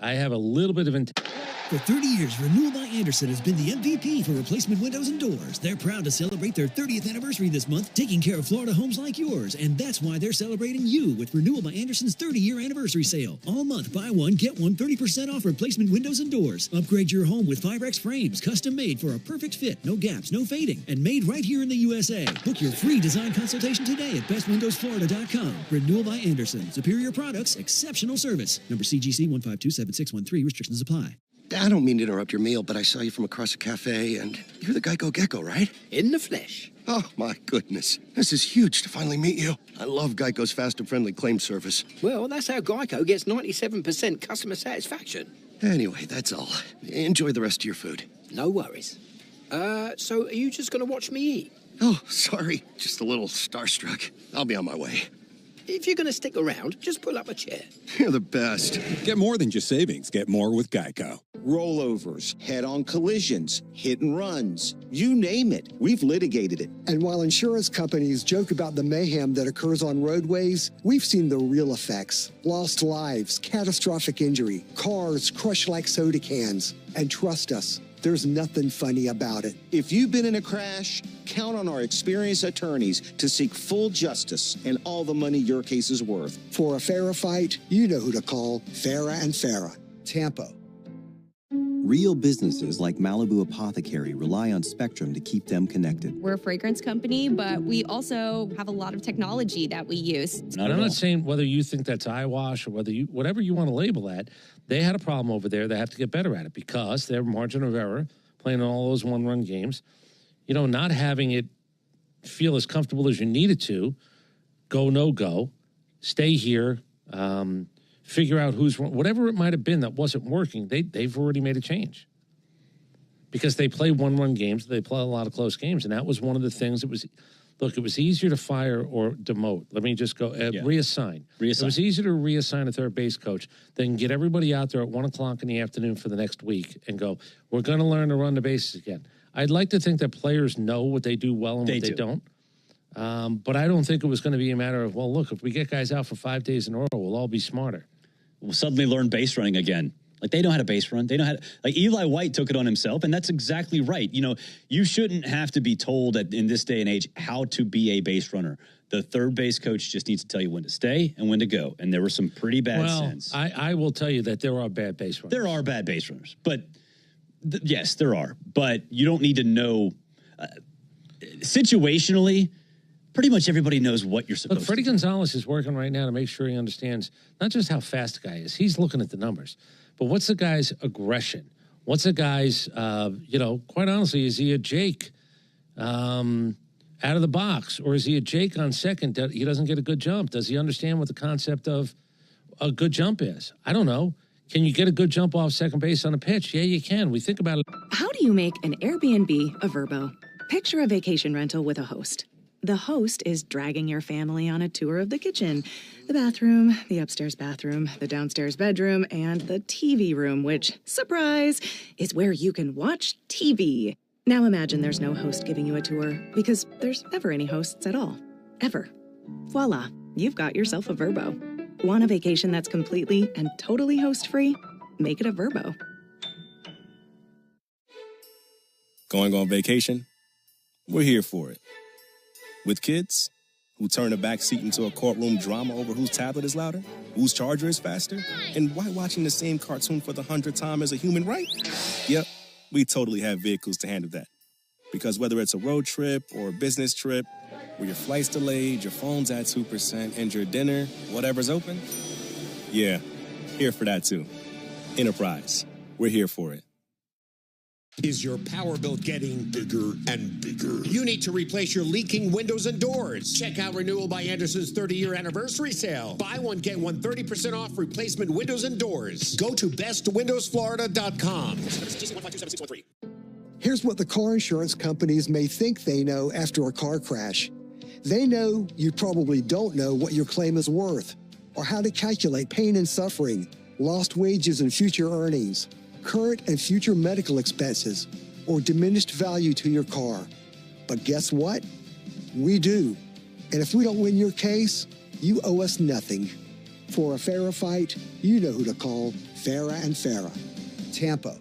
I have a little bit of intent. For 30 years, Renewal by Andersen has been the MVP for replacement windows and doors. They're proud to celebrate their 30th anniversary this month, taking care of Florida homes like yours. And that's why they're celebrating you with Renewal by Andersen's 30-year anniversary sale. All month, buy one, get one 30% off replacement windows and doors. Upgrade your home with 5X frames, custom made for a perfect fit, no gaps, no fading, and made right here in the USA. Book your free design consultation today at bestwindowsflorida.com. Renewal by Andersen. Superior products, exceptional service. Number CGC 1527613. Restrictions apply. I don't mean to interrupt your meal, but I saw you from across a cafe, and you're the Geico Gecko, right? In the flesh. Oh, my goodness. This is huge to finally meet you. I love Geico's fast and friendly claim service. Well, that's how Geico gets 97% customer satisfaction. Anyway, that's all. Enjoy the rest of your food. No worries. So are you just going to watch me eat? Oh, sorry. Just a little starstruck. I'll be on my way. If you're going to stick around, just pull up a chair. You're the best. Get more than just savings. Get more with Geico. Rollovers, head-on collisions, hit and runs, you name it. We've litigated it. And while insurance companies joke about the mayhem that occurs on roadways, we've seen the real effects. Lost lives, catastrophic injury, cars crushed like soda cans. And trust us, there's nothing funny about it. If you've been in a crash, count on our experienced attorneys to seek full justice and all the money your case is worth. For a fairer fight, you know who to call. Farah and Farah, Tampa. Real businesses like Malibu Apothecary rely on Spectrum to keep them connected. We're a fragrance company, but we also have a lot of technology that we use. I'm not saying whether you think that's eyewash or whatever you want to label that. They had a problem over there. They have to get better at it because their margin of error, playing all those one-run games, not having it feel as comfortable as you need it to, go, no go, stay here, figure out who's wrong. Whatever it might have been that wasn't working, they've already made a change. Because they play one-run games, they play a lot of close games, and that was one of the things. It was easier to fire or demote. Let me just go, reassign. It was easier to reassign a third base coach than get everybody out there at 1 o'clock in the afternoon for the next week and go, we're going to learn to run the bases again. I'd like to think that players know what they do well and what they don't. But I don't think it was going to be a matter of, well, look, if we get guys out for 5 days in a row, we'll all be smarter. We'll suddenly learn base running again. Like, they know how to base run. They know how to, like, Eli White took it on himself, and that's exactly right. You shouldn't have to be told in this day and age how to be a base runner. The third base coach just needs to tell you when to stay and when to go. And there were some pretty bad sins. I will tell you that there are bad base runners. There are bad base runners, but yes, there are. But you don't need to know situationally. Pretty much everybody knows what you're supposed to do. Freddie Gonzalez is working right now to make sure he understands not just how fast the guy is. He's looking at the numbers. But what's the guy's aggression? What's the guy's, quite honestly, is he a Jake out of the box? Or is he a Jake on second that he doesn't get a good jump? Does he understand what the concept of a good jump is? I don't know. Can you get a good jump off second base on a pitch? Yeah, you can. We think about it. How do you make an Airbnb a Vrbo? Picture a vacation rental with a host. The host is dragging your family on a tour of the kitchen, the bathroom, the upstairs bathroom, the downstairs bedroom, and the TV room, which, surprise, is where you can watch TV. Now imagine there's no host giving you a tour, because there's never any hosts at all. Ever. Voila, you've got yourself a Vrbo. Want a vacation that's completely and totally host-free? Make it a Vrbo. Going on vacation? We're here for it. With kids who turn a back seat into a courtroom drama over whose tablet is louder, whose charger is faster, and why watching the same cartoon for the 100th time is a human right? Yep, we totally have vehicles to handle that. Because whether it's a road trip or a business trip, where your flight's delayed, your phone's at 2%, and your dinner, whatever's open, yeah, here for that too. Enterprise, we're here for it. Is your power bill getting bigger and bigger? You need to replace your leaking windows and doors. Check out Renewal by Andersen's 30-year anniversary sale. Buy one, get one 30% off replacement windows and doors. Go to bestwindowsflorida.com. Here's what the car insurance companies may think they know after a car crash. They know you probably don't know what your claim is worth, or how to calculate pain and suffering, lost wages and future earnings, current and future medical expenses, or diminished value to your car. But guess what? We do. And if we don't win your case, you owe us nothing. For a Farah fight, you know who to call. Farah and Farah. Tampa.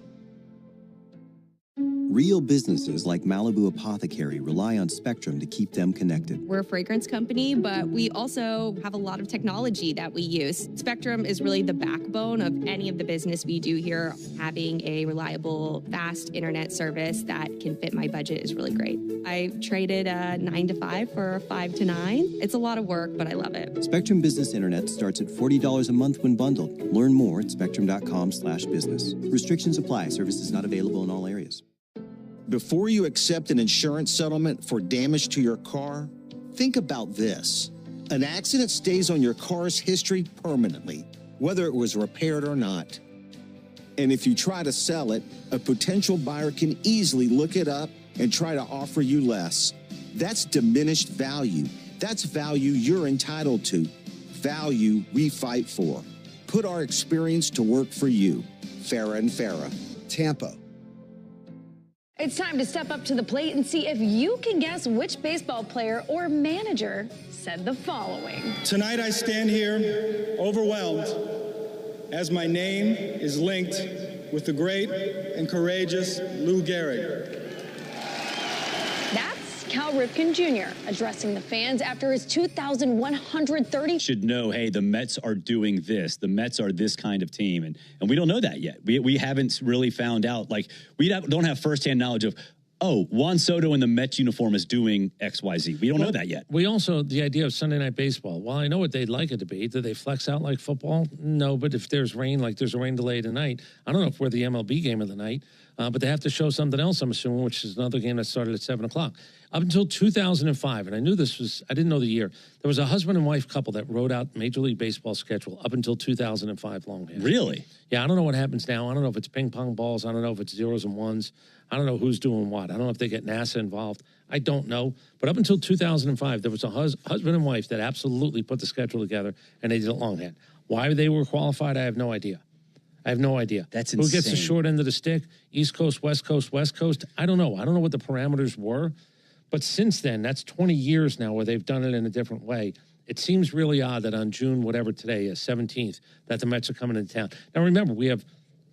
Real businesses like Malibu Apothecary rely on Spectrum to keep them connected. We're a fragrance company, but we also have a lot of technology that we use. Spectrum is really the backbone of any of the business we do here. Having a reliable, fast internet service that can fit my budget is really great. I traded a 9 to 5 for a 5 to 9. It's a lot of work, but I love it. Spectrum Business Internet starts at $40 a month when bundled. Learn more at spectrum.com/business. Restrictions apply. Services not available in all areas. Before you accept an insurance settlement for damage to your car, think about this. An accident stays on your car's history permanently, whether it was repaired or not. And if you try to sell it, a potential buyer can easily look it up and try to offer you less. That's diminished value. That's value you're entitled to. Value we fight for. Put our experience to work for you. Farah and Farah. Tampa. It's time to step up to the plate and see if you can guess which baseball player or manager said the following. Tonight I stand here overwhelmed as my name is linked with the great and courageous Lou Gehrig. That's Cal Ripken Jr. addressing the fans after his 2,130. Should know, hey, the Mets are doing this. The Mets are this kind of team. And we don't know that yet. We haven't really found out. Like, we don't have firsthand knowledge of, oh, Juan Soto in the Mets uniform is doing X, Y, Z. We don't know that yet. We also, the idea of Sunday Night Baseball, while I know what they'd like it to be, do they flex out like football? No, but if there's rain, like there's a rain delay tonight, I don't know if we're the MLB game of the night, but they have to show something else, I'm assuming, which is another game that started at 7 o'clock. Up until 2005, and I knew this was, I didn't know the year, there was a husband and wife couple that wrote out Major League Baseball schedule up until 2005 longhand. Really? Yeah, I don't know what happens now. I don't know if it's ping pong balls. I don't know if it's zeros and ones. I don't know who's doing what. I don't know if they get NASA involved. I don't know. But up until 2005, there was a husband and wife that absolutely put the schedule together, and they did it longhand. Why they were qualified, I have no idea. I have no idea. That's insane. Who gets the short end of the stick? East Coast, West Coast, West Coast? I don't know. I don't know what the parameters were. But since then, that's 20 years now where they've done it in a different way. It seems really odd that on June, whatever today is, 17th, that the Mets are coming into town. Now, remember, we have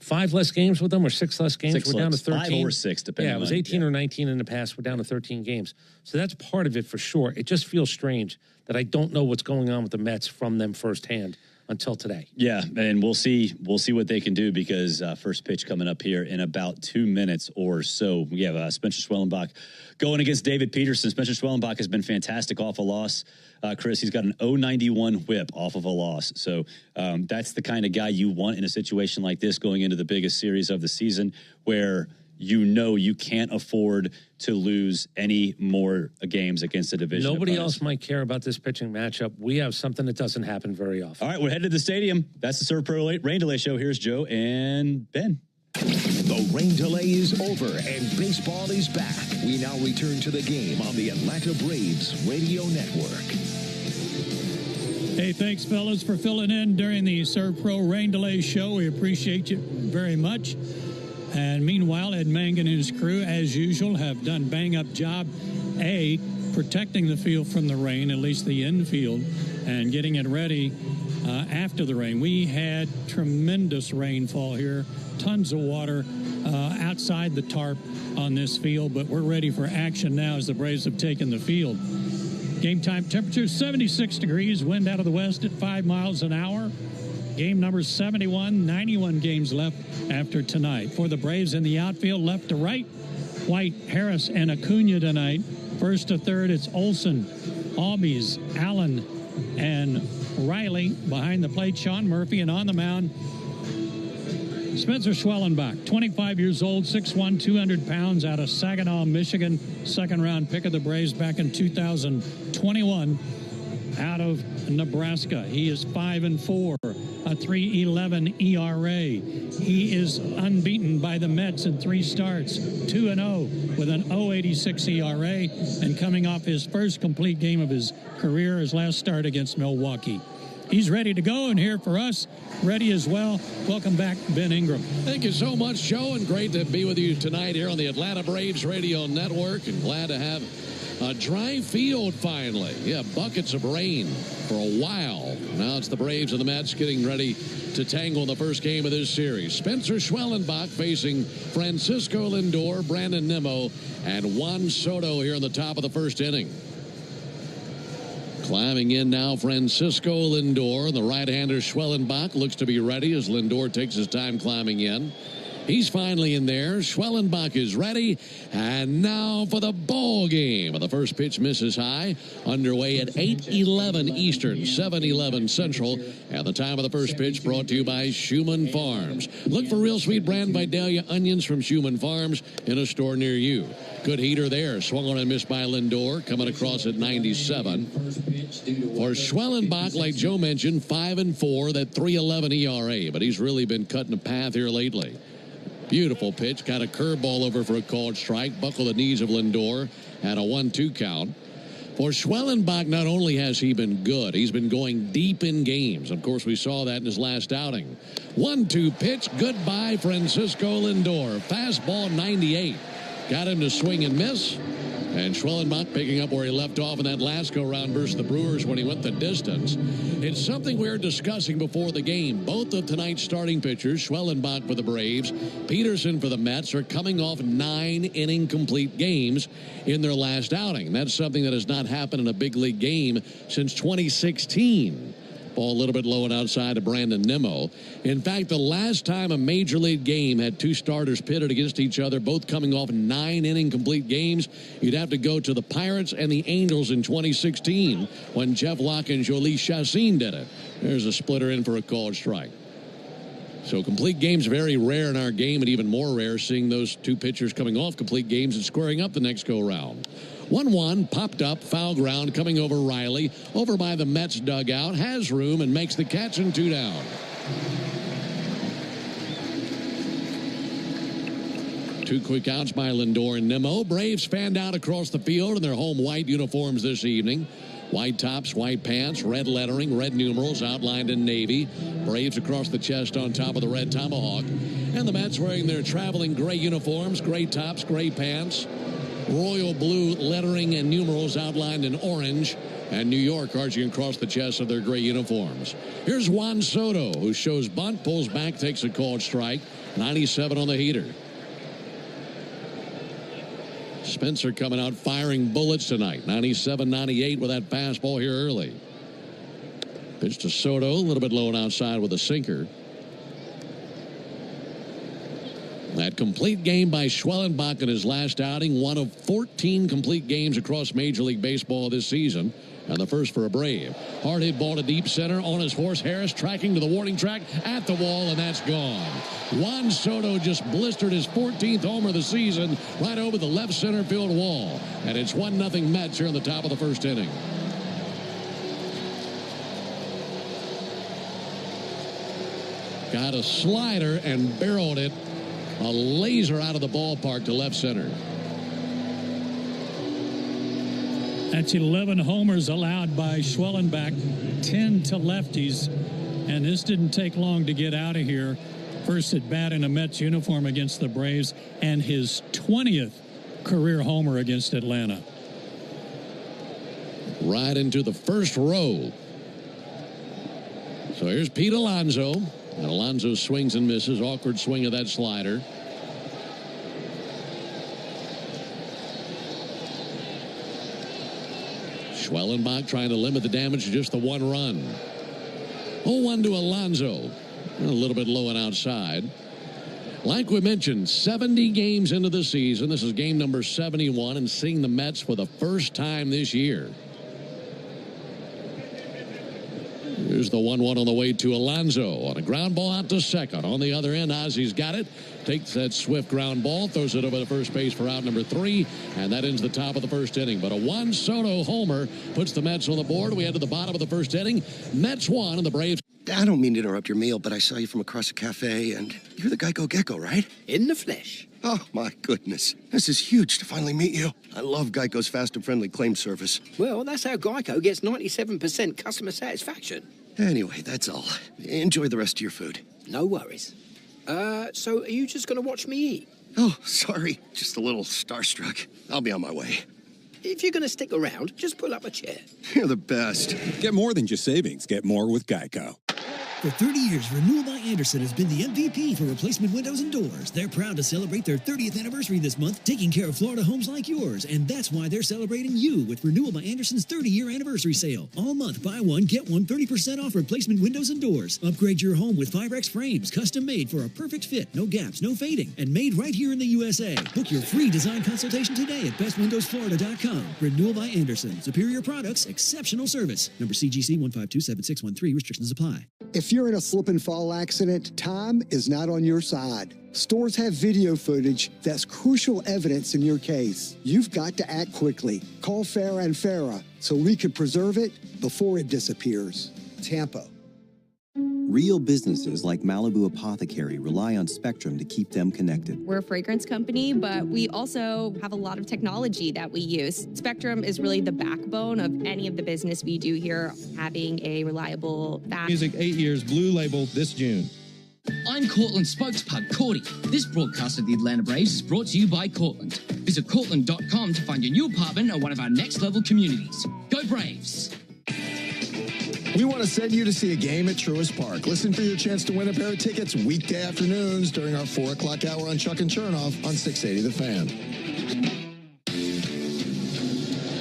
5 less games with them or 6 less games. We're down to 13. 5 or 6, depending on. Yeah, it was 18 or 19 in the past. We're down to 13 games. So that's part of it for sure. It just feels strange that I don't know what's going on with the Mets from them firsthand until today. Yeah, and we'll see what they can do because first pitch coming up here in about 2 minutes or so. We have Spencer Schwellenbach going against David Peterson. Spencer Schwellenbach has been fantastic off a loss. Chris, he's got an 0.91 whip off of a loss. So that's the kind of guy you want in a situation like this going into the biggest series of the season where you know you can't afford to lose any more games against a division. Nobody else might care about this pitching matchup. We have something that doesn't happen very often. All right, we're headed to the stadium. That's the Serve Pro Rain Delay Show. Here's Joe and Ben. The rain delay is over and baseball is back. We now return to the game on the Atlanta Braves Radio Network. Hey, thanks, fellas, for filling in during the Serve Pro Rain Delay Show. We appreciate you very much. And meanwhile, Ed Mang and his crew, as usual, have done bang-up job, protecting the field from the rain, at least the infield, and getting it ready after the rain. We had tremendous rainfall here, tons of water outside the tarp on this field, but we're ready for action now as the Braves have taken the field. Game time temperature 76 degrees, wind out of the west at 5 miles an hour. Game number 71, 91 games left after tonight. For the Braves in the outfield, left to right, White, Harris, and Acuna tonight. First to third, it's Olson, Albies, Allen, and Riley. Behind the plate, Sean Murphy, and on the mound, Spencer Schwellenbach, 25 years old, 6'1", 200 pounds, out of Saginaw, Michigan. Second-round pick of the Braves back in 2021 out of Nebraska. He is 5-4, a 3.11 ERA. He is unbeaten by the Mets in 3 starts, 2-0 with an 0.86 ERA, and coming off his first complete game of his career, his last start against Milwaukee. He's ready to go, and here for us, ready as well. Welcome back, Ben Ingram. Thank you so much, Joe, and great to be with you tonight here on the Atlanta Braves Radio Network, and glad to have A dry field finally. Yeah, buckets of rain for a while. Now it's the Braves and the Mets getting ready to tangle in the first game of this series. Spencer Schwellenbach facing Francisco Lindor, Brandon Nimmo, and Juan Soto here in the top of the first inning. Climbing in now, Francisco Lindor. The right-hander Schwellenbach looks to be ready as Lindor takes his time climbing in. He's finally in there. Schwellenbach is ready. And now for the ball game. The first pitch misses high. Underway at 8:11 Eastern, 7:11 Central. And the time of the first pitch brought to you by Schumann Farms. Look for Real Sweet Brand Vidalia onions from Schumann Farms in a store near you. Good heater there. Swung on and missed by Lindor. Coming across at 97. For Schwellenbach, like Joe mentioned, 5-4, that 3.11 ERA. But he's really been cutting a path here lately. Beautiful pitch. Got a curveball over for a called strike. Buckled the knees of Lindor. Had a 1-2 count. For Schwellenbach, not only has he been good, he's been going deep in games. Of course, we saw that in his last outing. 1-2 pitch. Goodbye, Francisco Lindor. Fastball 98. Got him to swing and miss. And Schwellenbach picking up where he left off in that last go-round versus the Brewers when he went the distance. It's something we were discussing before the game. Both of tonight's starting pitchers, Schwellenbach for the Braves, Peterson for the Mets, are coming off 9-inning complete games in their last outing. That's something that has not happened in a big league game since 2016. Ball a little bit low and outside to Brandon Nimmo. In fact, the last time a major league game had two starters pitted against each other, both coming off 9-inning complete games, you'd have to go to the Pirates and the Angels in 2016 when Jeff Locke and Jolie Chassin did it. There's a splitter in for a called strike. So complete games very rare in our game, and even more rare seeing those two pitchers coming off complete games and squaring up the next go-round. 1-1, popped up, foul ground, coming over Riley, over by the Mets dugout, has room and makes the catch, and 2 down. Two quick outs by Lindor and Nimmo. Braves fanned out across the field in their home white uniforms this evening. White tops, white pants, red lettering, red numerals outlined in navy. Braves across the chest on top of the red tomahawk. And the Mets wearing their traveling gray uniforms, gray tops, gray pants. Royal blue lettering and numerals outlined in orange, and New York arching across the chest of their gray uniforms. Here's Juan Soto, who shows bunt, pulls back, takes a called strike. 97 on the heater. Spencer coming out firing bullets tonight. 97-98 with that fastball here early. Pitch to Soto, a little bit low and outside with a sinker. That complete game by Schwellenbach in his last outing, one of 14 complete games across Major League Baseball this season, and the first for a Brave. Hard hit ball to deep center on his horse. Harris tracking to the warning track at the wall, and that's gone. Juan Soto just blistered his 14th homer of the season right over the left center field wall, and it's 1-0 Mets here in the top of the first inning. Got a slider and barreled it. A laser out of the ballpark to left center. That's 11 homers allowed by Schwellenbach, 10 to lefties. And this didn't take long to get out of here. First at bat in a Mets uniform against the Braves, and his 20th career homer against Atlanta. Right into the first row. So here's Pete Alonso. And Alonso swings and misses. Awkward swing of that slider. Schwellenbach trying to limit the damage to just the 1 run. 0-1 to Alonso. A little bit low and outside. Like we mentioned, 70 games into the season. This is game number 71, and seeing the Mets for the first time this year. Here's the 1-1 on the way to Alonso on a ground ball out to second. On the other end, Ozzy's got it. Takes that swift ground ball, throws it over to first base for out number 3, and that ends the top of the first inning. But a Juan Soto homer puts the Mets on the board. We head to the bottom of the first inning. Mets 1 and the Braves. I don't mean to interrupt your meal, but I saw you from across a cafe, and you're the Geico Gecko, right? In the flesh. Oh, my goodness. This is huge to finally meet you. I love Geico's fast and friendly claim service. Well, that's how Geico gets 97% customer satisfaction. Anyway, that's all. Enjoy the rest of your food. No worries. So are you just going to watch me eat? Oh, sorry. Just a little starstruck. I'll be on my way. If you're going to stick around, just pull up a chair. You're the best. Get more than just savings. Get more with Geico. For 30 years, Renewal by Andersen has been the MVP for replacement windows and doors. They're proud to celebrate their 30th anniversary this month, taking care of Florida homes like yours. And that's why they're celebrating you with Renewal by Andersen's 30-year anniversary sale. All month, buy one, get one 30% off replacement windows and doors. Upgrade your home with Firex frames, custom made for a perfect fit, no gaps, no fading, and made right here in the USA. Book your free design consultation today at bestwindowsflorida.com. Renewal by Andersen. Superior products, exceptional service. Number CGC 1527613. Restrictions apply. If you're in a slip and fall accident, time is not on your side. Stores have video footage that's crucial evidence in your case. You've got to act quickly. Call Farah and Farah so we can preserve it before it disappears. Tampa. Real businesses like Malibu Apothecary rely on Spectrum to keep them connected. We're a fragrance company, but we also have a lot of technology that we use. Spectrum is really the backbone of any of the business we do here, having a reliable, fast... Music 8 years, Blue Label this June. I'm Cortland spokespug, Cordy. This broadcast of the Atlanta Braves is brought to you by Cortland. Visit Cortland.com to find your new apartment or one of our next-level communities. Go Braves! We want to send you to see a game at Truist Park. Listen for your chance to win a pair of tickets weekday afternoons during our 4 o'clock hour on Chuck and Chernoff on 680 The Fan.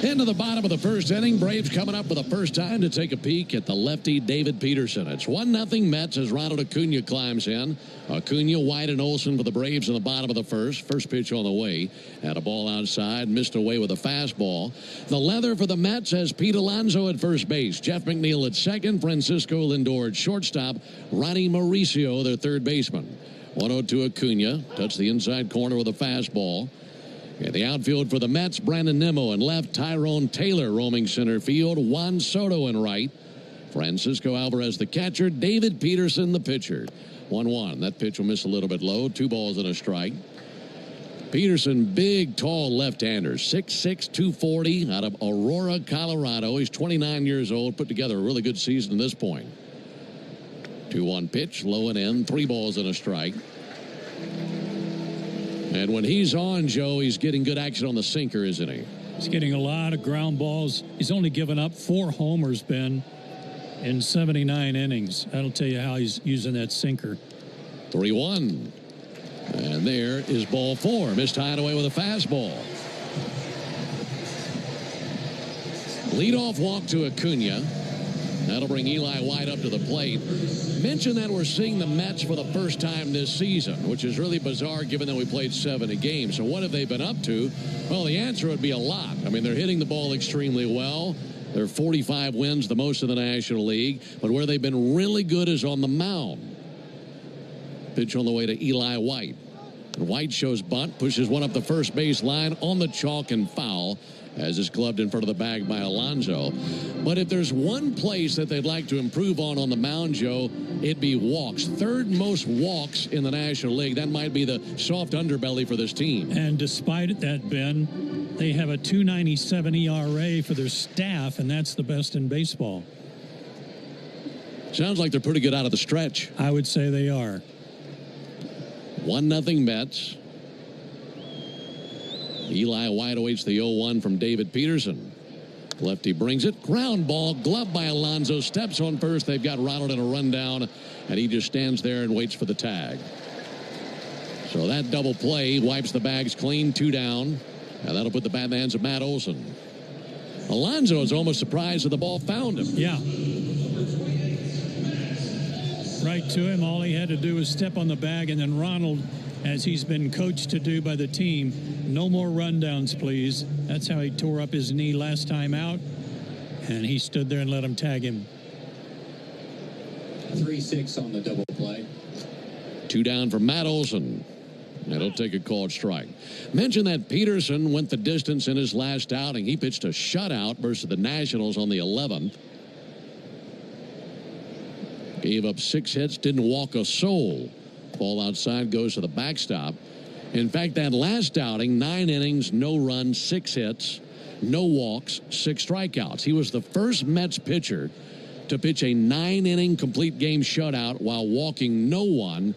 Into the bottom of the first inning, Braves coming up for the first time to take a peek at the lefty David Peterson. It's 1-0 Mets as Ronald Acuna climbs in. Acuna, White, and Olsen for the Braves in the bottom of the first. First pitch on the way. Had a ball outside, missed away with a fastball. The leather for the Mets has Pete Alonso at first base. Jeff McNeil at second. Francisco Lindor at shortstop. Ronnie Mauricio, their third baseman. 1-0 Acuna. Touched the inside corner with a fastball. In the outfield for the Mets, Brandon Nimmo in left, Tyrone Taylor roaming center field, Juan Soto in right, Francisco Alvarez the catcher, David Peterson the pitcher. 1-1. That pitch will miss a little bit low. 2 balls and a strike. Peterson, big, tall left-hander, 6'6", 240, out of Aurora, Colorado. He's 29 years old, put together a really good season at this point. 2-1 pitch, low and in, 3 balls and a strike. And when he's on, Joe, he's getting good action on the sinker, isn't he? He's getting a lot of ground balls. He's only given up 4 homers, Ben, in 79 innings. That'll tell you how he's using that sinker. 3-1. And there is ball 4. Missed hideaway with a fastball. Leadoff walk to Acuna. That'll bring Eli White up to the plate. Mention that we're seeing the Mets for the first time this season, which is really bizarre given that we played 7 a game. So what have they been up to? Well, the answer would be a lot. I mean, they're hitting the ball extremely well. They're 45 wins, the most in the National League. But where they've been really good is on the mound. Pitch on the way to Eli White. And White shows bunt, pushes one up the first base line on the chalk and foul, as is gloved in front of the bag by Alonso. But if there's one place that they'd like to improve on the mound, Joe, it'd be walks. 3rd most walks in the National League. That might be the soft underbelly for this team. And despite that, Ben, they have a 2.97 ERA for their staff, and that's the best in baseball. Sounds like they're pretty good out of the stretch. I would say they are. 1-0 Mets. Eli White awaits the 0-1 from David Peterson. Lefty brings it. Ground ball, gloved by Alonso. Steps on first. They've got Ronald in a rundown, and he just stands there and waits for the tag. So that double play wipes the bags clean. 2 down, and that'll put the bat in the hands of Matt Olson. Alonso is almost surprised that the ball found him. Yeah. Right to him. All he had to do was step on the bag, and then Ronald, as he's been coached to do by the team, no more rundowns, please. That's how he tore up his knee last time out, and he stood there and let him tag him. 3-6 on the double play. 2 down for Matt Olson. And he'll take a called strike. Mention that Peterson went the distance in his last outing. He pitched a shutout versus the Nationals on the 11th. Gave up 6 hits, didn't walk a soul. Ball outside goes to the backstop. In fact, that last outing, 9 innings, no runs, 6 hits, no walks, 6 strikeouts. He was the first Mets pitcher to pitch a 9-inning complete game shutout while walking no one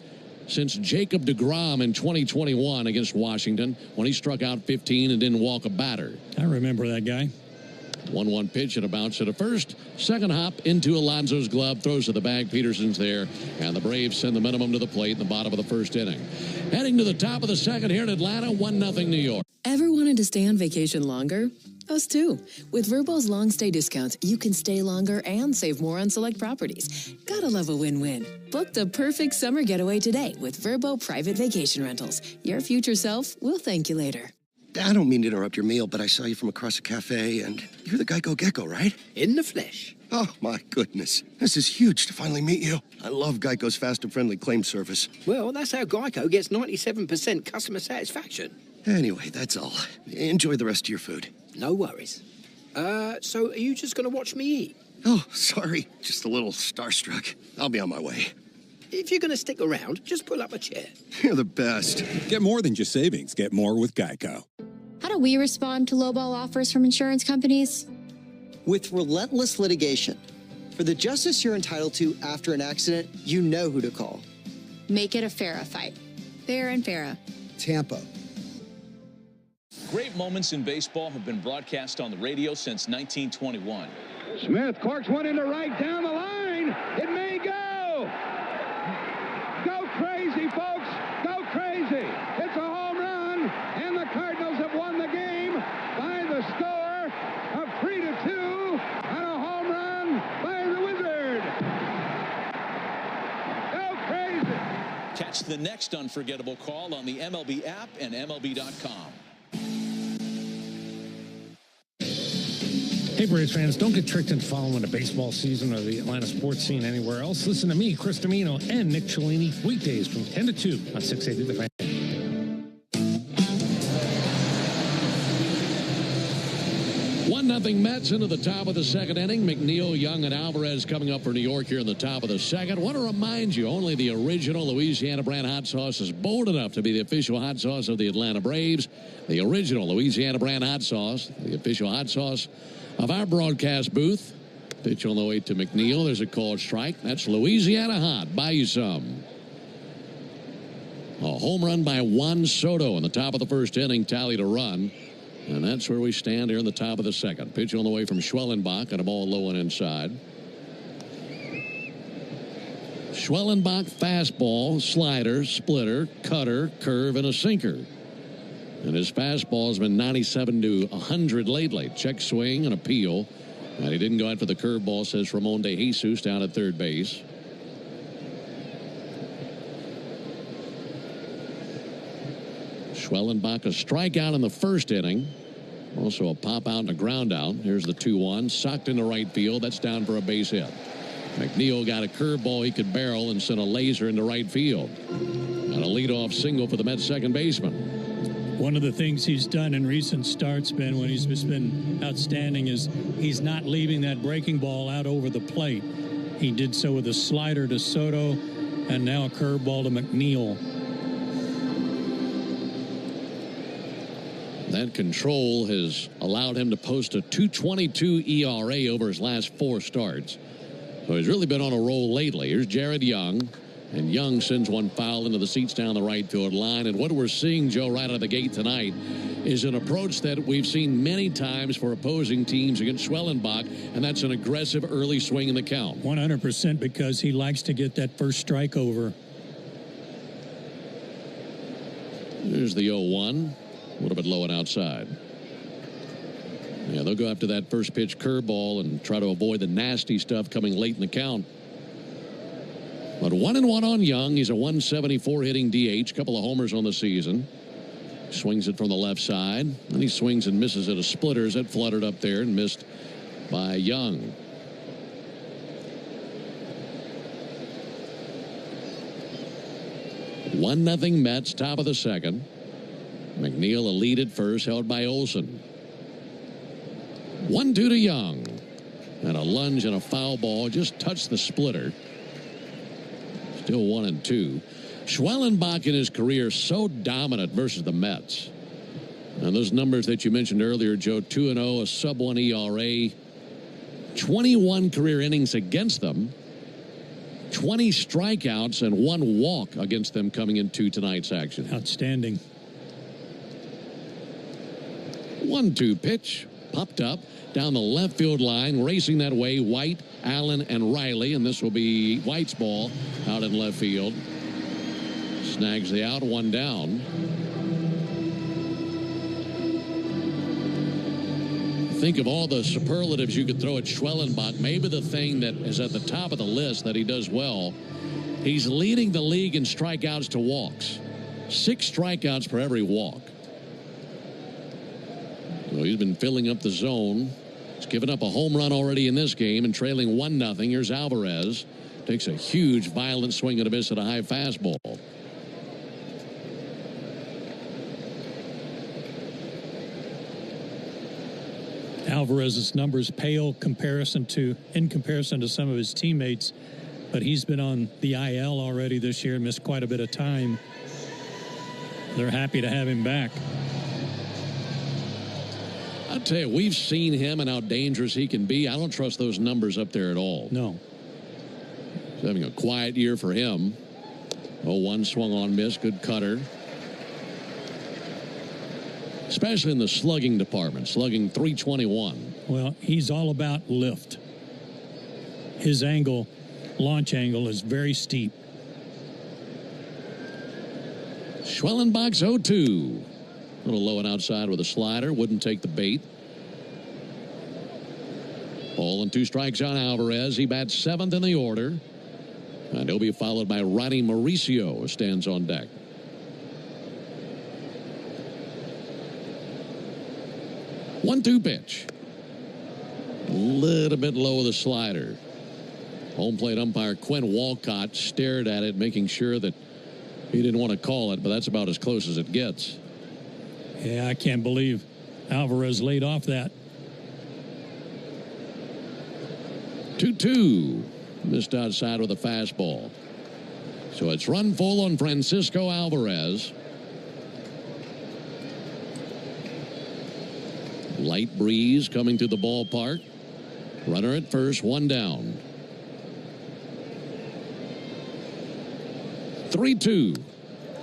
since Jacob deGrom in 2021 against Washington when he struck out 15 and didn't walk a batter. I remember that guy. 1-1 pitch and a bounce to the first. Second hop into Alonso's glove. Throws to the bag. Peterson's there. And the Braves send the minimum to the plate in the bottom of the first inning. Heading to the top of the second here in Atlanta. 1-0 New York. Ever wanted to stay on vacation longer? Us too. With Vrbo's long stay discounts, you can stay longer and save more on select properties. Gotta love a win-win. Book the perfect summer getaway today with Vrbo Private Vacation Rentals. Your future self will thank you later. I don't mean to interrupt your meal, but I saw you from across a cafe, and you're the Geico Gecko, right? In the flesh. Oh, my goodness. This is huge to finally meet you. I love Geico's fast and friendly claim service. Well, that's how Geico gets 97% customer satisfaction. Anyway, that's all. Enjoy the rest of your food. No worries. So are you just going to watch me eat? Oh, sorry. Just a little starstruck. I'll be on my way. If you're going to stick around, just pull up a chair. You're the best. Get more than just savings. Get more with Geico. How do we respond to lowball offers from insurance companies? With relentless litigation. For the justice you're entitled to after an accident, you know who to call. Make it a Farah fight. Farah and Farah. Tampa. Great moments in baseball have been broadcast on the radio since 1921. Smith corks one into right down the line. It may go. Go crazy, folks. Go crazy. It's a home run, and the Cardinals have won the game by the score of 3-2 on a home run by the Wizard. Go crazy. Catch the next unforgettable call on the MLB app and MLB.com. Hey, Braves fans, don't get tricked into following the baseball season or the Atlanta sports scene anywhere else. Listen to me, Chris Domino, and Nick Cellini weekdays from 10 to 2 on 680 The Fan. 1-0 Mets into the top of the second inning. McNeil, Young, and Alvarez coming up for New York here in the top of the second. Want to remind you, only the original Louisiana brand hot sauce is bold enough to be the official hot sauce of the Atlanta Braves. The original Louisiana brand hot sauce, the official hot sauce of our broadcast booth. Pitch on the way to McNeil. There's a called strike. That's Louisiana hot. Buy you some. A home run by Juan Soto in the top of the first inning, tallied a run. And that's where we stand here in the top of the second. Pitch on the way from Schwellenbach and a ball low and inside. Schwellenbach fastball, slider, splitter, cutter, curve, and a sinker. And his fastball has been 97 to 100 lately. Check swing and appeal. And he didn't go after the curveball, says Ramon De Jesus down at third base. Schwellenbach a strikeout in the first inning. Also a pop out and a ground out. Here's the 2-1. Socked into right field. That's down for a base hit. McNeil got a curveball he could barrel and sent a laser into right field. And a leadoff single for the Mets second baseman. One of the things he's done in recent starts, Ben, when he's just been outstanding, is he's not leaving that breaking ball out over the plate. He did so with a slider to Soto and now a curveball to McNeil. That control has allowed him to post a 2.22 ERA over his last 4 starts. So he's really been on a roll lately. Here's Jared Young. And Young sends one foul into the seats down the right field line. And what we're seeing, Joe, right out of the gate tonight is an approach that we've seen many times for opposing teams against Schwellenbach, and that's an aggressive early swing in the count. 100%, because he likes to get that first strike over. There's the 0-1. A little bit low and outside. Yeah, they'll go after that first pitch curveball and try to avoid the nasty stuff coming late in the count. But 1-1 on Young. He's a 174 hitting DH. Couple of homers on the season. Swings it from the left side. And he swings and misses at a splitters that fluttered up there and missed by Young. One nothing Mets, top of the second. McNeil a lead at first, held by Olsen. 1-2 to Young. And a lunge and a foul ball just touched the splitter. Still 1-2. Schwellenbach in his career so dominant versus the Mets. And those numbers that you mentioned earlier, Joe, 2-0, a sub-1 ERA, 21 career innings against them, 20 strikeouts and 1 walk against them coming into tonight's action. Outstanding. 1-2 pitch. Popped up down the left field line. Racing that way, White, Allen, and Riley. And this will be White's ball out in left field. Snags the out, 1 down. Think of all the superlatives you could throw at Schwellenbach. Maybe the thing that is at the top of the list that he does well, he's leading the league in strikeouts to walks. 6 strikeouts per every walk. So he's been filling up the zone. He's given up a home run already in this game and trailing 1-0. Here's Alvarez. Takes a huge, violent swing and a miss at a high fastball. Alvarez's numbers pale in comparison to some of his teammates, but he's been on the IL already this year and missed quite a bit of time. They're happy to have him back. I'll tell you, we've seen him and how dangerous he can be. I don't trust those numbers up there at all. No. He's having a quiet year for him. 0-1 swung on miss. Good cutter. Especially in the slugging department. Slugging .321. Well, he's all about lift. His angle, launch angle, is very steep. Schwellenbach's 0-2. A little low and outside with a slider. Wouldn't take the bait. Ball and 2 strikes on Alvarez. He bats 7th in the order. And he'll be followed by Ronnie Mauricio, who stands on deck. One-two pitch. A little bit low with a slider. Home plate umpire Quinn Walcott stared at it, making sure that he didn't want to call it, but that's about as close as it gets. Yeah, I can't believe Alvarez laid off that. 2-2. Missed outside with a fastball. So it's run full on Francisco Alvarez. Light breeze coming through the ballpark. Runner at first, 1 down. 3-2.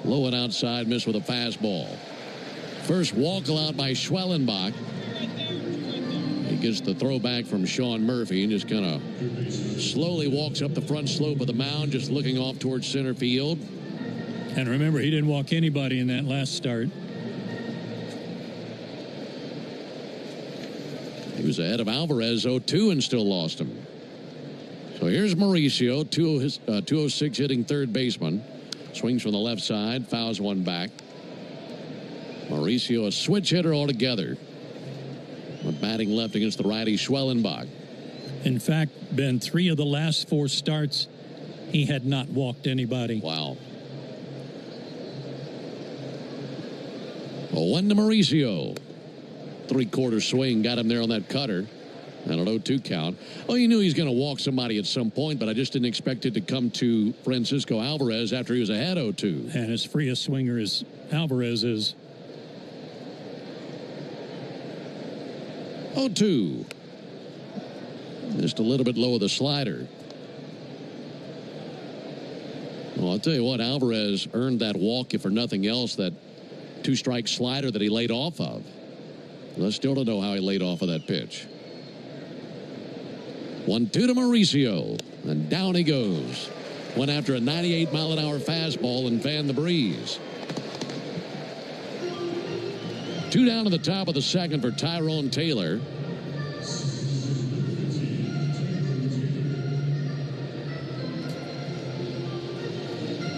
Low and outside, miss with a fastball. First walk allowed by Schwellenbach. He gets the throwback from Sean Murphy and just kind of slowly walks up the front slope of the mound, just looking off towards center field. And remember, he didn't walk anybody in that last start. He was ahead of Alvarez 0-2 and still lost him. So here's Mauricio, 206 hitting third baseman. Swings from the left side, fouls one back. Mauricio, a switch hitter altogether. But batting left against the righty Schwellenbach. In fact, Ben, 3 of the last 4 starts, he had not walked anybody. Wow. 0-1 to Mauricio. 3/4 swing got him there on that cutter. And an 0-2 count. Well, you knew he was going to walk somebody at some point, but I just didn't expect it to come to Francisco Alvarez after he was ahead 0-2. And as free a swinger as Alvarez is. 0-2. Just a little bit low of the slider. Well, I'll tell you what, Alvarez earned that walk, if for nothing else, that 2-strike slider that he laid off of. I still don't know how he laid off of that pitch. 1-2 to Mauricio, and down he goes. Went after a 98-mile-an-hour fastball and fanned the breeze. 2 down to the top of the second for Tyrone Taylor.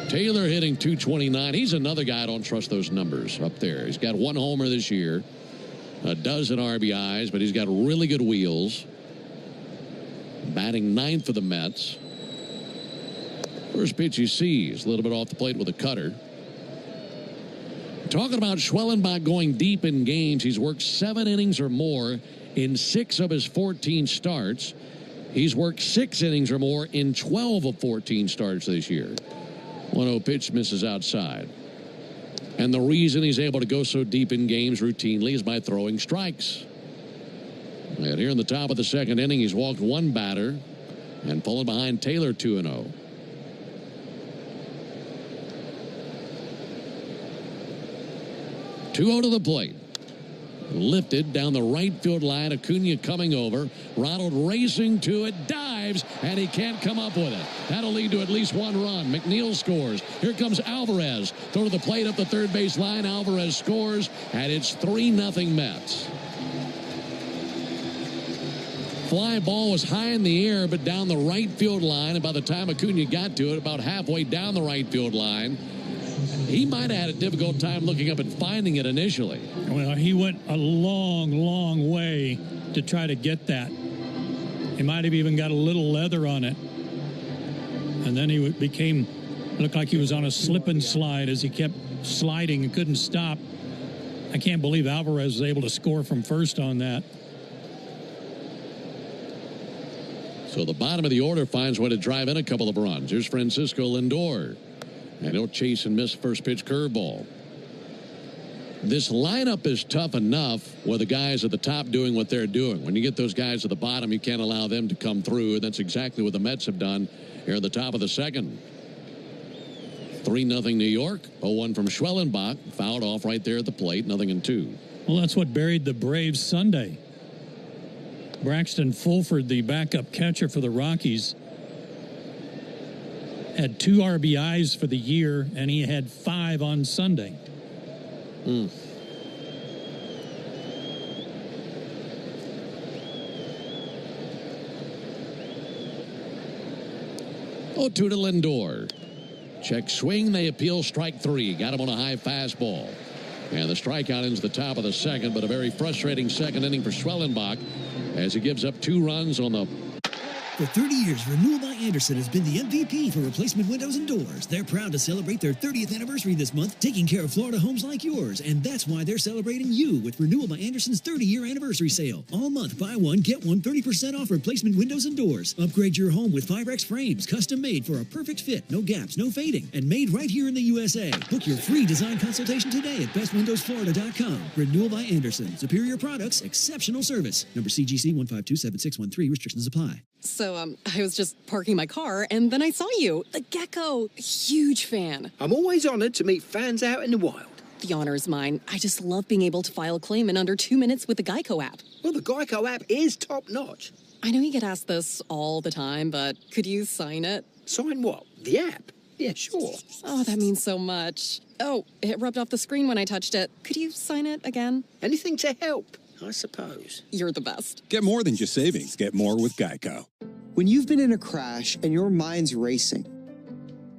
Taylor hitting .229. He's another guy I don't trust those numbers up there. He's got 1 homer this year, a dozen RBIs, but he's got really good wheels. Batting 9th for the Mets. First pitch he sees, a little bit off the plate with a cutter. Talking about Schwellenbach going deep in games, he's worked 7 innings or more in 6 of his 14 starts. He's worked 6 innings or more in 12 of 14 starts this year. 1-0 pitch misses outside. And the reason he's able to go so deep in games routinely is by throwing strikes. And here in the top of the second inning, he's walked 1 batter and fallen behind Taylor 2-0. 2-0 to the plate. Lifted down the right field line. Acuna coming over. Ronald racing to it. Dives, and he can't come up with it. That'll lead to at least one run. McNeil scores. Here comes Alvarez. Throw to the plate up the third base line. Alvarez scores, and it's 3-0 Mets. Fly ball was high in the air, but down the right field line. And by the time Acuna got to it, about halfway down the right field line, he might have had a difficult time looking up and finding it initially. Well, he went a long, long way to try to get that. He might have even got a little leather on it. And then he looked like he was on a slip and slide as he kept sliding and couldn't stop. I can't believe Alvarez was able to score from first on that. So the bottom of the order finds a way to drive in a couple of runs. Here's Francisco Lindor. And he'll chase and miss first pitch curveball. This lineup is tough enough with the guys at the top doing what they're doing. When you get those guys at the bottom, you can't allow them to come through. And that's exactly what the Mets have done here at the top of the second. 3-0 New York. 0-1 from Schwellenbach. Fouled off right there at the plate. 0-2. Well, that's what buried the Braves Sunday. Braxton Fulford, the backup catcher for the Rockies, had 2 RBIs for the year, and he had 5 on Sunday. 0-2 to Lindor. Check swing. They appeal strike 3. Got him on a high fastball. And the strikeout ends the top of the second, but a very frustrating second inning for Schwellenbach as he gives up 2 runs on the... For 30 years, Renewal by Andersen has been the MVP for replacement windows and doors. They're proud to celebrate their 30th anniversary this month, taking care of Florida homes like yours. And that's why they're celebrating you with Renewal by Andersen's 30-year anniversary sale. All month, buy one, get one 30% off replacement windows and doors. Upgrade your home with 5X frames, custom made for a perfect fit, no gaps, no fading, and made right here in the USA. Book your free design consultation today at bestwindowsflorida.com. Renewal by Andersen. Superior products, exceptional service. Number CGC 1527613. Restrictions apply. So, I was just parking my car, and then I saw you. The Gecko. Huge fan. I'm always honored to meet fans out in the wild. The honor is mine. I just love being able to file a claim in under 2 minutes with the Geico app. Well, the Geico app is top-notch. I know you get asked this all the time, but could you sign it? Sign what? The app? Yeah, sure. Oh, that means so much. Oh, it rubbed off the screen when I touched it. Could you sign it again? Anything to help, I suppose. You're the best. Get more than just savings. Get more with Geico. When you've been in a crash and your mind's racing.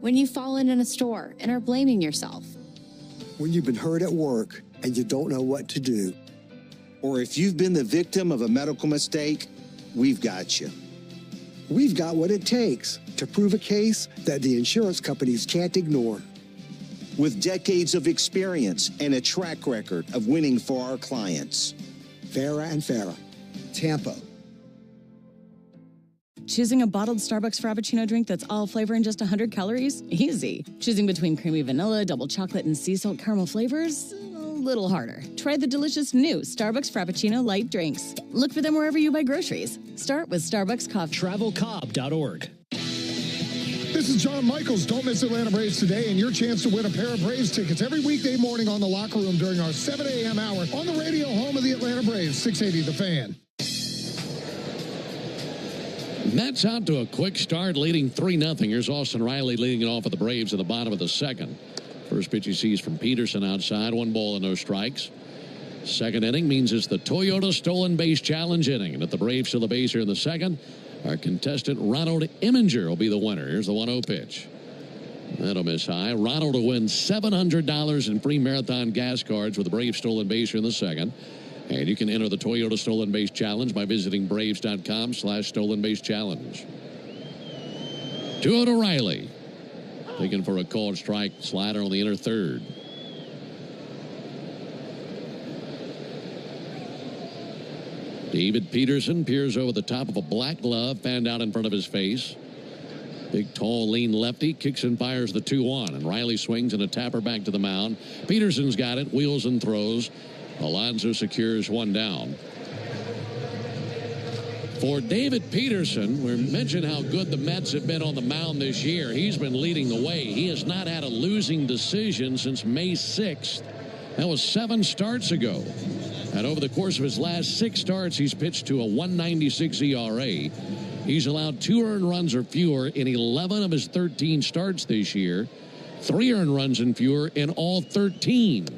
When you've fallen in a store and are blaming yourself. When you've been hurt at work and you don't know what to do. Or if you've been the victim of a medical mistake, we've got you. We've got what it takes to prove a case that the insurance companies can't ignore. With decades of experience and a track record of winning for our clients. Farah and Farah, Tampa. Choosing a bottled Starbucks Frappuccino drink that's all flavor and just 100 calories? Easy. Choosing between creamy vanilla, double chocolate, and sea salt caramel flavors? A little harder. Try the delicious new Starbucks Frappuccino light drinks. Look for them wherever you buy groceries. Start with Starbucks Coffee. TravelCobb.org. This is John Michaels. Don't miss Atlanta Braves today and your chance to win a pair of Braves tickets every weekday morning on The Locker Room during our 7 a.m. hour on the radio home of the Atlanta Braves, 680 The Fan. Mets out to a quick start, leading 3-0. Here's Austin Riley leading it off for the Braves at the bottom of the second. First pitch he sees from Peterson outside, 1 ball and no strikes. Second inning means it's the Toyota Stolen Base Challenge inning. And if the Braves steal the base here in the second, our contestant Ronald Imminger will be the winner. Here's the 1-0 pitch. That'll miss high. Ronald will win $700 in free marathon gas cards with the Braves stolen base here in the second. And you can enter the Toyota Stolen Base Challenge by visiting Braves.com/Stolen Base Challenge. 2-0 to Riley. Looking for a called strike. Slider on the inner third. David Peterson peers over the top of a black glove fanned out in front of his face. Big, tall, lean lefty kicks and fires the 2-1. And Riley swings and a tapper back to the mound. Peterson's got it. Wheels and throws. Alonso secures 1 down. For David Peterson, we mentioned how good the Mets have been on the mound this year. He's been leading the way. He has not had a losing decision since May 6th That was 7 starts ago. And over the course of his last 6 starts, he's pitched to a 1.96 ERA. He's allowed 2 earned runs or fewer in 11 of his 13 starts this year. 3 earned runs and fewer in all 13.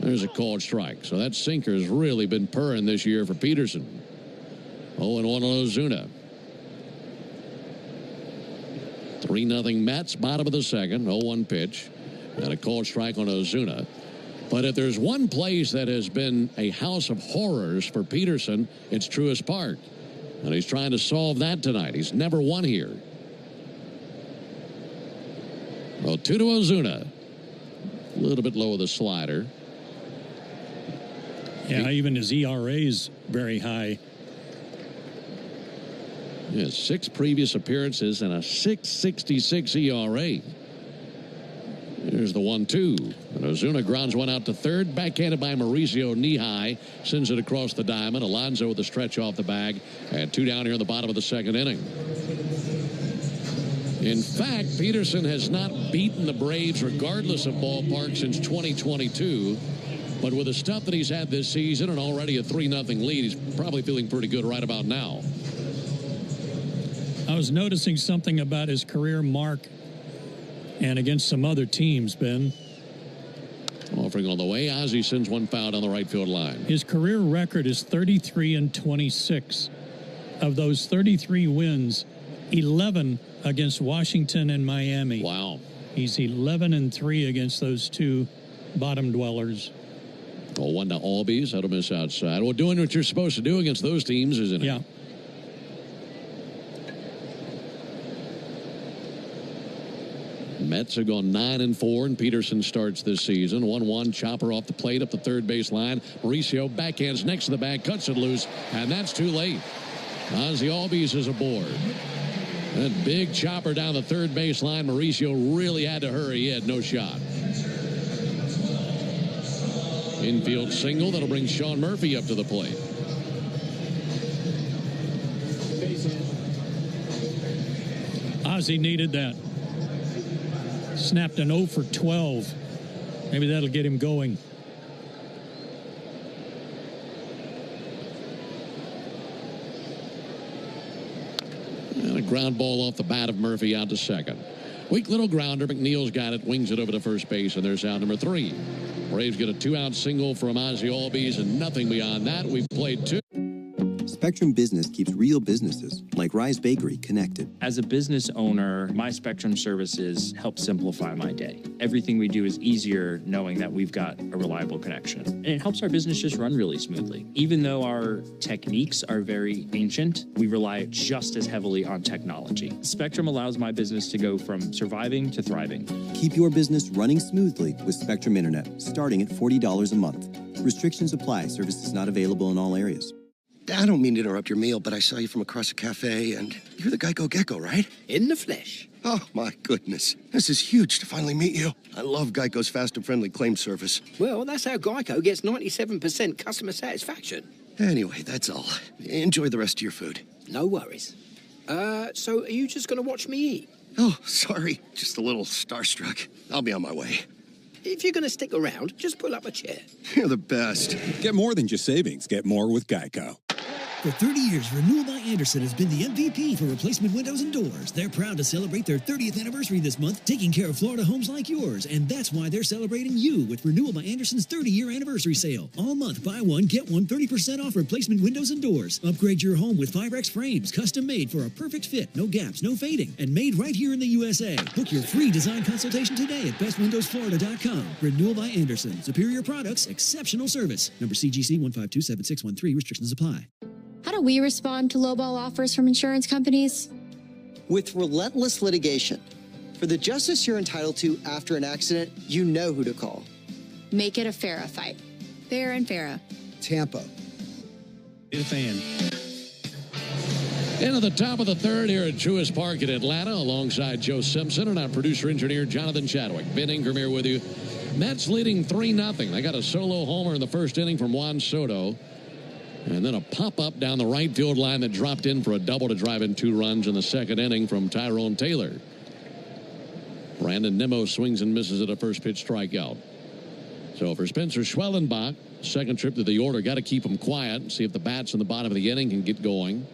There's a called strike. So that sinker has really been purring this year for Peterson. 0-1 on Ozuna. 3-0 Mets, bottom of the second. 0-1 pitch. And a called strike on Ozuna. But if there's one place that has been a house of horrors for Peterson, it's Truist Park. And he's trying to solve that tonight. He's never won here. Well, 2 to Ozuna. A little bit low with the slider. Yeah, even his ERA is very high. Yeah, 6 previous appearances and a 6.66 ERA. Here's the 1-2. And Ozuna grounds one out to third. Backhanded by Mauricio knee-high. Sends it across the diamond. Alonso with a stretch off the bag. And 2 down here in the bottom of the second inning. In fact, Peterson has not beaten the Braves regardless of ballpark since 2022. But with the stuff that he's had this season and already a 3-0 lead, he's probably feeling pretty good right about now. I was noticing something about his career mark and against some other teams, Ben. Offering on the way, Ozzie sends one foul down the right field line. His career record is 33-26. Of those 33 wins, 11 against Washington and Miami. Wow. He's 11-3 against those 2 bottom dwellers. 0-1 to Albies. That'll miss outside. Well, doing what you're supposed to do against those teams, isn't it? Yeah. Mets have gone 9-4, and Peterson starts this season. 1-1, chopper off the plate up the third base line. Mauricio backhands next to the bag, cuts it loose, and that's too late. Ozzie Albies is aboard. That big chopper down the third base line. Mauricio really had to hurry. He had no shot. Infield single that'll bring Sean Murphy up to the plate. Ozzie needed that. Snapped an 0 for 12. Maybe that'll get him going. And a ground ball off the bat of Murphy out to second. Weak little grounder. McNeil's got it, wings it over to first base, and there's out number 3. Braves get a 2-out single from Ozzie Albies, and nothing beyond that. We've played 2. Spectrum Business keeps real businesses, like Rise Bakery, connected. As a business owner, my Spectrum services help simplify my day. Everything we do is easier knowing that we've got a reliable connection. And it helps our business just run really smoothly. Even though our techniques are very ancient, we rely just as heavily on technology. Spectrum allows my business to go from surviving to thriving. Keep your business running smoothly with Spectrum Internet, starting at $40 a month. Restrictions apply. Services not available in all areas. I don't mean to interrupt your meal, but I saw you from across a cafe, and you're the Geico Gecko, right? In the flesh. Oh, my goodness. This is huge to finally meet you. I love Geico's fast and friendly claim service. Well, that's how Geico gets 97% customer satisfaction. Anyway, that's all. Enjoy the rest of your food. No worries. So are you just going to watch me eat? Oh, sorry. Just a little starstruck. I'll be on my way. If you're going to stick around, just pull up a chair. You're the best. Get more than just savings. Get more with Geico. For 30 years, Renewal by Andersen has been the MVP for replacement windows and doors. They're proud to celebrate their 30th anniversary this month, taking care of Florida homes like yours. And that's why they're celebrating you with Renewal by Andersen's 30-year anniversary sale. All month, buy one, get one 30% off replacement windows and doors. Upgrade your home with Firex frames, custom made for a perfect fit, no gaps, no fading, and made right here in the USA. Book your free design consultation today at bestwindowsflorida.com. Renewal by Andersen. Superior products, exceptional service. Number CGC 1527613. Restrictions apply. How do we respond to lowball offers from insurance companies? With relentless litigation. For the justice you're entitled to after an accident, you know who to call. Make it a Farah fight. Farah and Farah. Tampa. The fan. Into the top of the third here at Truist Park in Atlanta, alongside Joe Simpson and our producer-engineer Jonathan Chadwick. Ben Ingram here with you. Mets leading 3-0. They got a solo homer in the first inning from Juan Soto. And then a pop-up down the right field line that dropped in for a double to drive in 2 runs in the second inning from Tyrone Taylor. Brandon Nimmo swings and misses at a first pitch strikeout. So for Spencer Schwellenbach, second trip to the order, got to keep him quiet and see if the bats in the bottom of the inning can get going.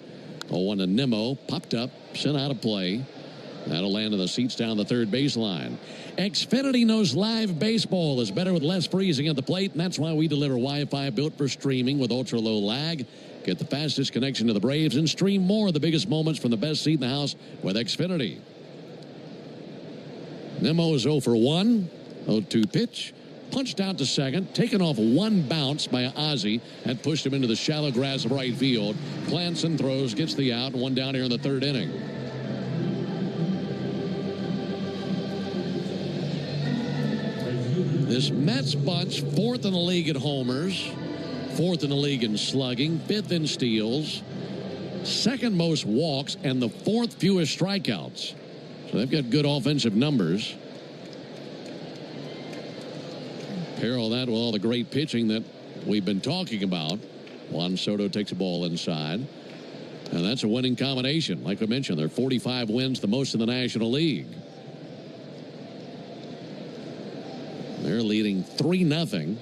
0-1 to Nimmo, popped up, sent out of play. That'll land in the seats down the third baseline. Xfinity knows live baseball is better with less freezing at the plate, and that's why we deliver Wi-Fi built for streaming with ultra-low lag. Get the fastest connection to the Braves and stream more of the biggest moments from the best seat in the house with Xfinity. Nimmo is 0 for 1. 0-2 pitch. Punched out to second, taken off one bounce by Ozzie and pushed him into the shallow grass of right field. Plants and throws, gets the out, and one down here in the third inning. This Mets bunch, fourth in the league at homers, fourth in the league in slugging, fifth in steals, second most walks, and the fourth fewest strikeouts. So they've got good offensive numbers. Pair all that with all the great pitching that we've been talking about. Juan Soto takes a ball inside. And that's a winning combination. Like I mentioned, they're 45 wins, the most in the National League. They're leading 3-0.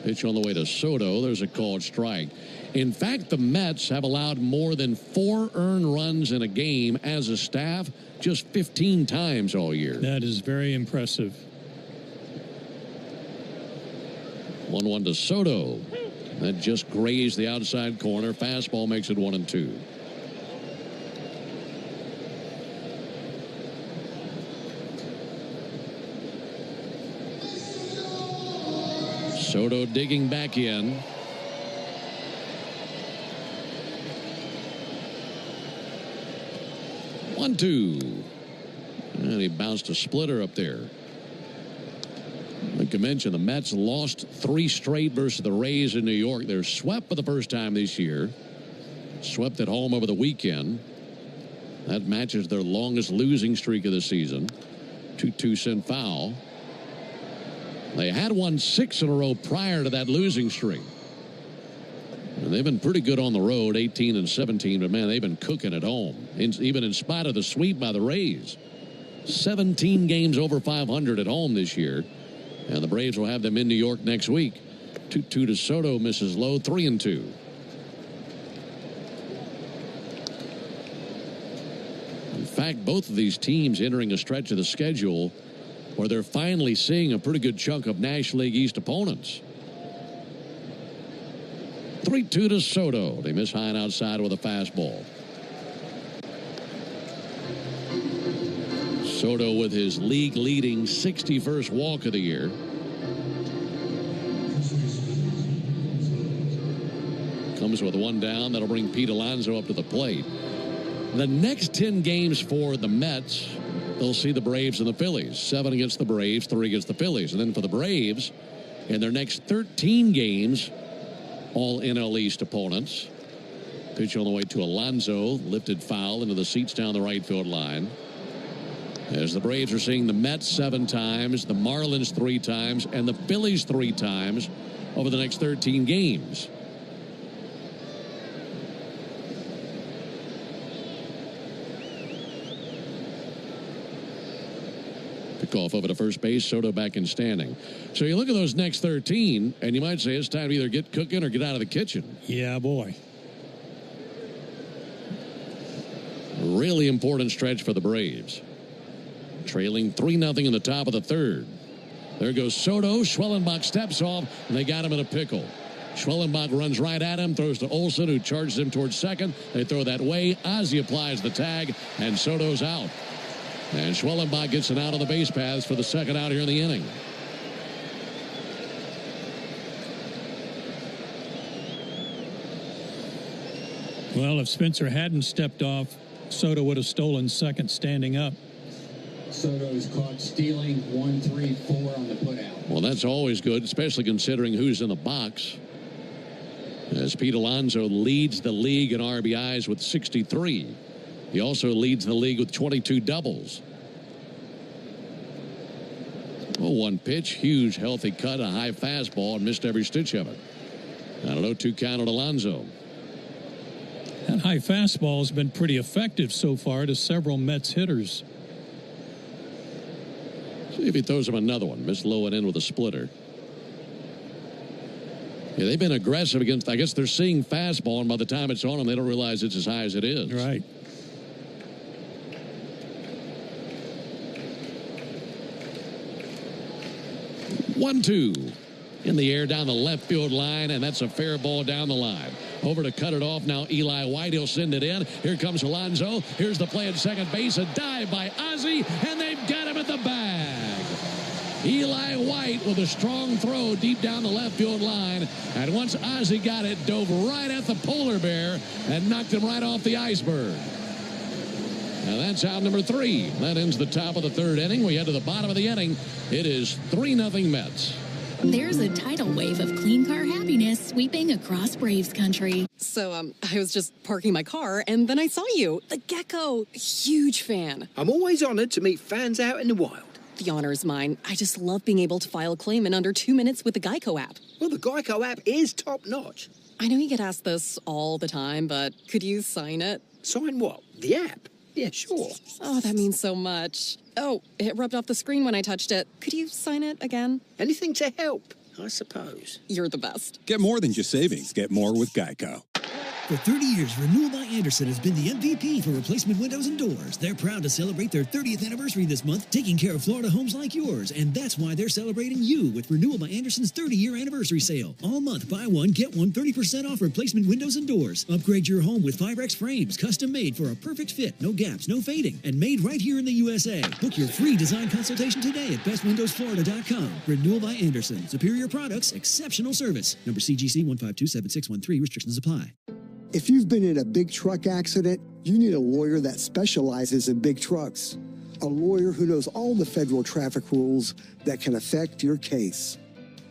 Pitch on the way to Soto. There's a called strike. In fact, the Mets have allowed more than 4 earned runs in a game as a staff just 15 times all year. That is very impressive. 1-1 to Soto. That just grazed the outside corner. Fastball makes it 1-2. Soto digging back in. One, two. And he bounced a splitter up there. Like I mentioned, the Mets lost 3 straight versus the Rays in New York. They're swept for the first time this year. Swept at home over the weekend. That matches their longest losing streak of the season. 2-2 sent foul. They had won 6 in a row prior to that losing streak. And they've been pretty good on the road, 18-17, but man, they've been cooking at home, even in spite of the sweep by the Rays. 17 games over 500 at home this year. And the Braves will have them in New York next week. 2-2 to Soto, misses low, 3-2. In fact, both of these teams entering a stretch of the schedule where they're finally seeing a pretty good chunk of National League East opponents. 3-2 to Soto. They miss high and outside with a fastball. Soto with his league-leading 61st walk of the year. Comes with one down. That'll bring Pete Alonso up to the plate. The next 10 games for the Mets, they'll see the Braves and the Phillies. 7 against the Braves, 3 against the Phillies. And then for the Braves, in their next 13 games, all NL East opponents. Pitch on the way to Alonso. Lifted foul into the seats down the right field line. As the Braves are seeing the Mets 7 times, the Marlins 3 times, and the Phillies 3 times over the next 13 games. Pickoff over to first base, Soto back in standing. So you look at those next 13, and you might say it's time to either get cooking or get out of the kitchen. Yeah, boy. Really important stretch for the Braves. Trailing 3-0 in the top of the third. There goes Soto. Schwellenbach steps off, and they got him in a pickle. Schwellenbach runs right at him, throws to Olsen, who charges him towards second. They throw that way. Ozzie applies the tag, and Soto's out. And Schwellenbach gets an out on the base paths for the second out here in the inning. Well, if Spencer hadn't stepped off, Soto would have stolen second standing up. Soto is caught stealing 1-3-4 on the putout. Well, that's always good, especially considering who's in the box. As Pete Alonso leads the league in RBIs with 63. He also leads the league with 22 doubles. Oh, one pitch, huge, healthy cut, a high fastball, and missed every stitch of it. I don't know, 2 count at Alonso. That high fastball has been pretty effective so far to several Mets hitters. See if he throws him another one. Missed low and in with a splitter. Yeah, they've been aggressive against, I guess they're seeing fastball, and by the time it's on them, they don't realize it's as high as it is. Right. One, two. In the air down the left field line, and that's a fair ball down the line. Over to cut it off now, Eli White. He'll send it in. Here comes Alonso. Here's the play at second base. A dive by Ozzie, and they've got him at the bag. Eli White with a strong throw deep down the left field line. And once Ozzie got it, dove right at the polar bear and knocked him right off the iceberg. Now that's out number 3. That ends the top of the 3rd inning. We head to the bottom of the inning. It is 3-0 Mets. There's a tidal wave of clean car happiness sweeping across Braves country. So, I was just parking my car, and then I saw you. The Gecko. Huge fan. I'm always honored to meet fans out in the wild. The honor is mine. I just love being able to file a claim in under 2 minutes with the Geico app. Well, the Geico app is top-notch. I know you get asked this all the time, but could you sign it? Sign what? The app? Yeah, sure. Oh, that means so much. Oh, it rubbed off the screen when I touched it. Could you sign it again? Anything to help, I suppose. You're the best. Get more than just savings. Get more with Geico. For 30 years, Renewal by Andersen has been the MVP for replacement windows and doors. They're proud to celebrate their 30th anniversary this month, taking care of Florida homes like yours. And that's why they're celebrating you with Renewal by Andersen's 30-year anniversary sale. All month, buy one, get one 30% off replacement windows and doors. Upgrade your home with Firex frames, custom made for a perfect fit, no gaps, no fading, and made right here in the USA. Book your free design consultation today at bestwindowsflorida.com. Renewal by Andersen. Superior products, exceptional service. Number CGC 1527613. Restrictions apply. If you've been in a big truck accident, you need a lawyer that specializes in big trucks. A lawyer who knows all the federal traffic rules that can affect your case.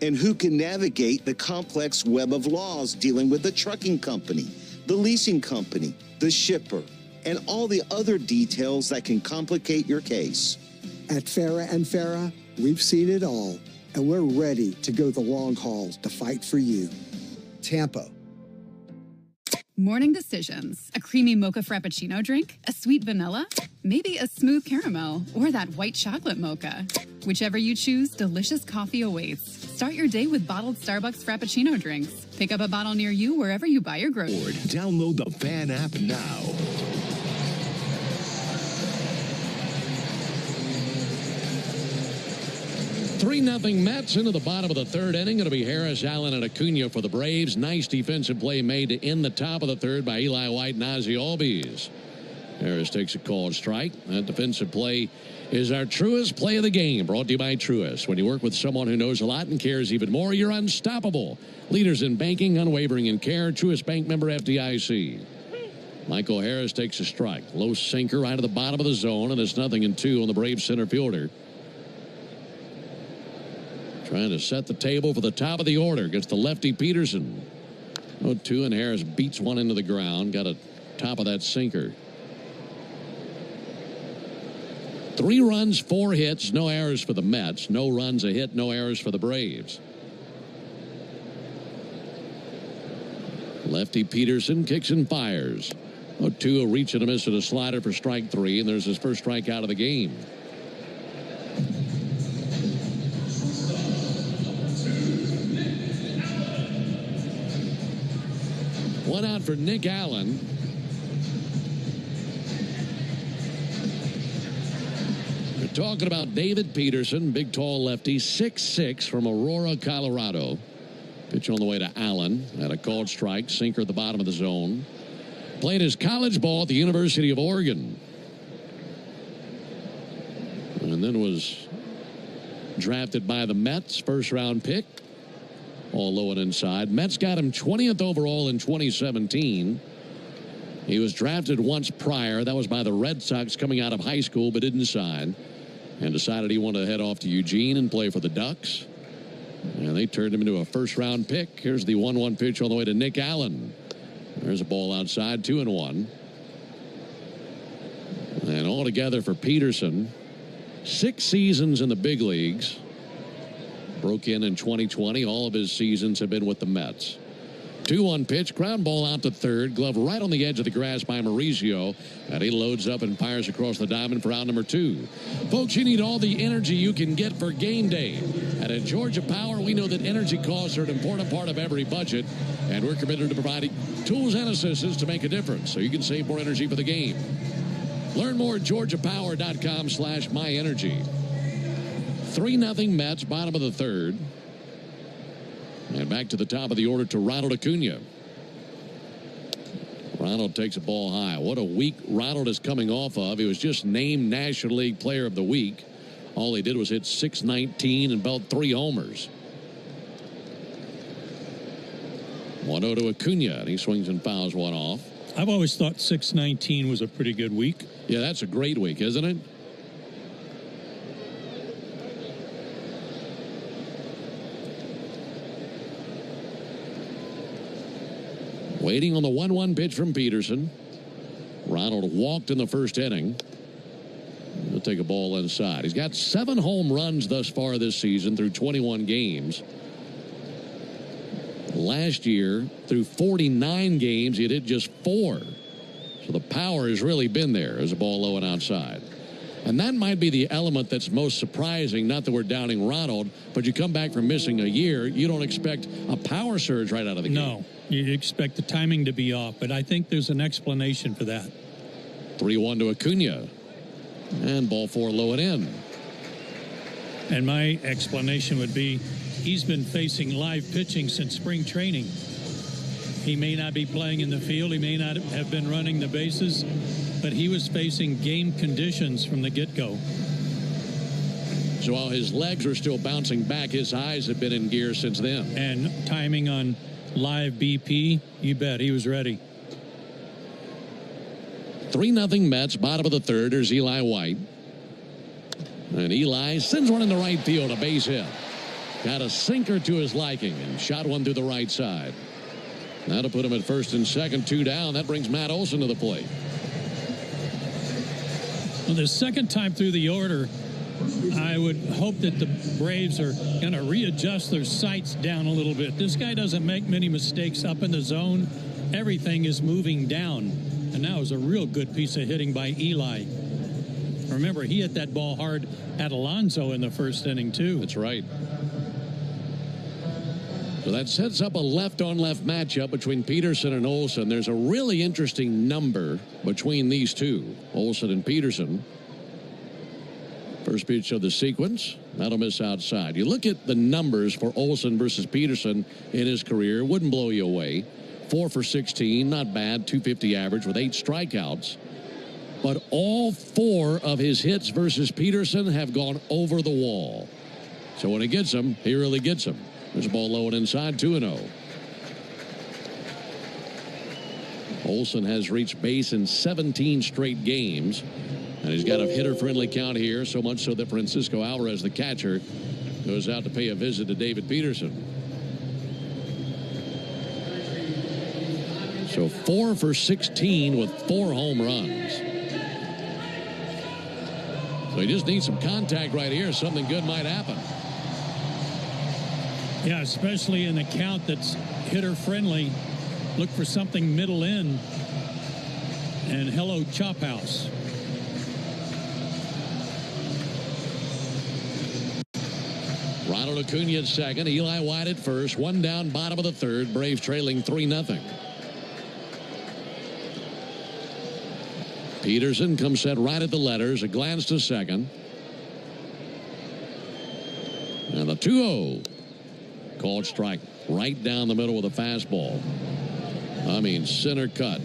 And who can navigate the complex web of laws dealing with the trucking company, the leasing company, the shipper, and all the other details that can complicate your case. At Farah and Farah, we've seen it all, and we're ready to go the long haul to fight for you. Tampa. Morning decisions. A creamy mocha frappuccino drink? A sweet vanilla? Maybe a smooth caramel or that white chocolate mocha. Whichever you choose, delicious coffee awaits. Start your day with bottled Starbucks Frappuccino drinks. Pick up a bottle near you wherever you buy your groceries. Download the Fan app now. Three 3-0 Mets into the bottom of the 3rd inning. It'll be Harris, Allen, and Acuna for the Braves. Nice defensive play made to end the top of the 3rd by Eli White and Ozzie Albies. Harris takes a called strike. That defensive play is our Truist play of the game, brought to you by Truist. When you work with someone who knows a lot and cares even more, you're unstoppable. Leaders in banking, unwavering in care. Truist Bank member FDIC. Michael Harris takes a strike. Low sinker right at the bottom of the zone, and it's 0-2 on the Braves center fielder. Trying to set the table for the top of the order. Gets the lefty Peterson. 0-2, and Harris beats one into the ground. Got a top of that sinker. 3 runs, 4 hits, no errors for the Mets. No runs, a hit, no errors for the Braves. Lefty Peterson kicks and fires. 0-2, a reach and a miss and a slider for strike 3, and there's his first strikeout of the game. One out for Nick Allen. We're talking about David Peterson, big tall lefty, 6'6", from Aurora, Colorado. Pitch on the way to Allen. Had a called strike, sinker at the bottom of the zone. Played his college ball at the University of Oregon. And then was drafted by the Mets, first-round pick. All low and inside. Mets got him 20th overall in 2017. He was drafted once prior. That was by the Red Sox coming out of high school, but didn't sign. And decided he wanted to head off to Eugene and play for the Ducks. And they turned him into a first-round pick. Here's the 1-1 pitch on the way to Nick Allen. There's a ball outside, 2-1. And altogether for Peterson, 6 seasons in the big leagues. Broke in 2020. All of his seasons have been with the Mets. 2-1 pitch, ground ball out to third, glove right on the edge of the grass by Mauricio, and he loads up and fires across the diamond for out number 2. Folks, you need all the energy you can get for game day. And at Georgia Power, we know that energy costs are an important part of every budget, and we're committed to providing tools and assistance to make a difference so you can save more energy for the game. Learn more at georgiapower.com/myenergy. 3-0 Mets, bottom of the third. And back to the top of the order to Ronald Acuna. Ronald takes a ball high. What a week Ronald is coming off of. He was just named National League Player of the Week. All he did was hit .619 and belt 3 homers. 1-0 to Acuna, and he swings and fouls one off. I've always thought .619 was a pretty good week. Yeah, that's a great week, isn't it? Waiting on the 1-1 pitch from Peterson. Ronald walked in the first inning. He'll take a ball inside. He's got 7 home runs thus far this season through 21 games. Last year, through 49 games, he hit just 4. So the power has really been there as a ball low and outside. And that might be the element that's most surprising. Not that we're downing Ronald, but you come back from missing a year, you don't expect a power surge right out of the game. No, you expect the timing to be off, but I think there's an explanation for that. 3-1 to Acuna. And ball 4 low and in. And my explanation would be he's been facing live pitching since spring training. He may not be playing in the field. He may not have been running the bases, but he was facing game conditions from the get-go. So while his legs are still bouncing back, his eyes have been in gear since then. And timing on live BP, you bet he was ready. 3-0 Mets, bottom of the third. There's Eli White. And Eli sends one in the right field, a base hit. Got a sinker to his liking and shot one through the right side. Now to put him at first and second, 2 down. That brings Matt Olson to the plate. Well, the second time through the order, I would hope that the Braves are going to readjust their sights down a little bit. This guy doesn't make many mistakes up in the zone. Everything is moving down. And that was a real good piece of hitting by Eli. Remember, he hit that ball hard at Alonso in the first inning, too. That's right. So that sets up a left-on-left matchup between Peterson and Olson. There's a really interesting number between these two, Olson and Peterson. First pitch of the sequence. That'll miss outside. You look at the numbers for Olson versus Peterson in his career. It wouldn't blow you away. 4 for 16, not bad. .250 average with 8 strikeouts. But all 4 of his hits versus Peterson have gone over the wall. So when he gets them, he really gets them. There's a ball low and inside, 2-0. Olson has reached base in 17 straight games. And he's got a hitter-friendly count here, so much so that Francisco Alvarez, the catcher, goes out to pay a visit to David Peterson. So 4 for 16 with 4 home runs. So he just needs some contact right here. Something good might happen. Yeah, especially in a count that's hitter-friendly. Look for something middle in. And hello, Chop House. Ronald Acuna at second. Eli White at first. 1 down, bottom of the third. Braves trailing 3-0. Peterson comes set right at the letters. A glance to second. And the 2-0. Called strike right down the middle with a fastball. I mean, center cut.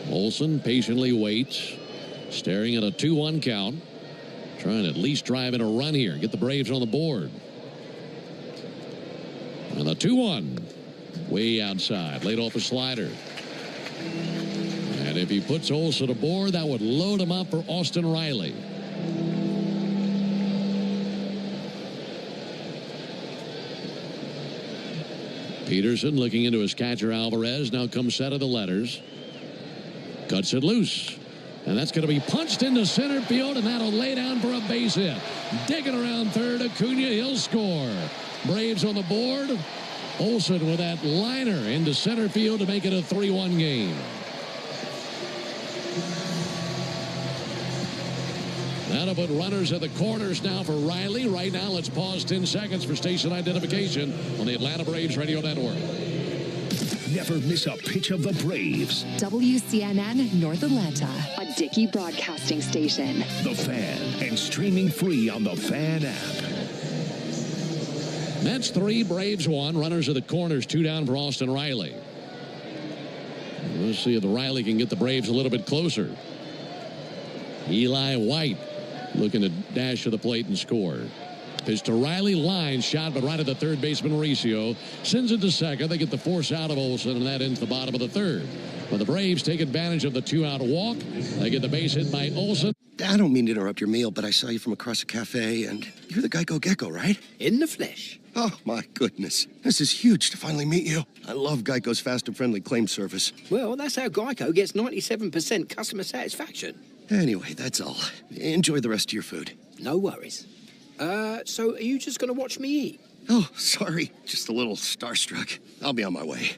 Olson patiently waits, staring at a 2-1 count, trying to at least drive in a run here, get the Braves on the board. And the 2-1, way outside, laid off a slider. And if he puts Olson aboard, that would load him up for Austin Riley. Peterson looking into his catcher Alvarez, now comes set of the letters. Cuts it loose. And that's going to be punched into center field, and that'll lay down for a base hit. Digging around third, Acuna, he'll score. Braves on the board. Olsen with that liner into center field to make it a 3-1 game. That'll put runners at the corners now for Riley. Right now, let's pause 10 seconds for station identification on the Atlanta Braves Radio Network. Never miss a pitch of the Braves. WCNN North Atlanta, a Dickey broadcasting station. The Fan, and streaming free on the Fan app. Mets 3, Braves 1. Runners at the corners, 2 down for Austin Riley. We'll see if Riley can get the Braves a little bit closer. Eli White looking to dash to the plate and score. Pitch to Riley, line shot, but right at the third baseman Mauricio. Sends it to second. They get the force out of Olsen, and that ends the bottom of the third. But the Braves take advantage of the 2-out walk. They get the base hit by Olsen. I don't mean to interrupt your meal, but I saw you from across a cafe, and you're the Geico Gecko, right? In the flesh. Oh, my goodness. This is huge to finally meet you. I love Geico's fast and friendly claim service. Well, that's how Geico gets 97% customer satisfaction. Anyway, that's all. Enjoy the rest of your food. No worries. So are you just going to watch me eat? Oh, sorry. Just a little starstruck. I'll be on my way.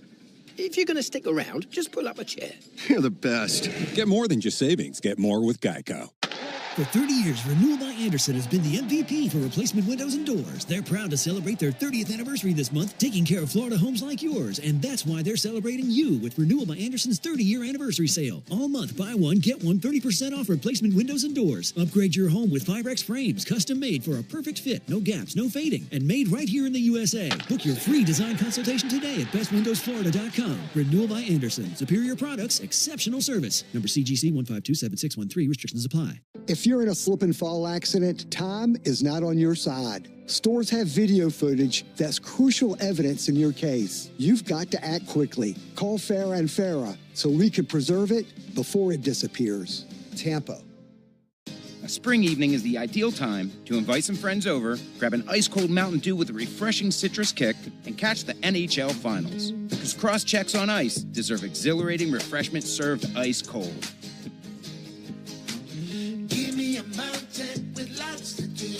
If you're going to stick around, just pull up a chair. You're the best. Get more than just savings. Get more with Geico. For 30 years, Renewal by Andersen has been the MVP for replacement windows and doors. They're proud to celebrate their 30th anniversary this month, taking care of Florida homes like yours. And that's why they're celebrating you with Renewal by Andersen's 30-year anniversary sale. All month, buy one, get one 30% off replacement windows and doors. Upgrade your home with Firex frames, custom made for a perfect fit, no gaps, no fading, and made right here in the USA. Book your free design consultation today at bestwindowsflorida.com. Renewal by Andersen. Superior products, exceptional service. Number CGC 1527613. Restrictions apply. If you're in a slip and fall accident, time is not on your side. Stores have video footage that's crucial evidence in your case. You've got to act quickly. Call Farah and Farah so we can preserve it before it disappears. Tampa. A spring evening is the ideal time to invite some friends over, grab an ice-cold Mountain Dew with a refreshing citrus kick, and catch the NHL Finals. Because cross-checks on ice deserve exhilarating refreshment served ice-cold. Give me a mountain with lots to do.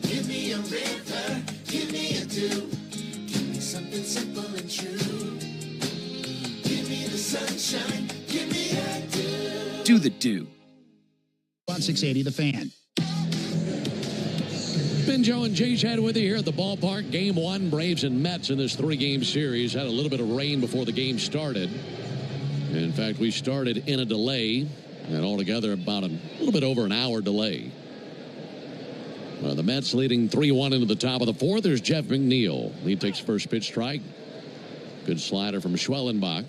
Give me a river, give me a dew. Give me something simple and true. Give me the sunshine, give me a dew. Do the Dew. On 680, The Fan. Ben, Joe, and Jay Chad with you here at the ballpark. Game 1, Braves and Mets in this 3-game series. Had a little bit of rain before the game started. In fact, we started in a delay, and altogether about a little bit over an hour delay. The Mets leading 3-1 into the top of the 4th. There's Jeff McNeil. He takes first pitch strike. Good slider from Schwellenbach.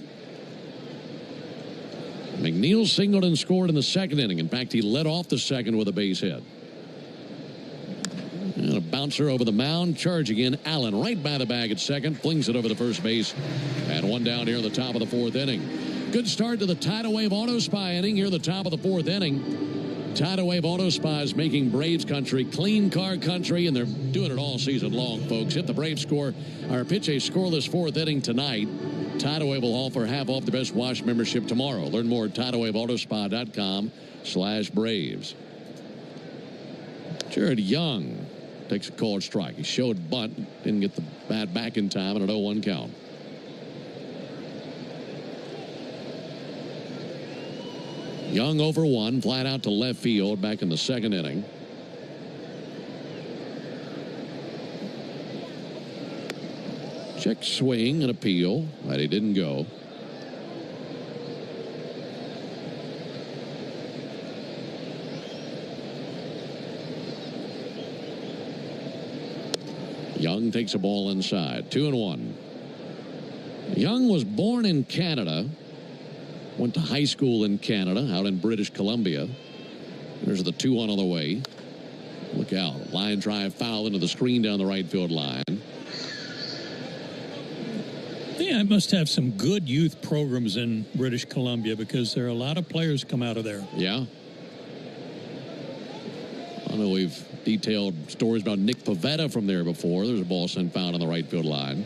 McNeil singled and scored in the 2nd inning. In fact, he led off the 2nd with a base hit. And a bouncer over the mound. Charge again. Allen right by the bag at 2nd. Flings it over the first base. And one down here at the top of the 4th inning. Good start to the Tidal Wave Auto Spa inning here at the top of the 4th inning. Tidal Wave Auto Spa is making Braves country clean car country, and they're doing it all season long, folks. If the Braves score or pitch a scoreless 4th inning tonight, Tidal Wave will offer half off the Best Wash membership tomorrow. Learn more at TidalWaveAutospa.com/Braves. Jared Young takes a called strike. He showed bunt, didn't get the bat back in time, and an 0-1 count. Young over 1, flat out to left field back in the 2nd inning. Check swing and appeal, but he didn't go. Young takes a ball inside, 2-1. Young was born in Canada. Went to high school in Canada, out in British Columbia. There's the 2-1 on the way. Look out. Line drive foul into the screen down the right field line. Yeah, it must have some good youth programs in British Columbia because there are a lot of players come out of there. Yeah. I know we've detailed stories about Nick Pavetta from there before. There's a ball sent foul on the right field line.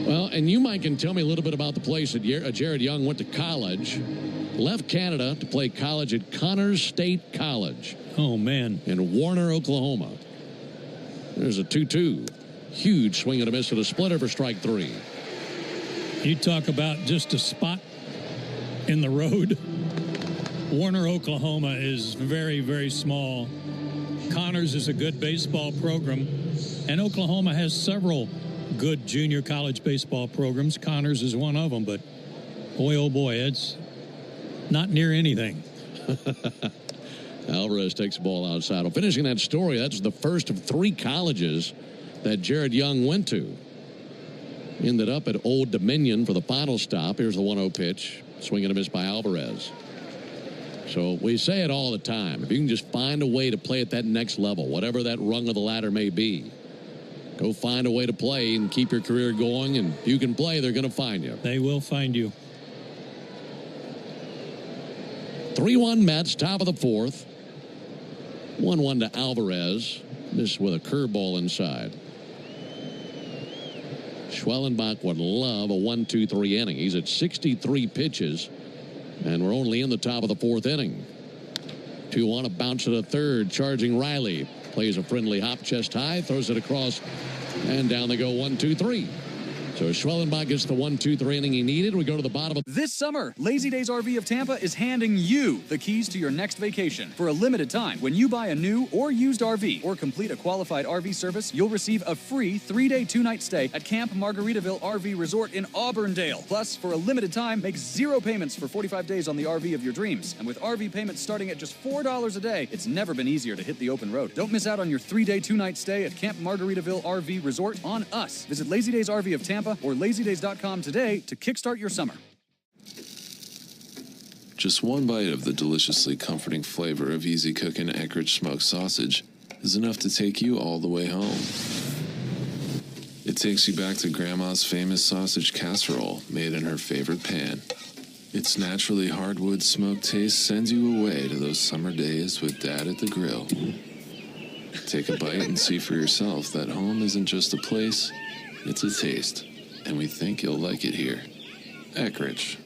Well, and you, Mike, can tell me a little bit about the place that Jared Young went to college. left Canada to play college at Connors State College. Oh, man. In Warner, Oklahoma. There's a 2-2. Huge swing and a miss to the splitter for strike 3. You talk about just a spot in the road. Warner, Oklahoma is very, very small. Connors is a good baseball program, and Oklahoma has several good junior college baseball programs. Connors is one of them, but boy, oh boy, it's not near anything. Alvarez takes the ball outside. Well, finishing that story, that's the first of 3 colleges that Jared Young went to. Ended up at Old Dominion for the final stop. Here's the 1-0 pitch. Swing and a miss by Alvarez. So we say it all the time. If you can just find a way to play at that next level, whatever that rung of the ladder may be, go find a way to play and keep your career going. And if you can play, they're going to find you. They will find you. 3-1 Mets, top of the 4th. 1-1 to Alvarez. This with a curveball inside. Schwellenbach would love a 1-2-3 inning. He's at 63 pitches, and we're only in the top of the 4th inning. 2-1, a bounce to the 3rd, charging Riley. Plays a friendly hop chest high, throws it across, and down they go 1-2-3. So Schwellenbach gets the 1-2-3 inning he needed. We go to the bottom of this summer. Lazy Days RV of Tampa is handing you the keys to your next vacation. For a limited time, when you buy a new or used RV or complete a qualified RV service, you'll receive a free 3-day, 2-night stay at Camp Margaritaville RV Resort in Auburndale. Plus, for a limited time, make 0 payments for 45 days on the RV of your dreams. And with RV payments starting at just $4 a day, it's never been easier to hit the open road. Don't miss out on your 3-day, 2-night stay at Camp Margaritaville RV Resort on us. Visit Lazy Days RV of Tampa or lazydays.com today to kickstart your summer. Just one bite of the deliciously comforting flavor of easy cooking Eckrich smoked sausage is enough to take you all the way home. It takes you back to Grandma's famous sausage casserole made in her favorite pan. Its naturally hardwood smoked taste sends you away to those summer days with Dad at the grill. Take a bite and see for yourself that home isn't just a place, it's a taste. And we think you'll like it here. Eckrich.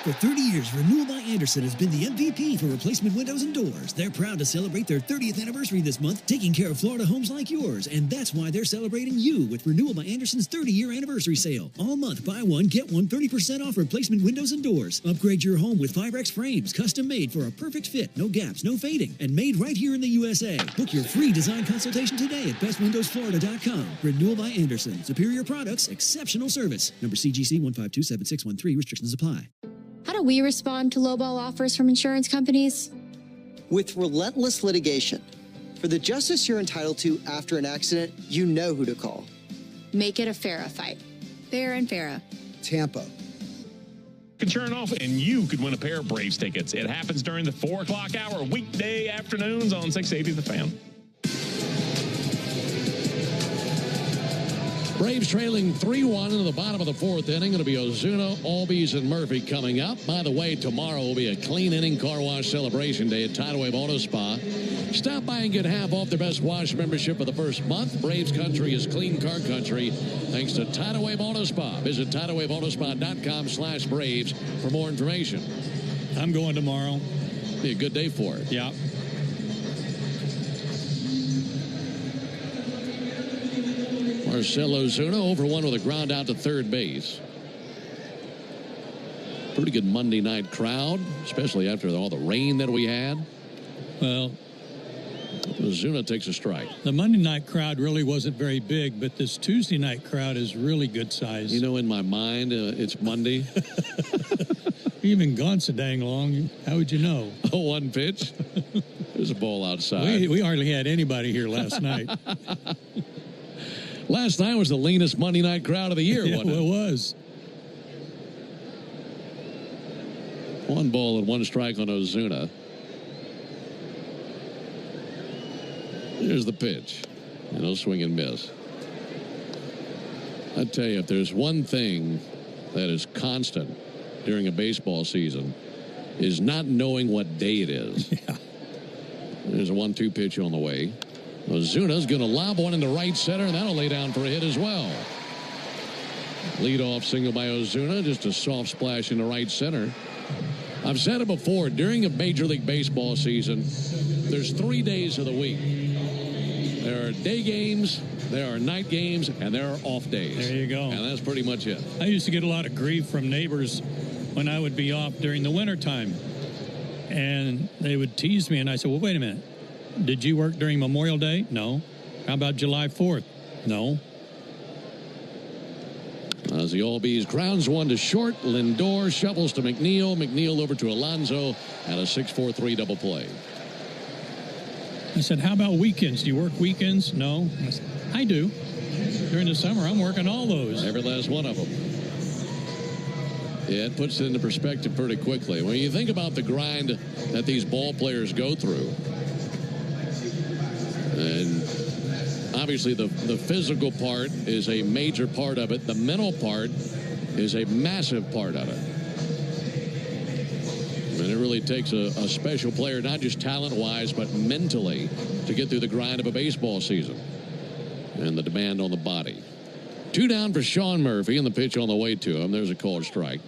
For 30 years, Renewal by Andersen has been the MVP for replacement windows and doors. They're proud to celebrate their 30th anniversary this month, taking care of Florida homes like yours. And that's why they're celebrating you with Renewal by Andersen's 30-year anniversary sale. All month, buy one, get one 30% off replacement windows and doors. Upgrade your home with Firex frames, custom made for a perfect fit, no gaps, no fading, and made right here in the USA. Book your free design consultation today at bestwindowsflorida.com. Renewal by Andersen. Superior products, exceptional service. Number CGC 1527613. Restrictions apply. How do we respond to lowball offers from insurance companies? With relentless litigation. For the justice you're entitled to after an accident, you know who to call. Make it a Farah fight. Farah and Farah. Tampa. Can turn off and you could win a pair of Braves tickets. It happens during the 4 o'clock hour, weekday afternoons on 680 The Fan. Braves trailing 3-1 into the bottom of the 4th inning. Going to be Ozuna, Albies, and Murphy coming up. By the way, tomorrow will be a clean inning car wash celebration day at Tidal Wave Auto Spa. Stop by and get half off their best wash membership for the first month. Braves country is clean car country thanks to Tidal Wave Auto Spa. Visit TidalWaveAutoSpa.com/Braves for more information. I'm going tomorrow. Be a good day for it. Yeah. Marcell Ozuna over 1 with a ground out to third base. Pretty good Monday night crowd, especially after all the rain that we had. Well, Ozuna takes a strike. The Monday night crowd really wasn't very big, but this Tuesday night crowd is really good size. You know, in my mind, it's Monday. You've been gone so dang long. How would you know? Oh, 1 pitch. There's a ball outside. We hardly had anybody here last night. Last night was the leanest Monday night crowd of the year, Yeah, wasn't it? It was. 1 ball and 1 strike on Ozuna. Here's the pitch. And no swing and miss. I tell you, if there's one thing that is constant during a baseball season, is not knowing what day it is. Yeah. There's a 1-2 pitch on the way. Ozuna's going to lob one into right center, and that'll lay down for a hit as well. Leadoff single by Ozuna, just a soft splash into right center. I've said it before, during a Major League Baseball season, there's 3 days of the week. There are day games, there are night games, and there are off days. There you go. And that's pretty much it. I used to get a lot of grief from neighbors when I would be off during the wintertime. And they would tease me, and I said, well, wait a minute. Did you work during Memorial Day? No. How about July 4th? No. As the All-Bees grounds one to short, Lindor shovels to McNeil. McNeil over to Alonso at a 6-4-3 double play. I said, how about weekends? Do you work weekends? No. I said, I do. During the summer, I'm working all those. Every last one of them. Yeah, it puts it into perspective pretty quickly. When you think about the grind that these ball players go through, and obviously the physical part is a major part of it. The mental part is a massive part of it. And it really takes a special player, not just talent-wise, but mentally, to get through the grind of a baseball season and the demand on the body. 2 down for Sean Murphy, and the pitch on the way to him. There's a called strike.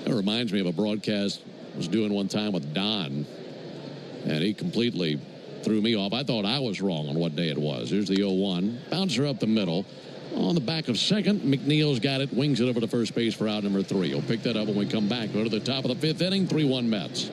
That reminds me of a broadcast I was doing one time with Don, and he completely threw me off. I thought I was wrong on what day it was. Here's the 0-1. Bouncer up the middle. On the back of second, McNeil's got it. Wings it over to first base for out number 3. He'll pick that up when we come back. Go to the top of the 5th inning. 3-1 Mets.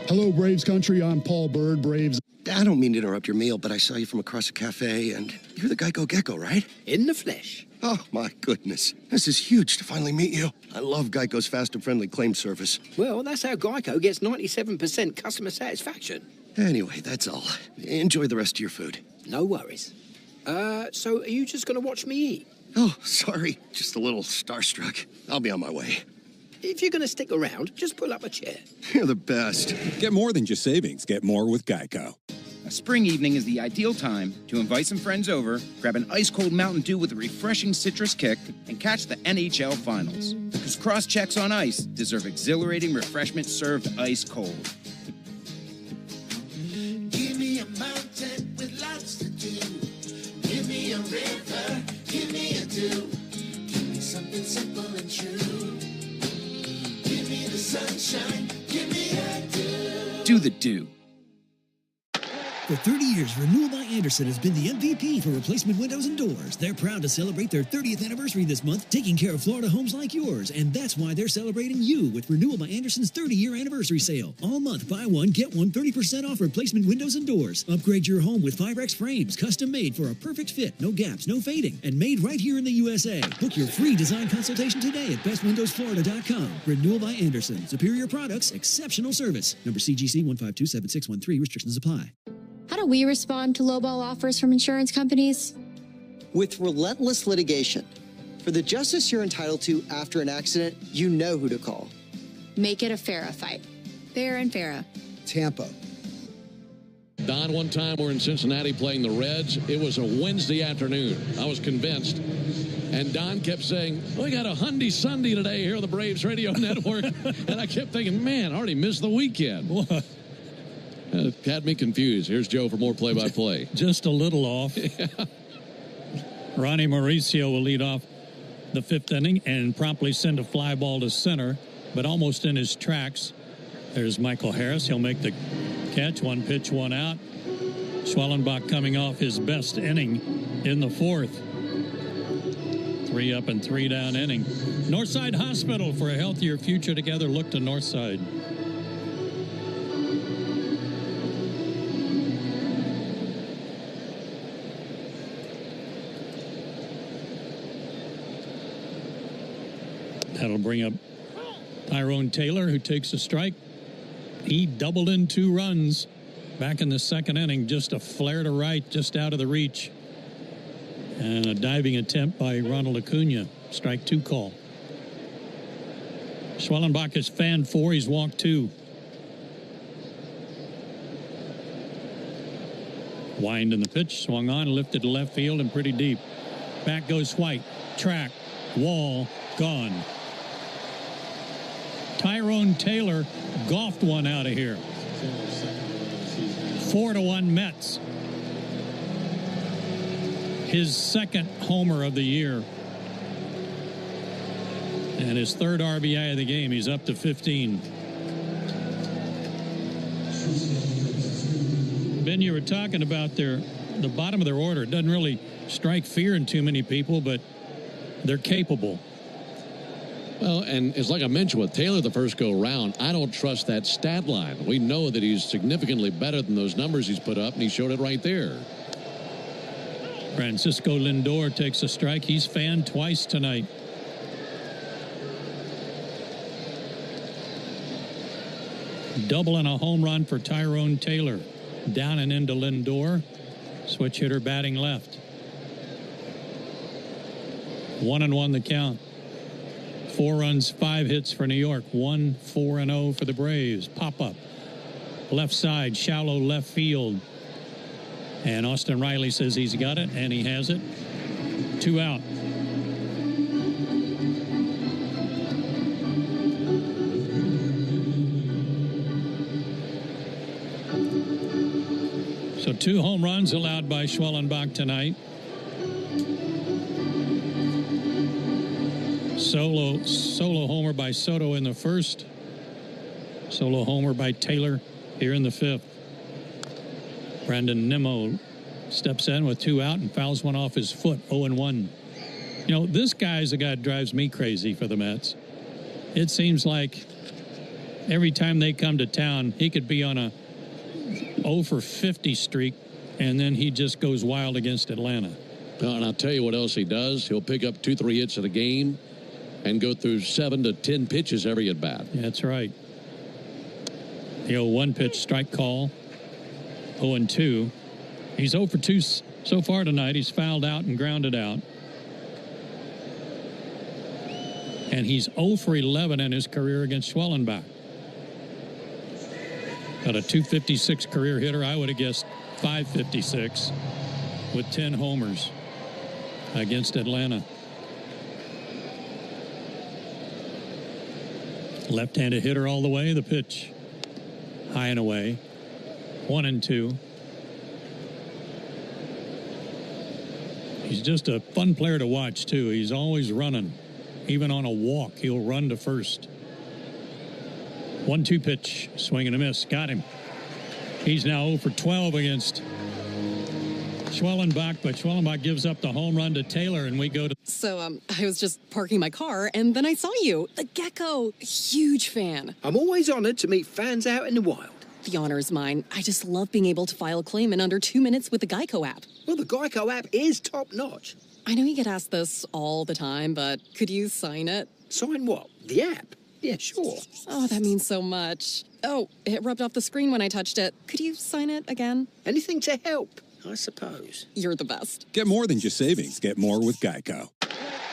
Hello, Braves country. I'm Paul Bird, Braves. I don't mean to interrupt your meal, but I saw you from across the cafe, and you're the Geico Gecko, right? In the flesh. Oh, my goodness. This is huge to finally meet you. I love Geico's fast and friendly claim service. Well, that's how Geico gets 97% customer satisfaction. Anyway, that's all. Enjoy the rest of your food. No worries. So are you just going to watch me eat? Oh, sorry. Just a little starstruck. I'll be on my way. If you're going to stick around, just pull up a chair. You're the best. Get more than just savings. Get more with Geico. A spring evening is the ideal time to invite some friends over, grab an ice-cold Mountain Dew with a refreshing citrus kick, and catch the NHL Finals. Because cross-checks on ice deserve exhilarating refreshment served ice-cold. Give me a mountain with lots to do. Give me a river, give me a dew. Give me something simple and true. Give me the sunshine, give me a dew. Do the dew. For 30 years, Renewal by Andersen has been the MVP for replacement windows and doors. They're proud to celebrate their 30th anniversary this month, taking care of Florida homes like yours. And that's why they're celebrating you with Renewal by Andersen's 30-year anniversary sale. All month, buy one, get one 30% off replacement windows and doors. Upgrade your home with Firex frames, custom made for a perfect fit, no gaps, no fading, and made right here in the USA. Book your free design consultation today at bestwindowsflorida.com. Renewal by Andersen. Superior products, exceptional service. Number CGC 1527613. Restrictions apply. How do we respond to lowball offers from insurance companies? With relentless litigation. For the justice you're entitled to after an accident, you know who to call. Make it a Farah fight. Farah and Farah. Tampa. Don, one time we're in Cincinnati playing the Reds. It was a Wednesday afternoon. I was convinced. And Don kept saying, we got a Hyundai Sunday today here on the Braves Radio Network. And I kept thinking, man, I already missed the weekend. What? Had me confused. Here's Joe for more play-by-play. Just a little off. Yeah. Ronnie Mauricio will lead off the 5th inning and promptly send a fly ball to center, but almost in his tracks. There's Michael Harris. He'll make the catch. 1 pitch, 1 out. Schwellenbach coming off his best inning in the 4th. 3 up and 3 down inning. Northside Hospital, for a healthier future together. Look to Northside. That'll bring up Tyrone Taylor, who takes a strike. He doubled in 2 runs back in the 2nd inning. Just a flare to right, just out of the reach. And a diving attempt by Ronald Acuna. Strike 2 call. Schwellenbach has fanned 4. He's walked 2. Wind in the pitch. Swung on, lifted to left field and pretty deep. Back goes White. Track. Wall. Gone. Tyrone Taylor golfed one out of here. 4-1 Mets. His 2nd homer of the year. And his third RBI of the game. He's up to 15. Ben, you were talking about the bottom of their order. It doesn't really strike fear in too many people, but they're capable. Well, and it's like I mentioned with Taylor the first go-round, I don't trust that stat line. We know that he's significantly better than those numbers he's put up, and he showed it right there. Francisco Lindor takes a strike. He's fanned twice tonight. Double and a home run for Tyrone Taylor. Down and into Lindor. Switch hitter batting left. 1-1 the count. 4 runs, 5 hits for New York. 1-4-0 for the Braves. Pop up. Left side, shallow left field. And Austin Riley says he's got it, and he has it. 2 out. So 2 home runs allowed by Schwellenbach tonight. Solo homer by Soto in the first. Solo homer by Taylor here in the 5th. Brandon Nimmo steps in with 2 out and fouls one off his foot. 0-1. You know, this guy's the guy that drives me crazy for the Mets. It seems like every time they come to town, he could be on a 0-for-50 streak, and then he just goes wild against Atlanta. And I'll tell you what else he does. He'll pick up 2-3 hits in a game and go through 7 to 10 pitches every at bat. Yeah, that's right. The 0-1 pitch strike call. 0-2. He's 0 for 2 so far tonight. He's fouled out and grounded out. And he's 0 for 11 in his career against Schwellenbach. Got a .256 career hitter. I would have guessed .556 with 10 homers against Atlanta. Left-handed hitter all the way. The pitch high and away. 1-2. He's just a fun player to watch, too. He's always running. Even on a walk, he'll run to first. 1-2 pitch. Swing and a miss. Got him. He's now 0 for 12 against Schwellenbach, but Schwellenbach gives up the home run to Taylor, and we go to... So, I was just parking my car, and then I saw you. The Gecko. Huge fan. I'm always honored to meet fans out in the wild. The honor is mine. I just love being able to file a claim in under 2 minutes with the Geico app. Well, the Geico app is top-notch. I know you get asked this all the time, but could you sign it? Sign what? The app? Yeah, sure. Oh, that means so much. Oh, it rubbed off the screen when I touched it. Could you sign it again? Anything to help, I suppose. You're the best. Get more than just savings. Get more with Geico.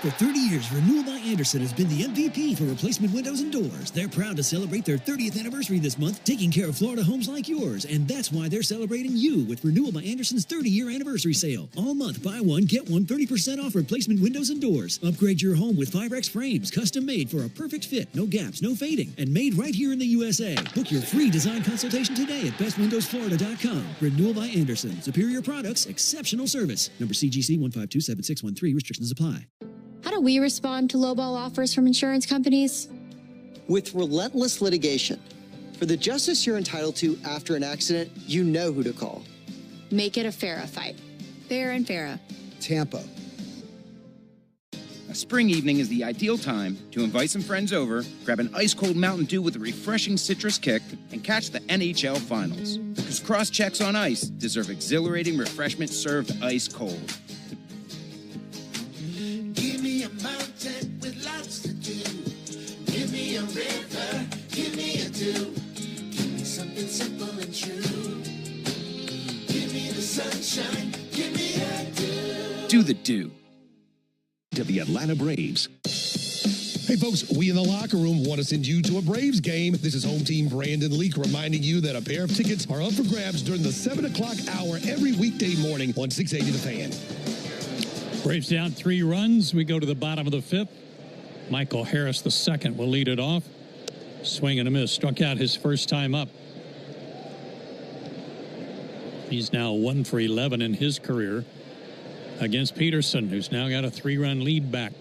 For 30 years, Renewal by Andersen has been the MVP for replacement windows and doors. They're proud to celebrate their 30th anniversary this month, taking care of Florida homes like yours. And that's why they're celebrating you with Renewal by Andersen's 30-year anniversary sale. All month, buy one, get one 30% off replacement windows and doors. Upgrade your home with Firex frames, custom made for a perfect fit, no gaps, no fading, and made right here in the USA. Book your free design consultation today at bestwindowsflorida.com. Renewal by Andersen. Superior products, exceptional service. Number CGC 1527613. Restrictions apply. How do we respond to lowball offers from insurance companies? With relentless litigation. For the justice you're entitled to after an accident, you know who to call. Make it a Farah fight. Farah and Farah. Tampa. A spring evening is the ideal time to invite some friends over, grab an ice-cold Mountain Dew with a refreshing citrus kick, and catch the NHL Finals. Because cross-checks on ice deserve exhilarating refreshment served ice-cold. Give me a mountain with lots to do. Give me a river, give me a dew. Give me something simple and true. Give me the sunshine, give me a dew. Do the dew. To the Atlanta Braves. Hey folks, we in the locker room want to send you to a Braves game. This is home team Brandon Leak reminding you that a pair of tickets are up for grabs during the 7 o'clock hour every weekday morning on 680 The Fan. Braves down 3 runs. We go to the bottom of the 5th. Michael Harris II will lead it off. Swing and a miss. Struck out his first time up. He's now 1 for 11 in his career against Peterson, who's now got a 3-run lead back.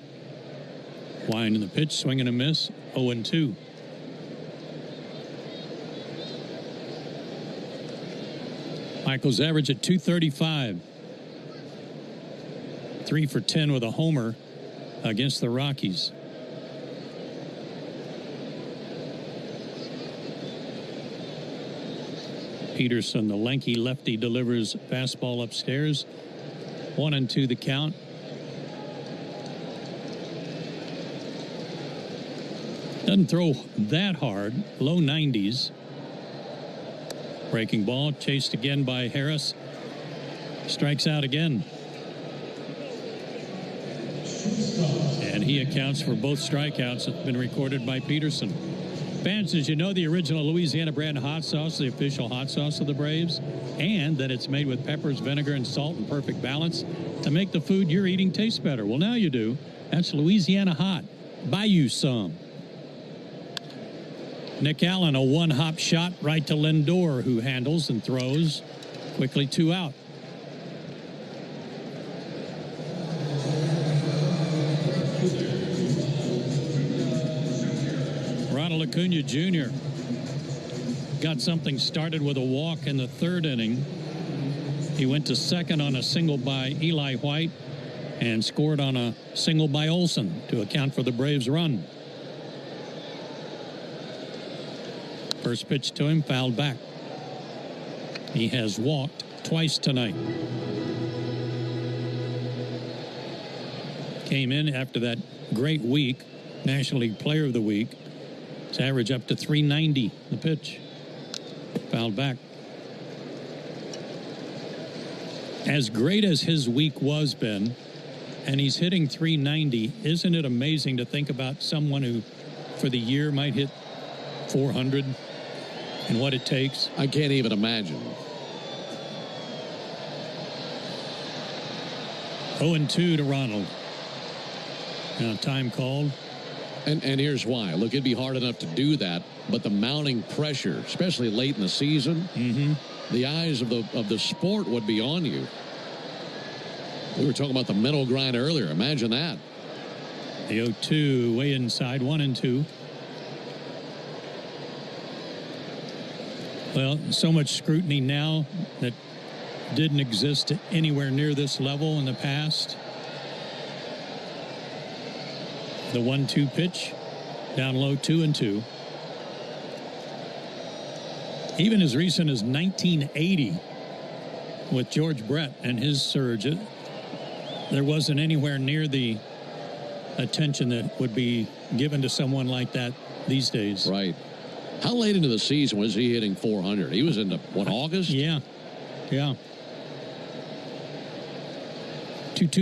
Wine in the pitch, swing and a miss, 0-2. Michael's average at 235. 3 for 10 with a homer against the Rockies. Peterson, the lanky lefty, delivers fastball upstairs. 1-2 the count. Doesn't throw that hard. Low 90s. Breaking ball, chased again by Harris. Strikes out again. And he accounts for both strikeouts that have been recorded by Peterson. Fans, as you know, the original Louisiana brand hot sauce, the official hot sauce of the Braves, and that it's made with peppers, vinegar, and salt in perfect balance to make the food you're eating taste better. Well, now you do. That's Louisiana Hot. Buy you some. Nick Allen, a one-hop shot right to Lindor, who handles and throws. Quickly 2 out. Ronald Acuna Jr. got something started with a walk in the 3rd inning. He went to second on a single by Eli White and scored on a single by Olsen to account for the Braves' run. First pitch to him, fouled back. He has walked twice tonight. Came in after that great week, National League Player of the Week. His average up to 390, the pitch. Fouled back. As great as his week was, Ben, and he's hitting 390, isn't it amazing to think about someone who, for the year, might hit 400 and what it takes? I can't even imagine. 0-2 to Ronald. Now time called. And here's why. Look, it'd be hard enough to do that, but the mounting pressure, especially late in the season, the eyes of the sport would be on you. We were talking about the mental grind earlier. Imagine that. The 0-2 way inside, 1-2. Well, so much scrutiny now that didn't exist anywhere near this level in the past. The 1-2 pitch, down low, 2-2. Even as recent as 1980 with George Brett and his surge, there wasn't anywhere near the attention that would be given to someone like that these days. Right. How late into the season was he hitting 400? He was into, what, August? Yeah. 2-2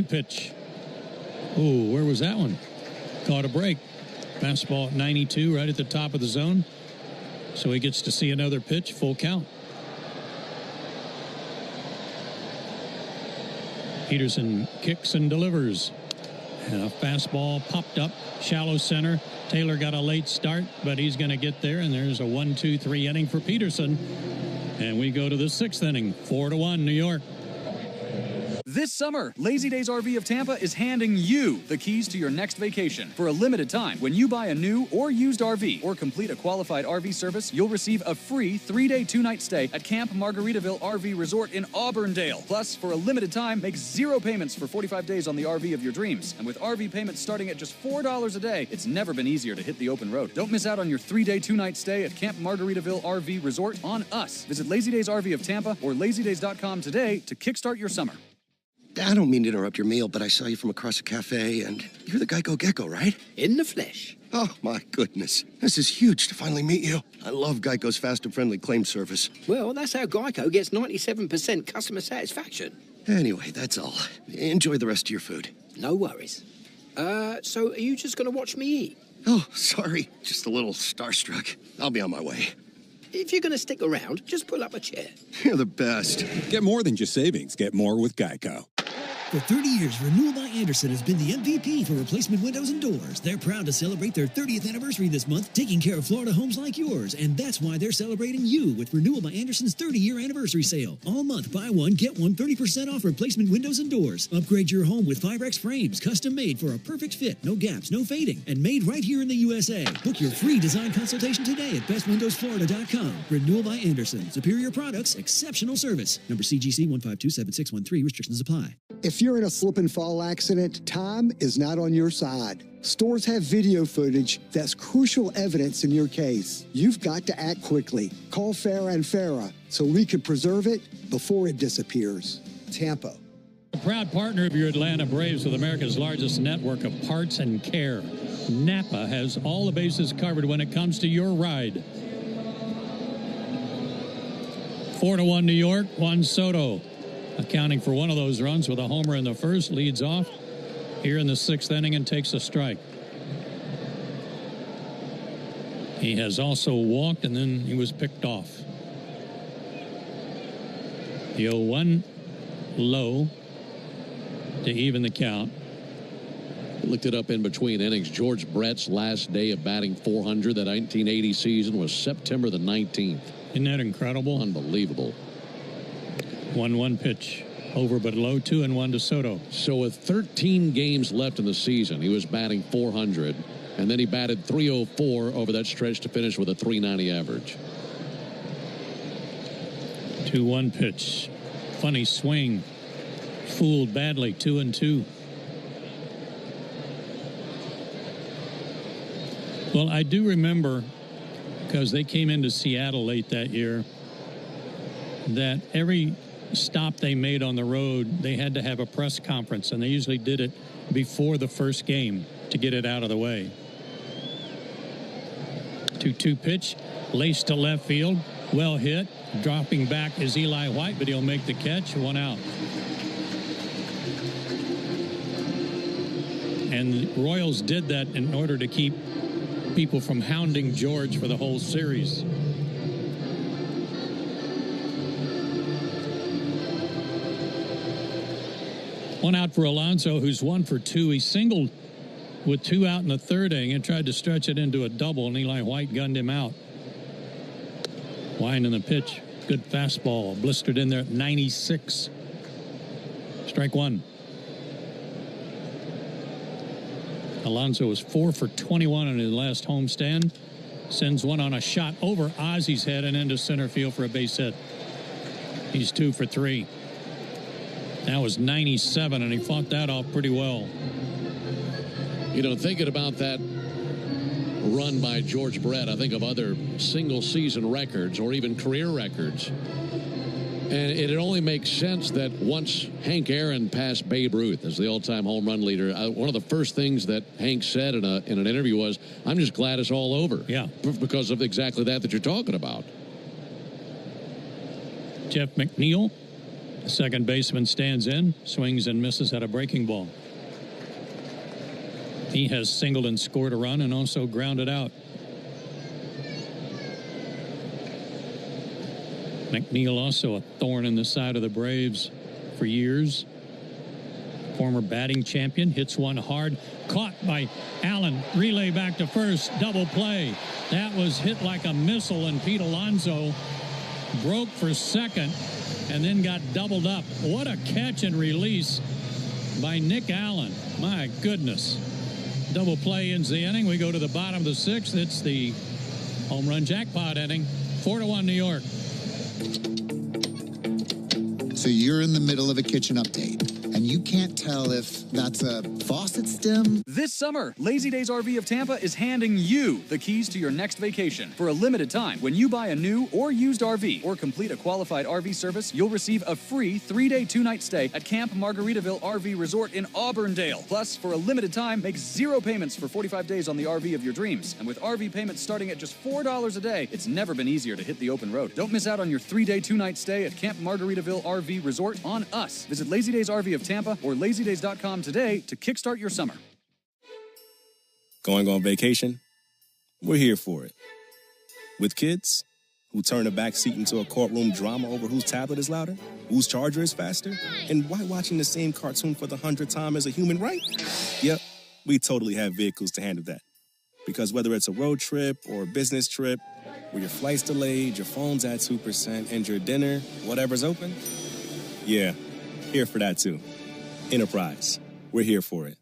pitch. Oh, where was that one? Caught a break. Fastball at 92, right at the top of the zone. So he gets to see another pitch, full count. Peterson kicks and delivers. And a fastball popped up, shallow center. Taylor got a late start, but he's going to get there. And there's a 1-2-3 inning for Peterson. And we go to the 6th inning, 4-1 New York. This summer, Lazy Days RV of Tampa is handing you the keys to your next vacation. For a limited time, when you buy a new or used RV or complete a qualified RV service, you'll receive a free 3-day, 2-night stay at Camp Margaritaville RV Resort in Auburndale. Plus, for a limited time, make 0 payments for 45 days on the RV of your dreams. And with RV payments starting at just $4 a day, it's never been easier to hit the open road. Don't miss out on your 3-day, 2-night stay at Camp Margaritaville RV Resort on us. Visit Lazy Days RV of Tampa or lazydays.com today to kickstart your summer. I don't mean to interrupt your meal, but I saw you from across a cafe, and you're the Geico Gecko, right? In the flesh. Oh, my goodness. This is huge to finally meet you. I love Geico's fast and friendly claim service. Well, that's how Geico gets 97% customer satisfaction. Anyway, that's all. Enjoy the rest of your food. No worries. So are you just going to watch me eat? Oh, sorry. Just a little starstruck. I'll be on my way. If you're going to stick around, just pull up a chair. You're the best. Get more than just savings. Get more with Geico. For 30 years, Renewal by Andersen has been the MVP for replacement windows and doors. They're proud to celebrate their 30th anniversary this month, taking care of Florida homes like yours. And that's why they're celebrating you with Renewal by Andersen's 30-year anniversary sale. All month, buy one, get one 30% off replacement windows and doors. Upgrade your home with Fibrex frames, custom made for a perfect fit, no gaps, no fading, and made right here in the USA. Book your free design consultation today at bestwindowsflorida.com. Renewal by Andersen. Superior products, exceptional service. Number CGC 1527613. Restrictions apply. If you're in a slip and fall accident, time is not on your side. Stores have video footage that's crucial evidence in your case. You've got to act quickly. Call Farah and Farah so we can preserve it before it disappears. Tampa. A proud partner of your Atlanta Braves with America's largest network of parts and care. Napa has all the bases covered when it comes to your ride. 4-1 New York, Juan Soto accounting for one of those runs with a homer in the first, leads off here in the sixth inning and takes a strike. He has also walked and then he was picked off. The 0-1 low to even the count. Looked it up in between innings. George Brett's last day of batting 400, that 1980 season, was September the 19th. Isn't that incredible? Unbelievable. 1-1 pitch. Over but low, 2-1 to Soto. So with 13 games left in the season, he was batting 400, and then he batted 304 over that stretch to finish with a 390 average. 2-1 pitch. Funny swing. Fooled badly, 2-2. Well, I do remember, because they came into Seattle late that year, that every stop they made on the road, they had to have a press conference, and they usually did it before the first game to get it out of the way. 2-2 pitch, laced to left field, well hit. Dropping back is Eli White, but he'll make the catch. 1 out. And the Royals did that in order to keep people from hounding George for the whole series. One out for Alonso, who's 1 for 2. He singled with 2 out in the third inning and tried to stretch it into a double, and Eli White gunned him out. Winding the pitch. Good fastball. Blistered in there at 96. Strike 1. Alonso was 4 for 21 in his last homestand. Sends one on a shot over Ozzy's head and into center field for a base hit. He's 2 for 3. That was 97, and he fought that off pretty well. You know, thinking about that run by George Brett, I think of other single-season records or even career records. And it only makes sense that once Hank Aaron passed Babe Ruth as the all-time home run leader, one of the first things that Hank said in an interview was, "I'm just glad it's all over." Yeah. Because of exactly that you're talking about. Jeff McNeil, the second baseman, stands in, swings and misses at a breaking ball. He has singled and scored a run and also grounded out. McNeil also a thorn in the side of the Braves for years. Former batting champion, hits one hard, caught by Allen, relay back to first, double play. That was hit like a missile, and Pete Alonso broke for second and then got doubled up. What a catch and release by Nick Allen. My goodness. Double play ends the inning. We go to the bottom of the sixth. It's the home run jackpot inning. 4-1 New York. So you're in the middle of a kitchen update, and you can't tell if that's a faucet stem. This summer, Lazy Days RV of Tampa is handing you the keys to your next vacation. For a limited time, when you buy a new or used RV or complete a qualified RV service, you'll receive a free 3-day, 2-night stay at Camp Margaritaville RV Resort in Auburndale. Plus, for a limited time, make 0 payments for 45 days on the RV of your dreams. And with RV payments starting at just $4 a day, it's never been easier to hit the open road. Don't miss out on your 3-day, 2-night stay at Camp Margaritaville RV Resort on us. Visit Lazy Days RV of Tampa or lazydays.com today to kickstart your summer. Going on vacation? We're here for it. With kids, who turn a back seat into a courtroom drama over whose tablet is louder, whose charger is faster, and why watching the same cartoon for the 100th time is a human right? Yep, we totally have vehicles to handle that. Because whether it's a road trip or a business trip, where your flight's delayed, your phone's at 2%, and your dinner, whatever's open, yeah, here for that too. Enterprise, we're here for it.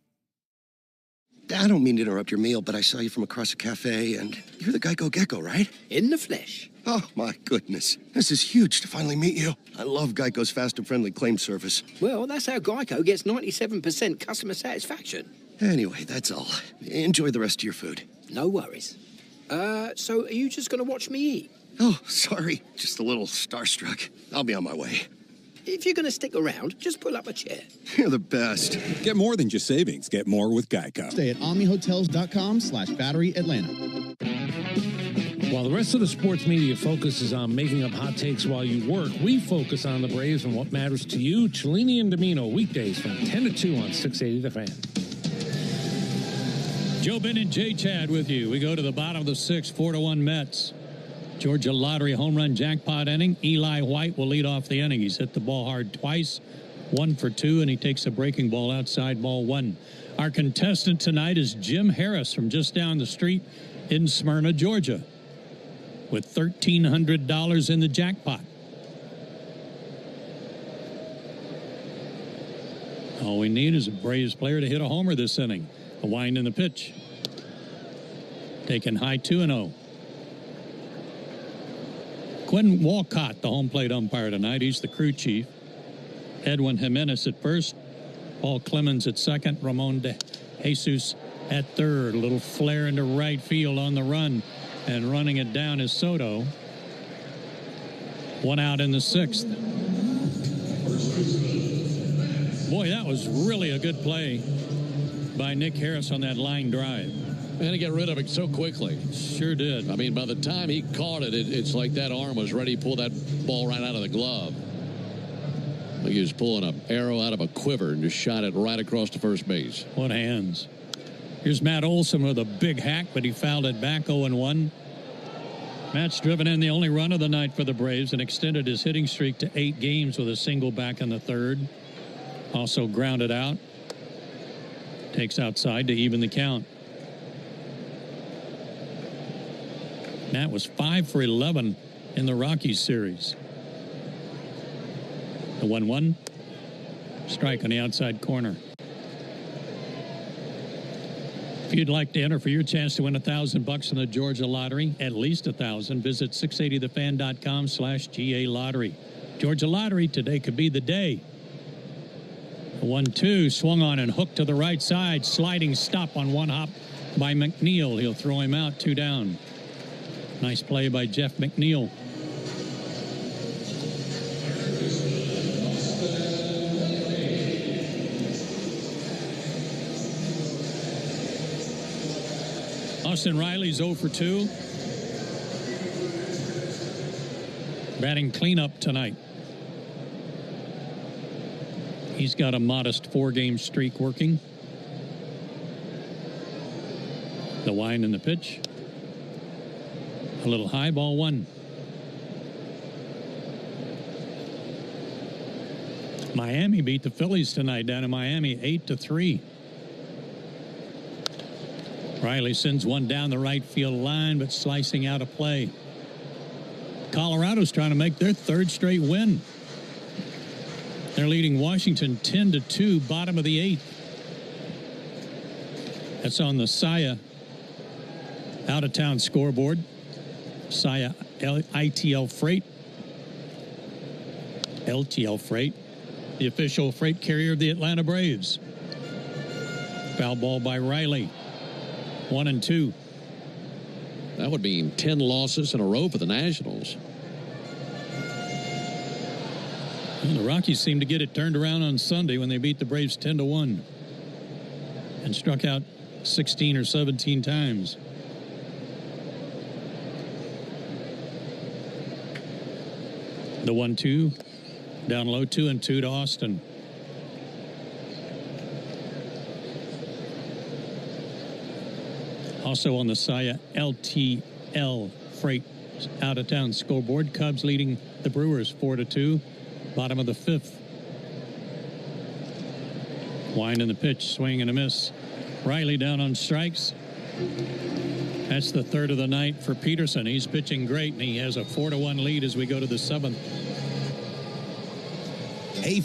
I don't mean to interrupt your meal, but I saw you from across the cafe, and you're the Geico Gecko, right? In the flesh. Oh, my goodness. This is huge to finally meet you. I love Geico's fast and friendly claim service. Well, that's how Geico gets 97% customer satisfaction. Anyway, that's all. Enjoy the rest of your food. No worries. So are you just going to watch me eat? Oh, sorry. Just a little starstruck. I'll be on my way. If you're going to stick around, just pull up a chair. You're the best. Get more than just savings. Get more with Geico. Stay at omnihotels.com/batteryatlanta. While the rest of the sports media focuses on making up hot takes while you work, we focus on the Braves and what matters to you. Cellini and Domino, weekdays from 10 to 2 on 680 The Fan. Joe Ben and Jay Chad with you. We go to the bottom of the sixth, 4-1 Mets. Georgia Lottery home run jackpot inning. Eli White will lead off the inning. He's hit the ball hard twice, 1 for 2, and he takes a breaking ball outside, ball 1. Our contestant tonight is Jim Harris from just down the street in Smyrna, Georgia, with $1,300 in the jackpot. All we need is a Braves player to hit a homer this inning. A wind in the pitch. Taken high 2-0. Quinn Walcott, the home plate umpire tonight. He's the crew chief. Edwin Jimenez at first. Paul Clemens at second. Ramon De Jesus at third. A little flare into right field on the run. And running it down is Soto. 1 out in the 6th. Boy, that was really a good play by Nick Harris on that line drive. And to get rid of it so quickly. Sure did. I mean, by the time he caught it, it's like that arm was ready to pull that ball right out of the glove. Like he was pulling an arrow out of a quiver and just shot it right across to first base. What hands. Here's Matt Olson with a big hack, but he fouled it back 0-1. Matt's driven in the only run of the night for the Braves and extended his hitting streak to 8 games with a single back in the 3rd. Also grounded out. Takes outside to even the count. Matt was 5 for 11 in the Rockies series. The 1-1. Strike on the outside corner. If you'd like to enter for your chance to win $1,000 in the Georgia Lottery, at least 1,000, visit 680thefan.com/GA Lottery. Georgia Lottery, today could be the day. The 1-2 swung on and hooked to the right side. Sliding stop on one hop by McNeil. He'll throw him out, 2 down. Nice play by Jeff McNeil. Austin Riley's 0 for 2. Batting cleanup tonight. He's got a modest 4-game streak working. The wind and the pitch. A little high, ball 1. Miami beat the Phillies tonight down in Miami 8-3. Riley sends one down the right field line, but slicing out of play. Colorado's trying to make their 3rd straight win. They're leading Washington 10-2, bottom of the 8th. That's on the Saya out-of-town scoreboard. Saya ITL Freight. LTL Freight, the official freight carrier of the Atlanta Braves. Foul ball by Riley. 1-2. That would mean 10 losses in a row for the Nationals. Well, the Rockies seemed to get it turned around on Sunday when they beat the Braves 10-1 and struck out 16 or 17 times. The 1-2 down low, 2-2 to Austin. Also on the Saya LTL Freight out-of-town scoreboard. Cubs leading the Brewers 4-2. Bottom of the 5th. Wind in the pitch, swing and a miss. Riley down on strikes. That's the 3rd of the night for Peterson. He's pitching great, and he has a 4-1 lead as we go to the 7th. Hey,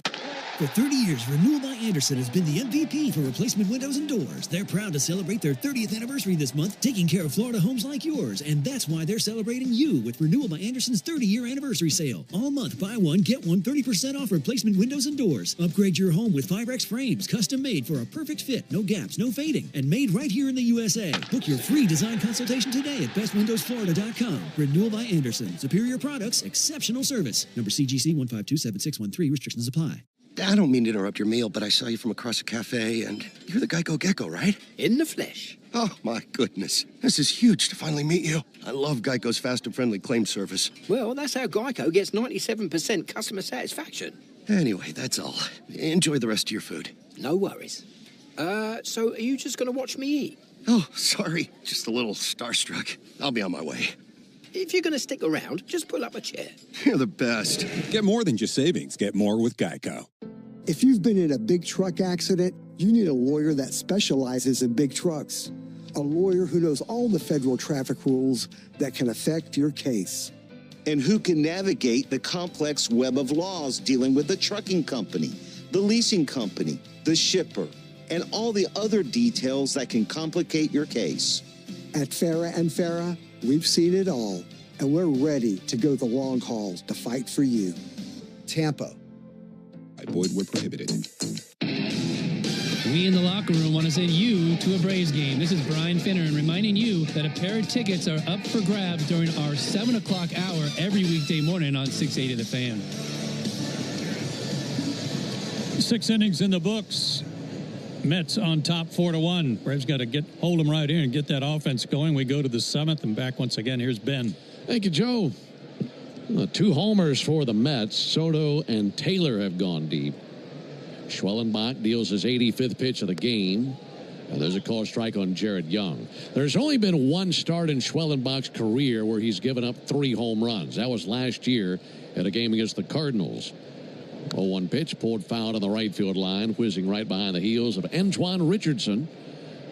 for 30 years, Renewal by Andersen has been the MVP for replacement windows and doors. They're proud to celebrate their 30th anniversary this month, taking care of Florida homes like yours. And that's why they're celebrating you with Renewal by Andersen's 30-year anniversary sale. All month, buy one, get one 30% off replacement windows and doors. Upgrade your home with 5X frames, custom made for a perfect fit, no gaps, no fading, and made right here in the USA. Book your free design consultation today at bestwindowsflorida.com. Renewal by Andersen. Superior products, exceptional service. Number CGC 1527613. Restrictions apply. I don't mean to interrupt your meal, but I saw you from across a cafe, and you're the Geico Gecko, right? In the flesh. Oh, my goodness. This is huge to finally meet you. I love Geico's fast and friendly claim service. Well, that's how Geico gets 97% customer satisfaction. Anyway, that's all. Enjoy the rest of your food. No worries. So are you just going to watch me eat? Oh, sorry. Just a little starstruck. I'll be on my way. If you're going to stick around, just pull up a chair. You're the best. Get more than just savings. Get more with Geico. If you've been in a big truck accident, you need a lawyer that specializes in big trucks. A lawyer who knows all the federal traffic rules that can affect your case. And who can navigate the complex web of laws dealing with the trucking company, the leasing company, the shipper, and all the other details that can complicate your case. At Farah and Farah, we've seen it all, and we're ready to go the long haul to fight for you. Tampa. Void where prohibited. We in the locker room want to send you to a Braves game. This is Brian Finneran reminding you that a pair of tickets are up for grabs during our 7 o'clock hour every weekday morning on 680 The Fan. 6 innings in the books. Mets on top 4-1. Braves got to hold them right here and get that offense going. We go to the 7th and back once again. Here's Ben. Thank you, Joe. 2 homers for the Mets. Soto and Taylor have gone deep. Schwellenbach deals his 85th pitch of the game. And there's a call strike on Jared Young. There's only been one start in Schwellenbach's career where he's given up 3 home runs. That was last year at a game against the Cardinals. 0-1 pitch pulled foul on the right field line, whizzing right behind the heels of Antoine Richardson,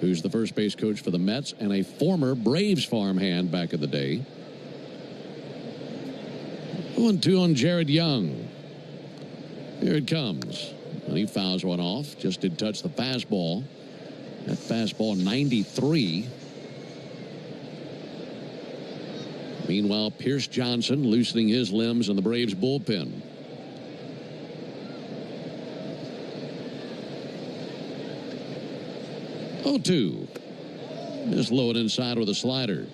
who's the first base coach for the Mets and a former Braves farmhand back in the day. 0-2 on Jared Young. Here it comes. And he fouls one off. Just did touch the fastball. That fastball 93. Meanwhile, Pierce Johnson loosening his limbs in the Braves bullpen. Oh, 2. Just low and inside with a slider.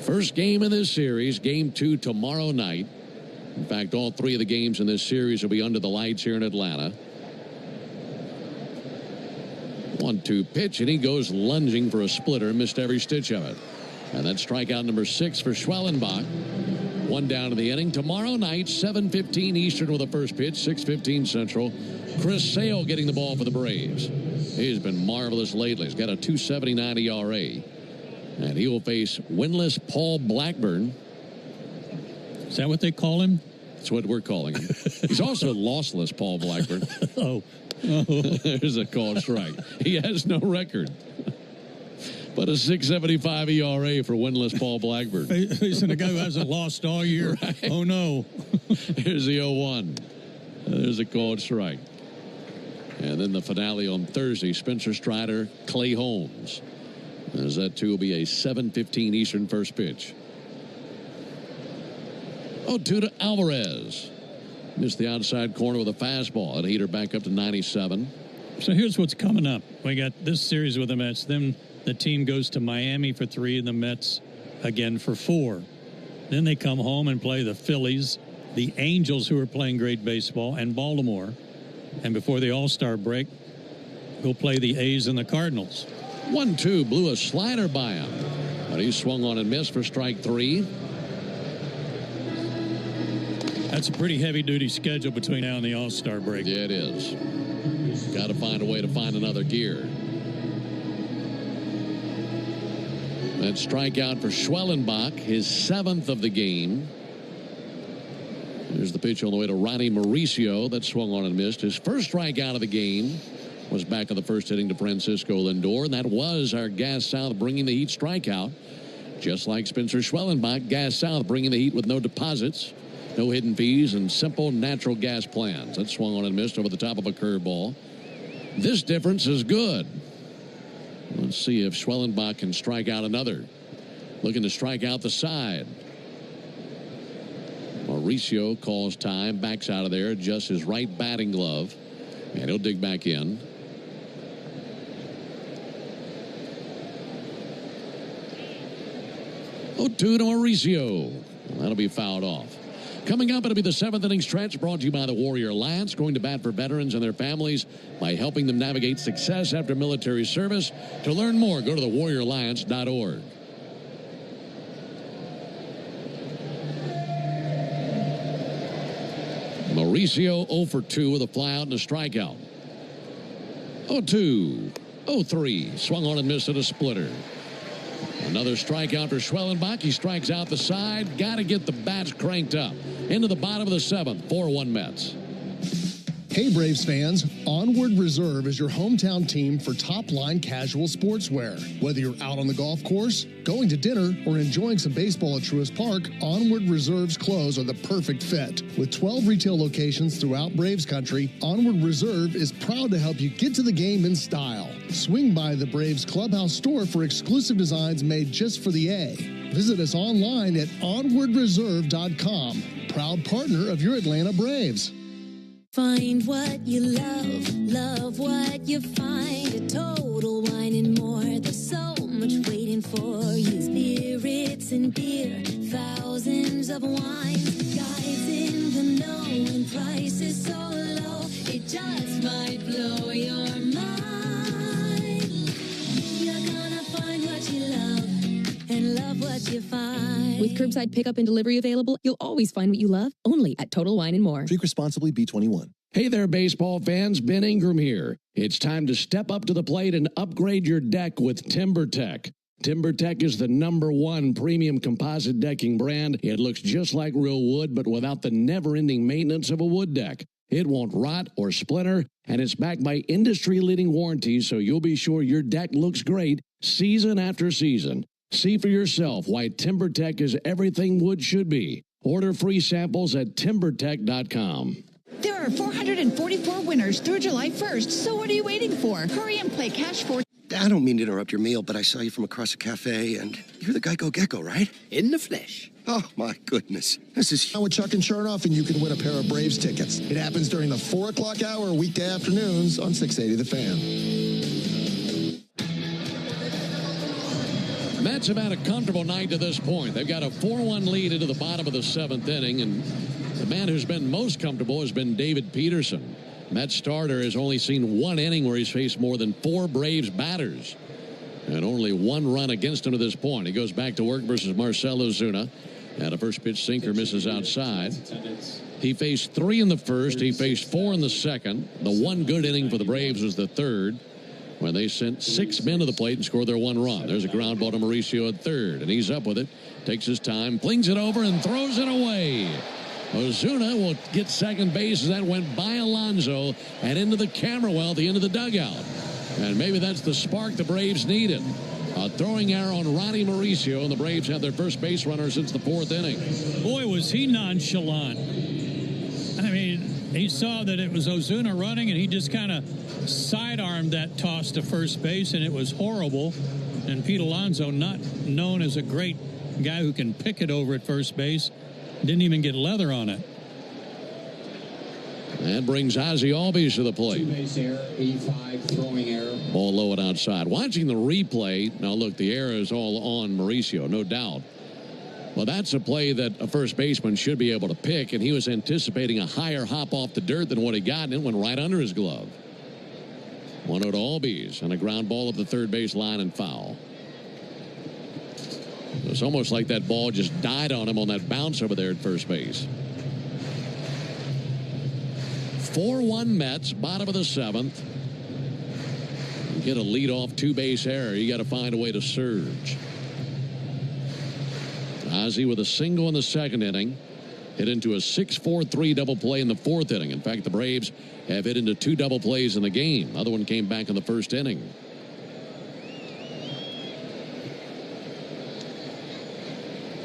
First game in this series, game 2 tomorrow night. In fact, all 3 of the games in this series will be under the lights here in Atlanta. 1-2 pitch, and he goes lunging for a splitter, missed every stitch of it. And then strikeout number 6 for Schwellenbach. 1 down in the inning. Tomorrow night, 7:15 Eastern with the first pitch, 6:15 Central. Chris Sale getting the ball for the Braves. He's been marvelous lately. He's got a 2.79 ERA. And he will face winless Paul Blackburn. Is that what they call him? That's what we're calling him. He's also lossless Paul Blackburn. Oh. There's a called strike. He has no record. But a 6.75 ERA for winless Paul Blackburn. Facing a guy who hasn't lost all year. Right. Oh, no. Here's the 0-1. There's a called strike. And then the finale on Thursday, Spencer Strider, Clay Holmes. As that too will be a 7:15 Eastern first pitch. 0-2 to Alvarez. Missed the outside corner with a fastball. And heater back up to 97. So here's what's coming up. We got this series with the Mets. Then the team goes to Miami for 3 and the Mets again for 4. Then they come home and play the Phillies, the Angels, who are playing great baseball, and Baltimore. And before the All-Star break, go play the A's and the Cardinals. 1-2, blew a slider by him. But he swung on and missed for strike 3. That's a pretty heavy-duty schedule between now and the All-Star break. Yeah, it is. Got to find a way to find another gear. That strikeout for Schwellenbach, his 7th of the game. Here's the pitch on the way to Ronnie Mauricio. That swung on and missed. His first strikeout of the game was back in the first inning to Francisco Lindor. And that was our Gas South bringing the Heat strikeout. Just like Spencer Schwellenbach, Gas South bringing the Heat with no deposits, no hidden fees, and simple natural gas plans. That swung on and missed over the top of a curveball. This difference is good. Let's see if Schwellenbach can strike out another. Looking to strike out the side. Mauricio calls time, backs out of there, adjusts his right batting glove, and he'll dig back in. Oh, 2 to Mauricio. That'll be fouled off. Coming up, it'll be the 7th inning stretch brought to you by the Warrior Alliance, going to bat for veterans and their families by helping them navigate success after military service. To learn more, go to thewarrioralliance.org. Mauricio 0 for 2 with a flyout and a strikeout. 0-2, 0-3, swung on and missed at a splitter. Another strikeout for Schwellenbach. He strikes out the side. Got to get the bats cranked up. Into the bottom of the 7th, 4-1 Mets. Hey, Braves fans, Onward Reserve is your hometown team for top-line casual sportswear. Whether you're out on the golf course, going to dinner, or enjoying some baseball at Truist Park, Onward Reserve's clothes are the perfect fit. With 12 retail locations throughout Braves country, Onward Reserve is proud to help you get to the game in style. Swing by the Braves Clubhouse store for exclusive designs made just for the A. Visit us online at onwardreserve.com. Proud partner of your Atlanta Braves. Find what you love, love what you find. A Total Wine and More. There's so much waiting for you. Spirits and beer, thousands of wines. Guys in the know and prices so low, it just might blow your mind. You're gonna find what you love and love what you find. With curbside pickup and delivery available, you'll always find what you love, only at Total Wine & More. Drink responsibly, B21. Hey there, baseball fans. Ben Ingram here. It's time to step up to the plate and upgrade your deck with TimberTech. TimberTech is the #1 premium composite decking brand. It looks just like real wood, but without the never-ending maintenance of a wood deck. It won't rot or splinter, and it's backed by industry-leading warranties, so you'll be sure your deck looks great season after season. See for yourself why TimberTech is everything wood should be. Order free samples at timbertech.com. There are 444 winners through July 1st, so what are you waiting for? Hurry and play Cash for... I don't mean to interrupt your meal, but I saw you from across a cafe, and you're the Geico Gecko, right? In the flesh. Oh, my goodness. This is... Now with Chuck and Chernoff, and you can win a pair of Braves tickets. It happens during the 4 o'clock hour, weekday afternoons on 680 The Fan. Mets have had a comfortable night to this point. They've got a 4-1 lead into the bottom of the 7th inning, and the man who's been most comfortable has been David Peterson. Mets starter has only seen 1 inning where he's faced more than 4 Braves batters, and only 1 run against him to this point. He goes back to work versus Marcell Ozuna, and a first pitch sinker misses outside. He faced 3 in the first. He faced 4 in the second. The 1 good inning for the Braves was the 3rd, when they sent 6 men to the plate and scored their 1 run. There's a ground ball to Mauricio at 3rd, and he's up with it, takes his time, flings it over, and throws it away. Ozuna will get second base as that went by Alonso and into the camera well at the end of the dugout. And maybe that's the spark the Braves needed. A throwing error on Ronnie Mauricio, and the Braves had their first base runner since the 4th inning. Boy, was he nonchalant. I mean, he saw that it was Ozuna running, and he just kind of sidearmed that toss to first base, and it was horrible. And Pete Alonso, not known as a great guy who can pick it over at first base, didn't even get leather on it. That brings Ozzie Albies to the plate. 2-base error, 85, throwing error. Ball low and outside. Watching the replay, now look, the error is all on Mauricio, no doubt. Well, that's a play that a first baseman should be able to pick, and he was anticipating a higher hop off the dirt than what he got, and it went right under his glove. 1-0 to Albies, and a ground ball up the third base line and foul. It was almost like that ball just died on him on that bounce over there at first base. 4-1 Mets, bottom of the 7th. You get a leadoff 2-base error, you got to find a way to surge. Ozzie with a single in the second inning. Hit into a 6-4-3 double play in the fourth inning. In fact, the Braves have hit into 2 double plays in the game. Other one came back in the first inning.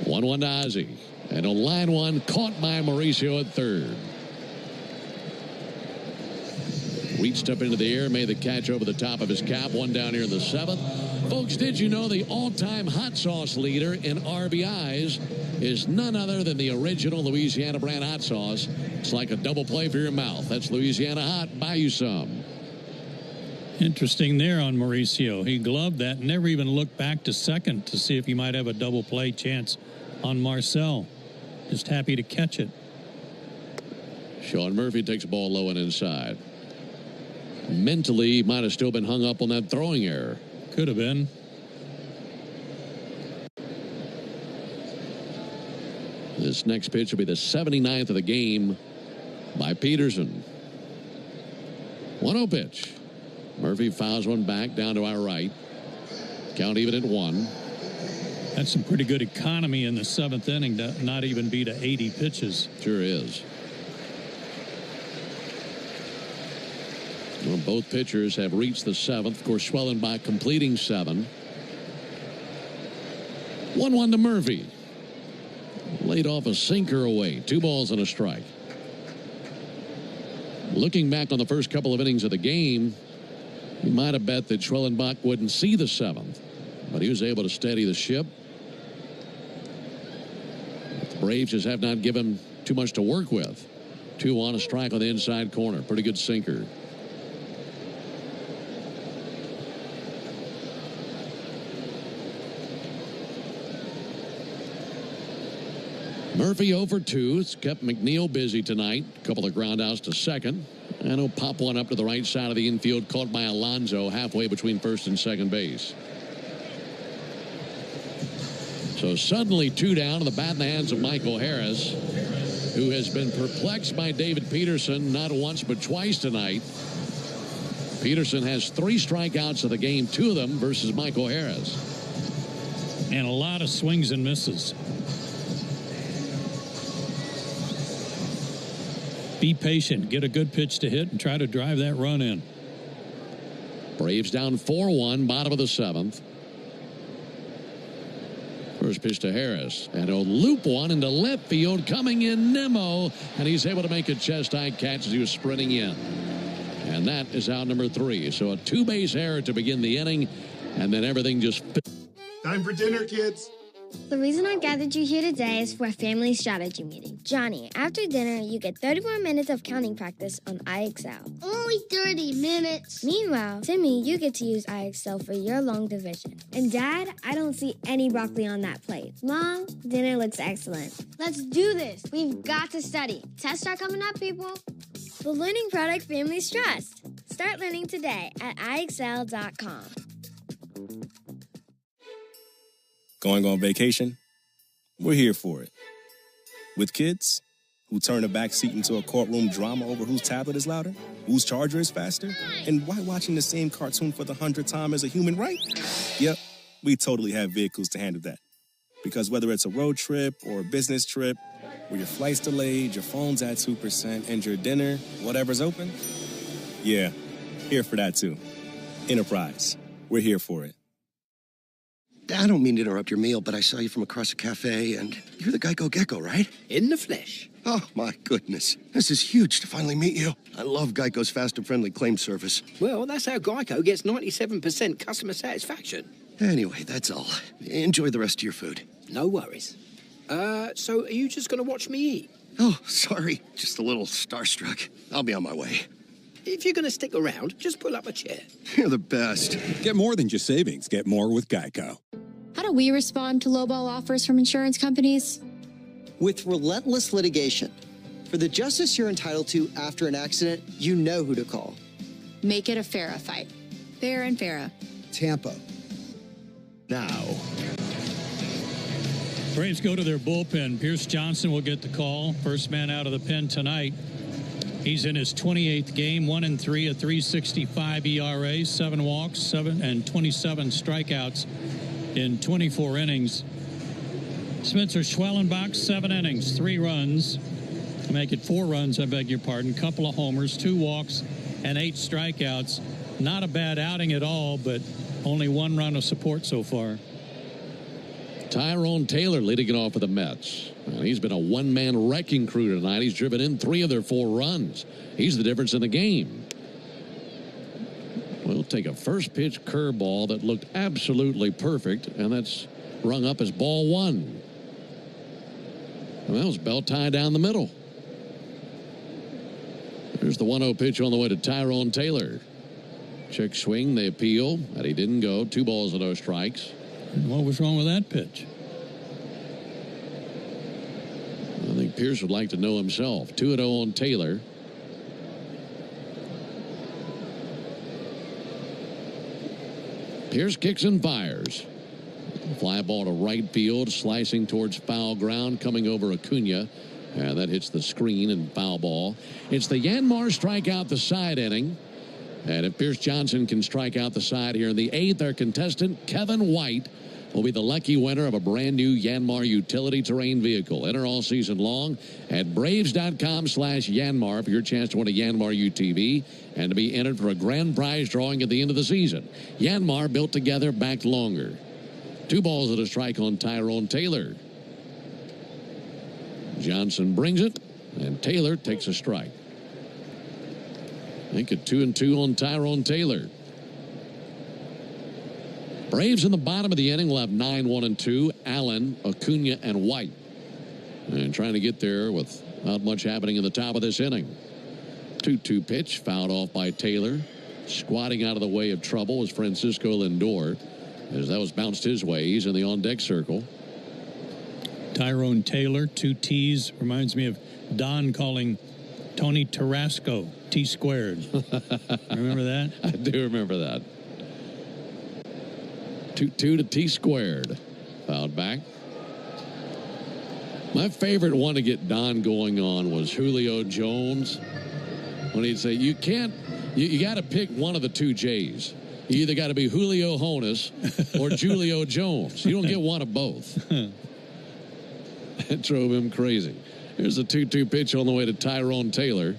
1-1 to Ozzie. And on line one, caught by Mauricio at third. Reached up into the air, made the catch over the top of his cap. One down here in the seventh. Folks, did you know the all-time hot sauce leader in RBIs is none other than the original Louisiana brand hot sauce? It's like a double play for your mouth. That's Louisiana Hot. Buy you some. Interesting there on Mauricio. He gloved that, never even looked back to second to see if he might have a double play chance on Marcel. Just happy to catch it. Sean Murphy takes a ball low and inside. Mentally, he might have still been hung up on that throwing error. Could have been. This next pitch will be the 79th of the game by Peterson. 1-0 pitch. Murphy fouls one back down to our right. Count even at 1. That's some pretty good economy in the seventh inning to not even be to 80 pitches. Sure is. Well, both pitchers have reached the seventh. Of course, Schwellenbach completing 7. 1-1 to Murphy. Laid off a sinker away. 2 balls and a strike. Looking back on the first couple of innings of the game, you might have bet that Schwellenbach wouldn't see the 7th, but he was able to steady the ship. The Braves just have not given too much to work with. 2 on, a strike on the inside corner. Pretty good sinker. Murphy 0 for 2. It's kept McNeil busy tonight. A couple of ground outs to second. And he'll pop one up to the right side of the infield, caught by Alonso halfway between first and second base. So suddenly 2 down, and the bat in the hands of Michael Harris, who has been perplexed by David Peterson not once but twice tonight. Peterson has 3 strikeouts of the game, 2 of them versus Michael Harris. And a lot of swings and misses. Be patient, get a good pitch to hit, and try to drive that run in. Braves down 4-1, bottom of the 7th. First pitch to Harris, and he'll loop one into left field, coming in Nimmo, and he's able to make a chest-high catch as he was sprinting in. And that is out number 3. So a 2-base error to begin the inning, and then everything just... Time for dinner, kids. The reason I gathered you here today is for a family strategy meeting. Johnny, after dinner, you get 30 more minutes of counting practice on iExcel. Only 30 minutes. Meanwhile, Timmy, you get to use iExcel for your long division. And Dad, I don't see any broccoli on that plate. Mom, dinner looks excellent. Let's do this. We've got to study. Tests are coming up, people. The learning product families trust. Start learning today at iExcel.com. Going on vacation? We're here for it. With kids who turn a back seat into a courtroom drama over whose tablet is louder, whose charger is faster, and why watching the same cartoon for the 100th time is a human right? Yep, we totally have vehicles to handle that. Because whether it's a road trip or a business trip, where your flight's delayed, your phone's at 2%, and your dinner, whatever's open, yeah, here for that too. Enterprise, we're here for it. I don't mean to interrupt your meal, but I saw you from across the cafe, and you're the Geico Gecko, right? In the flesh. Oh, my goodness. This is huge to finally meet you. I love Geico's fast and friendly claim service. Well, that's how Geico gets 97% customer satisfaction. Anyway, that's all. Enjoy the rest of your food. No worries. So are you just going to watch me eat? Oh, sorry. Just a little starstruck. I'll be on my way. If you're going to stick around, just pull up a chair. You're the best. Get more than just savings. Get more with Geico. How do we respond to lowball offers from insurance companies? With relentless litigation. For the justice you're entitled to after an accident, you know who to call. Make it a Farah fight. Farah and Farah. Tampa. Now. Braves go to their bullpen. Pierce Johnson will get the call. First man out of the pen tonight. He's in his 28th game, 1-3, a 3.65 ERA, 7 walks, 27 strikeouts in 24 innings. Spencer Schwellenbach, 7 innings, 3 runs. Make it 4 runs, I beg your pardon. Couple of homers, 2 walks, and 8 strikeouts. Not a bad outing at all, but only 1 run of support so far. Tyrone Taylor leading it off for the Mets. And he's been a one-man wrecking crew tonight. He's driven in 3 of their 4 runs. He's the difference in the game. We'll take a first pitch curveball that looked absolutely perfect, and that's rung up as ball 1. And that was belt tie down the middle. There's the 1-0 pitch on the way to Tyrone Taylor. Check swing, they appeal, and he didn't go. 2 balls and no strikes. And what was wrong with that pitch? I think Pierce would like to know himself. 2-0 on Taylor. Pierce kicks and fires. Fly ball to right field, slicing towards foul ground, coming over Acuna. And that hits the screen and foul ball. It's the Yanmar strikeout the side inning. And if Pierce Johnson can strike out the side here in the 8th, our contestant, Kevin White, will be the lucky winner of a brand new Yanmar utility terrain vehicle. Enter all season long at braves.com/Yanmar for your chance to win a Yanmar UTV and to be entered for a grand prize drawing at the end of the season. Yanmar, built together, backed longer. 2 balls and a strike on Tyrone Taylor. Johnson brings it, and Taylor takes a strike. I think a 2-2 on Tyrone Taylor. Braves in the bottom of the inning will have 9-1-2. Allen, Acuna, and White. And trying to get there with not much happening in the top of this inning. 2-2 pitch, fouled off by Taylor. Squatting out of the way of trouble was Francisco Lindor. As that was bounced his way, he's in the on-deck circle. Tyrone Taylor, 2 T's. Reminds me of Don calling Tony Tarasco T squared. Remember that? I do remember that. 2-2 to T squared. Fouled back. My favorite one to get Don going on was Julio Jones. When he'd say, you can't, you got to pick one of the 2 J's. You either got to be Julio Jonas or Julio Jones. You don't get one of both. It drove him crazy. Here's a 2-2 pitch on the way to Tyrone Taylor.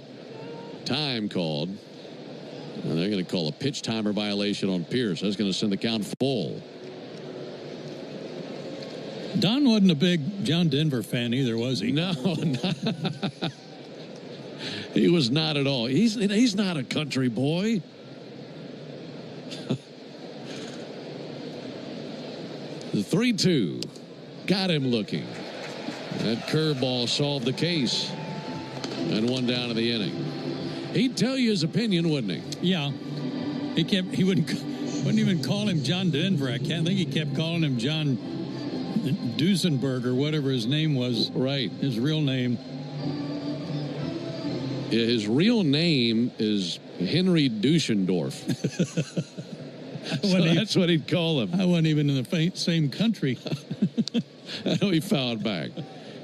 Time called. And they're going to call a pitch timer violation on Pierce. That's going to send the count full. Don wasn't a big John Denver fan either, was he? No. He was not at all. He's not a country boy. The 3-2. Got him looking. That curveball solved the case. And 1 down to the inning. He'd tell you his opinion, wouldn't he? Yeah. He wouldn't even call him John Denver. I can't think he kept calling him John Duesenberg or whatever his name was. Right. His real name. Yeah, his real name is Henry Duschendorf. So that's what he'd call him. I wasn't even in the same country. I know he fouled back.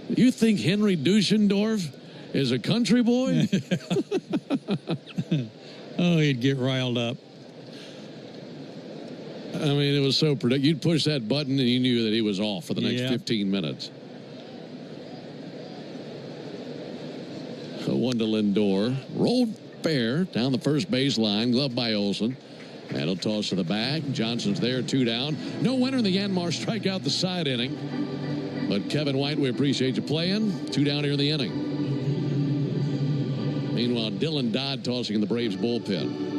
You think Henry Duschendorf is a country boy? Oh, he'd get riled up. I mean, it was so predictable. You'd push that button and you knew that he was off for the next 15 minutes. So 1 to Lindor. Rolled fair down the first baseline. Gloved by Olsen. And he'll toss to the back. Johnson's there, 2 down. No winner in the Yanmar strikeout the side inning. But Kevin White, we appreciate you playing. 2 down here in the inning. Meanwhile, Dylan Dodd tossing in the Braves bullpen.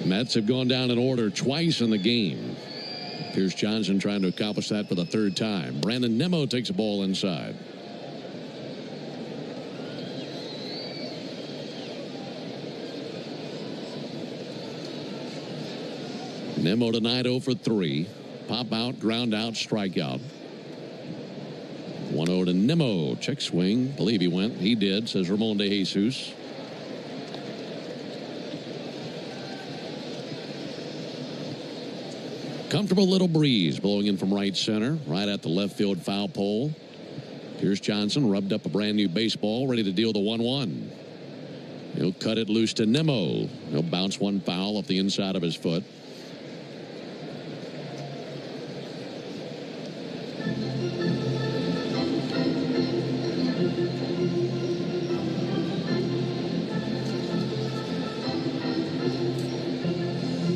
Mets have gone down in order twice in the game. Pierce Johnson trying to accomplish that for the 3rd time. Brandon Nimmo takes a ball inside. Nimmo tonight 0 for 3. Pop out, ground out, strikeout. 1-0 to Nimmo. Check swing. Believe he went. He did, says Ramon de Jesus. Comfortable little breeze blowing in from right center, right at the left field foul pole. Here's Johnson, rubbed up a brand new baseball, ready to deal the 1-1. He'll cut it loose to Nimmo. He'll bounce one foul off the inside of his foot.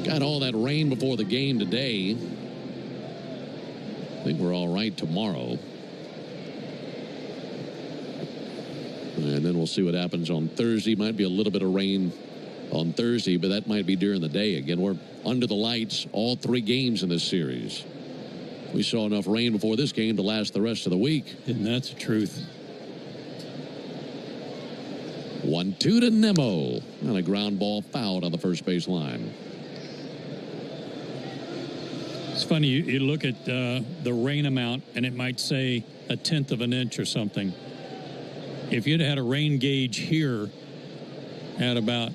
Got all that rain before the game today. I think we're all right tomorrow. And then we'll see what happens on Thursday. Might be a little bit of rain on Thursday, but that might be during the day. Again, we're under the lights all 3 games in this series. We saw enough rain before this game to last the rest of the week. And that's the truth. 1-2 to Nimmo. And a ground ball fouled on the first base line. It's funny, you look at the rain amount, and it might say 1/10 of an inch or something. If you'd had a rain gauge here at about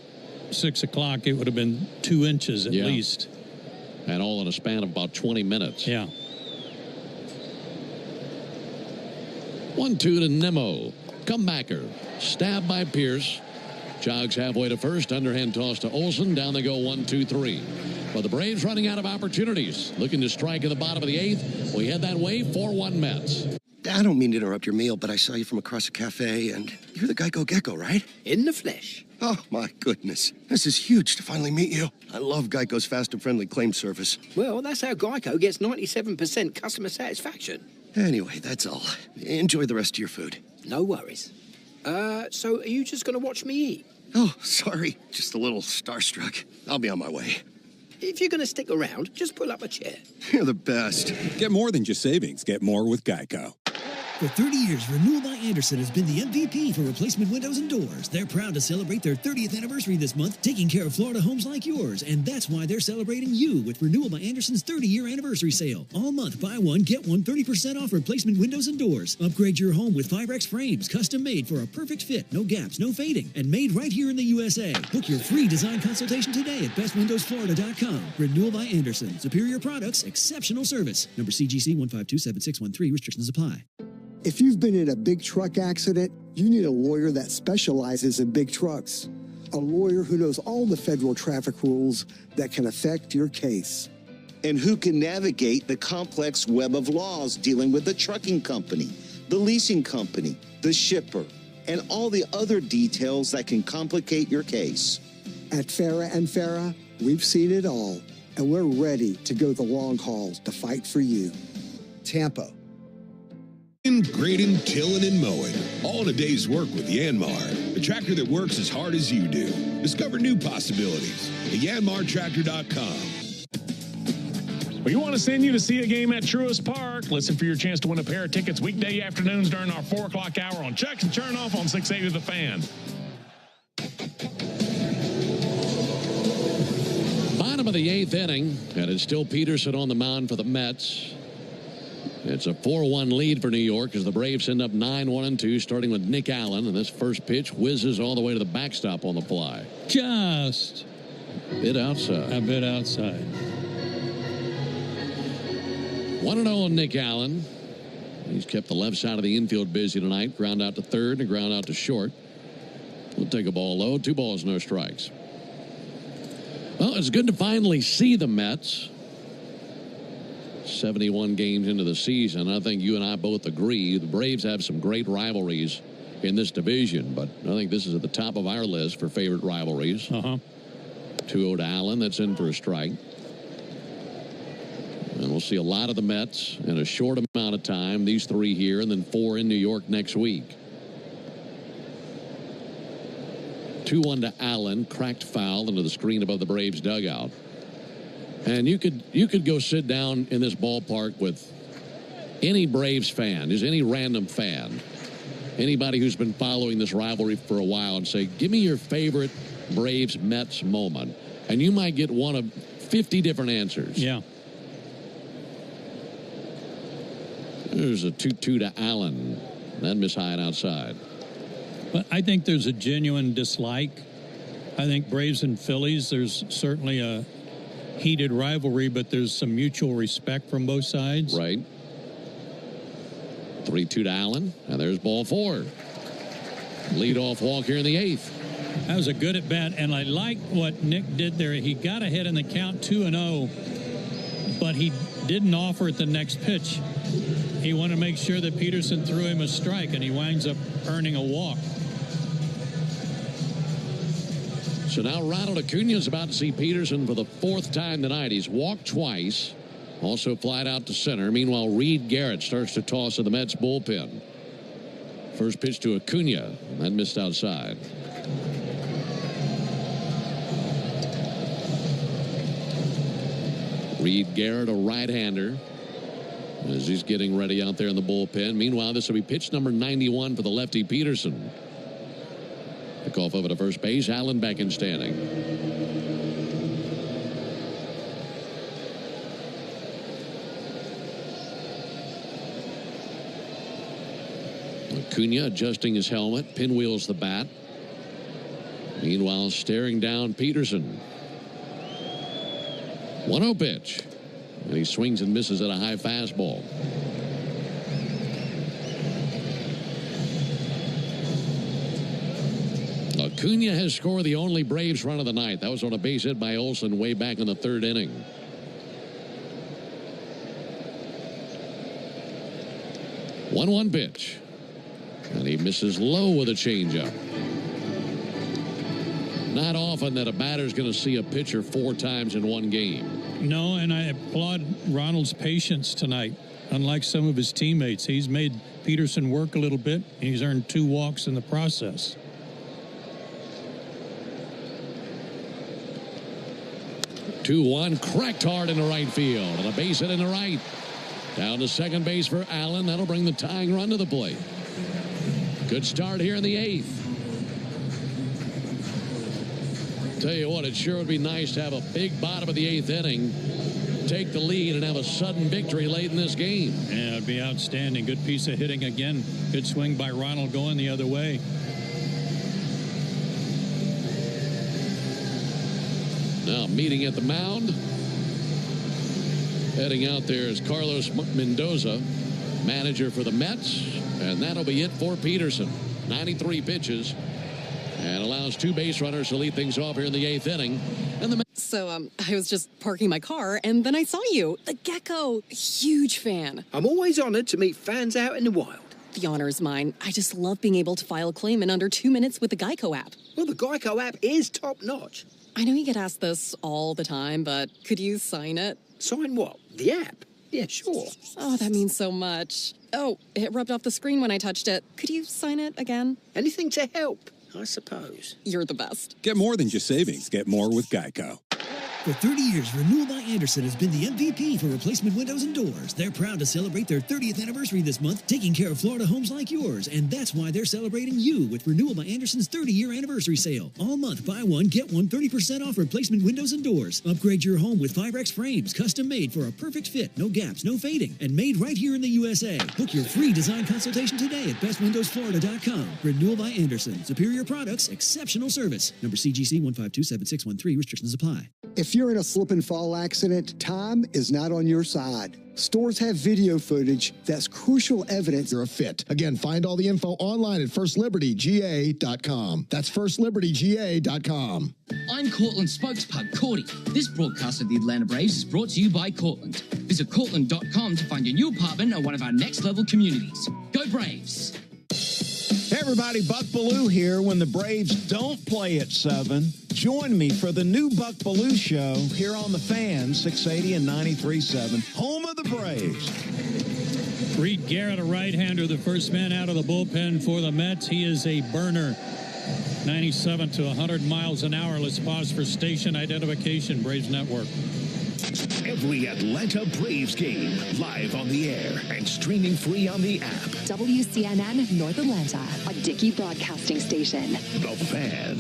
6 o'clock, it would have been 2 inches at least. And all in a span of about 20 minutes. Yeah. 1-2 to Nimmo. Comebacker. Stabbed by Pierce. Jogs halfway to first. Underhand toss to Olsen. Down they go 1-2-3. But the Braves running out of opportunities. Looking to strike in the bottom of the 8th. We head that way. 4-1 Mets. I don't mean to interrupt your meal, but I saw you from across a cafe, and you're the Geico Gecko, right? In the flesh. Oh, my goodness. This is huge to finally meet you. I love Geico's fast and friendly claim service. Well, that's how Geico gets 97% customer satisfaction. Anyway, that's all. Enjoy the rest of your food. No worries. So are you just going to watch me eat? Oh, sorry. Just a little starstruck. I'll be on my way. If you're going to stick around, just pull up a chair. You're the best. Get more than just savings. Get more with Geico. For 30 years, Renewal by Andersen has been the MVP for replacement windows and doors. They're proud to celebrate their 30th anniversary this month, taking care of Florida homes like yours. And that's why they're celebrating you with Renewal by Andersen's 30-year anniversary sale. All month, buy one, get one 30% off replacement windows and doors. Upgrade your home with Firex frames, custom made for a perfect fit, no gaps, no fading, and made right here in the USA. Book your free design consultation today at bestwindowsflorida.com. Renewal by Andersen. Superior products, exceptional service. Number CGC 1527613. Restrictions apply. If you've been in a big truck accident, you need a lawyer that specializes in big trucks. A lawyer who knows all the federal traffic rules that can affect your case. And who can navigate the complex web of laws dealing with the trucking company, the leasing company, the shipper, and all the other details that can complicate your case. At Farah and Farah, we've seen it all, and we're ready to go the long haul to fight for you. Tampa. Grading, tilling, and mowing. All in a day's work with Yanmar, the tractor that works as hard as you do. Discover new possibilities at yanmartractor.com. We want to send you to see a game at Truist Park. Listen for your chance to win a pair of tickets weekday afternoons during our 4 o'clock hour on Chuck and Chernoff on 680 The Fan. Bottom of the 8th inning, and it's still Peterson on the mound for the Mets. It's a 4-1 lead for New York as the Braves end up 9-1-2, starting with Nick Allen. And this first pitch whizzes all the way to the backstop on the fly. Just a bit outside. A bit outside. 1-0 on Nick Allen. He's kept the left side of the infield busy tonight. Ground out to third and a ground out to short. We'll take a ball low. 2 balls, no strikes. Well, it's good to finally see the Mets. 71 games into the season. I think you and I both agree the Braves have some great rivalries in this division, but I think this is at the top of our list for favorite rivalries. 2-0 to Allen. That's in for a strike. And we'll see a lot of the Mets in a short amount of time. These 3 here and then 4 in New York next week. 2-1 to Allen. Cracked foul into the screen above the Braves dugout. And you could go sit down in this ballpark with any Braves fan, just any random fan, anybody who's been following this rivalry for a while, and say, give me your favorite Braves-Mets moment. And you might get one of 50 different answers. Yeah. There's a 2-2 to Allen. That miss high and outside. But I think there's a genuine dislike. I think Braves and Phillies, there's certainly a heated rivalry, but there's some mutual respect from both sides. Right. 3-2 to Allen, and there's ball 4. Leadoff walk here in the 8th. That was a good at bat, and I like what Nick did there. He got ahead in the count 2-0, but he didn't offer it the next pitch. He wanted to make sure that Peterson threw him a strike, and he winds up earning a walk. So now Ronald Acuna is about to see Peterson for the 4th time tonight. He's walked twice, also flied out to center. Meanwhile, Reed Garrett starts to toss in the Mets bullpen. First pitch to Acuna, that missed outside. Reed Garrett, a right-hander, as he's getting ready out there in the bullpen. Meanwhile, this will be pitch number 91 for the lefty Peterson. Pick off over to first base. Allen back in standing. Acuna adjusting his helmet, pinwheels the bat. Meanwhile, staring down Peterson. 1-0 pitch. And he swings and misses at a high fastball. Acuna has scored the only Braves run of the night. That was on a base hit by Olsen way back in the 3rd inning. One pitch. And he misses low with a changeup. Not often that a batter's going to see a pitcher 4 times in one game. No, and I applaud Ronald's patience tonight. Unlike some of his teammates, he's made Peterson work a little bit, and he's earned 2 walks in the process. Two-one, cracked hard in the right field, and a base hit in the right. Down to second base for Allen. That'll bring the tying run to the plate. Good start here in the 8th. Tell you what, it sure would be nice to have a big bottom of the 8th inning, take the lead, and have a sudden victory late in this game. Yeah, it'd be outstanding. Good piece of hitting again. Good swing by Ronald going the other way. Now meeting at the mound. Heading out there is Carlos Mendoza, manager for the Mets. And that'll be it for Peterson. 93 pitches. And allows 2 base runners to lead things off here in the 8th inning. And So, I was just parking my car, and then I saw you. The Gecko. Huge fan. I'm always honored to meet fans out in the wild. The honor is mine. I just love being able to file a claim in under 2 minutes with the Geico app. Well, the Geico app is top-notch. I know you get asked this all the time, but could you sign it? Sign what? The app? Yeah, sure. Oh, that means so much. Oh, it rubbed off the screen when I touched it. Could you sign it again? Anything to help, I suppose. You're the best. Get more than just savings. Get more with Geico. For 30 years, Renewal by Andersen has been the MVP for replacement windows and doors. They're proud to celebrate their 30th anniversary this month, taking care of Florida homes like yours. And that's why they're celebrating you with Renewal by Andersen's 30-year anniversary sale. All month, buy one, get one 30% off replacement windows and doors. Upgrade your home with Firex frames, custom made for a perfect fit, no gaps, no fading, and made right here in the USA. Book your free design consultation today at bestwindowsflorida.com. Renewal by Andersen. Superior products, exceptional service. Number CGC 1527613. Restrictions apply. If you're in a slip and fall accident, time is not on your side. Stores have video footage that's crucial evidence you're a fit. Again, find all the info online at firstlibertyga.com. That's firstlibertyga.com. I'm Cortland spokespug, Cordy. This broadcast of the Atlanta Braves is brought to you by Cortland. Visit cortland.com to find your new apartment or one of our next-level communities. Go Braves! Hey everybody, Buck Bellew here. When the Braves don't play at 7, join me for the new Buck Bellew Show here on The Fan, 680 and 93.7, home of the Braves. Reed Garrett, a right-hander, the first man out of the bullpen for the Mets. He is a burner. 97 to 100 miles an hour. Let's pause for station identification. Braves Network. Every Atlanta Braves game live on the air and streaming free on the app. WCNN North Atlanta, a Dickey broadcasting station. The Fan.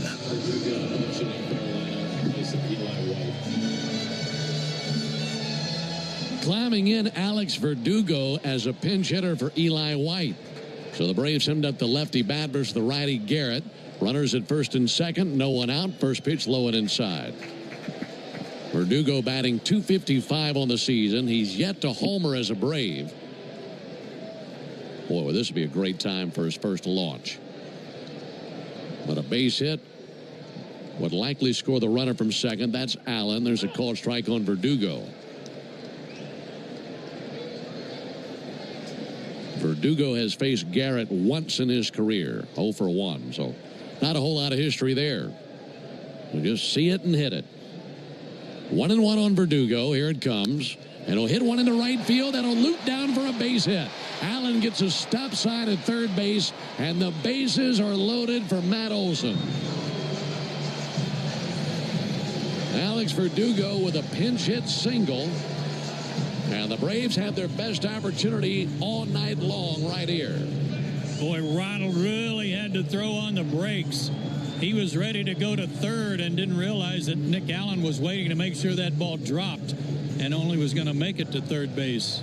Climbing in, Alex Verdugo as a pinch hitter for Eli White. So the Braves send up the lefty bat versus the righty Garrett. Runners at first and second, no one out. First pitch low and inside. Verdugo batting .255 on the season. He's yet to homer as a Brave. Boy, well, this would be a great time for his first launch. But a base hit would likely score the runner from second. That's Allen. There's a called strike on Verdugo. Verdugo has faced Garrett once in his career, 0 for 1. So not a whole lot of history there. You just see it and hit it. 1-1 on Verdugo. Here it comes. And he'll hit one into right field. That'll loop down for a base hit. Allen gets a stop sign at third base, and the bases are loaded for Matt Olson. Alex Verdugo with a pinch hit single. And the Braves have their best opportunity all night long right here. Boy, Ronald really had to throw on the brakes. He was ready to go to third and didn't realize that Nick Allen was waiting to make sure that ball dropped and only was going to make it to third base.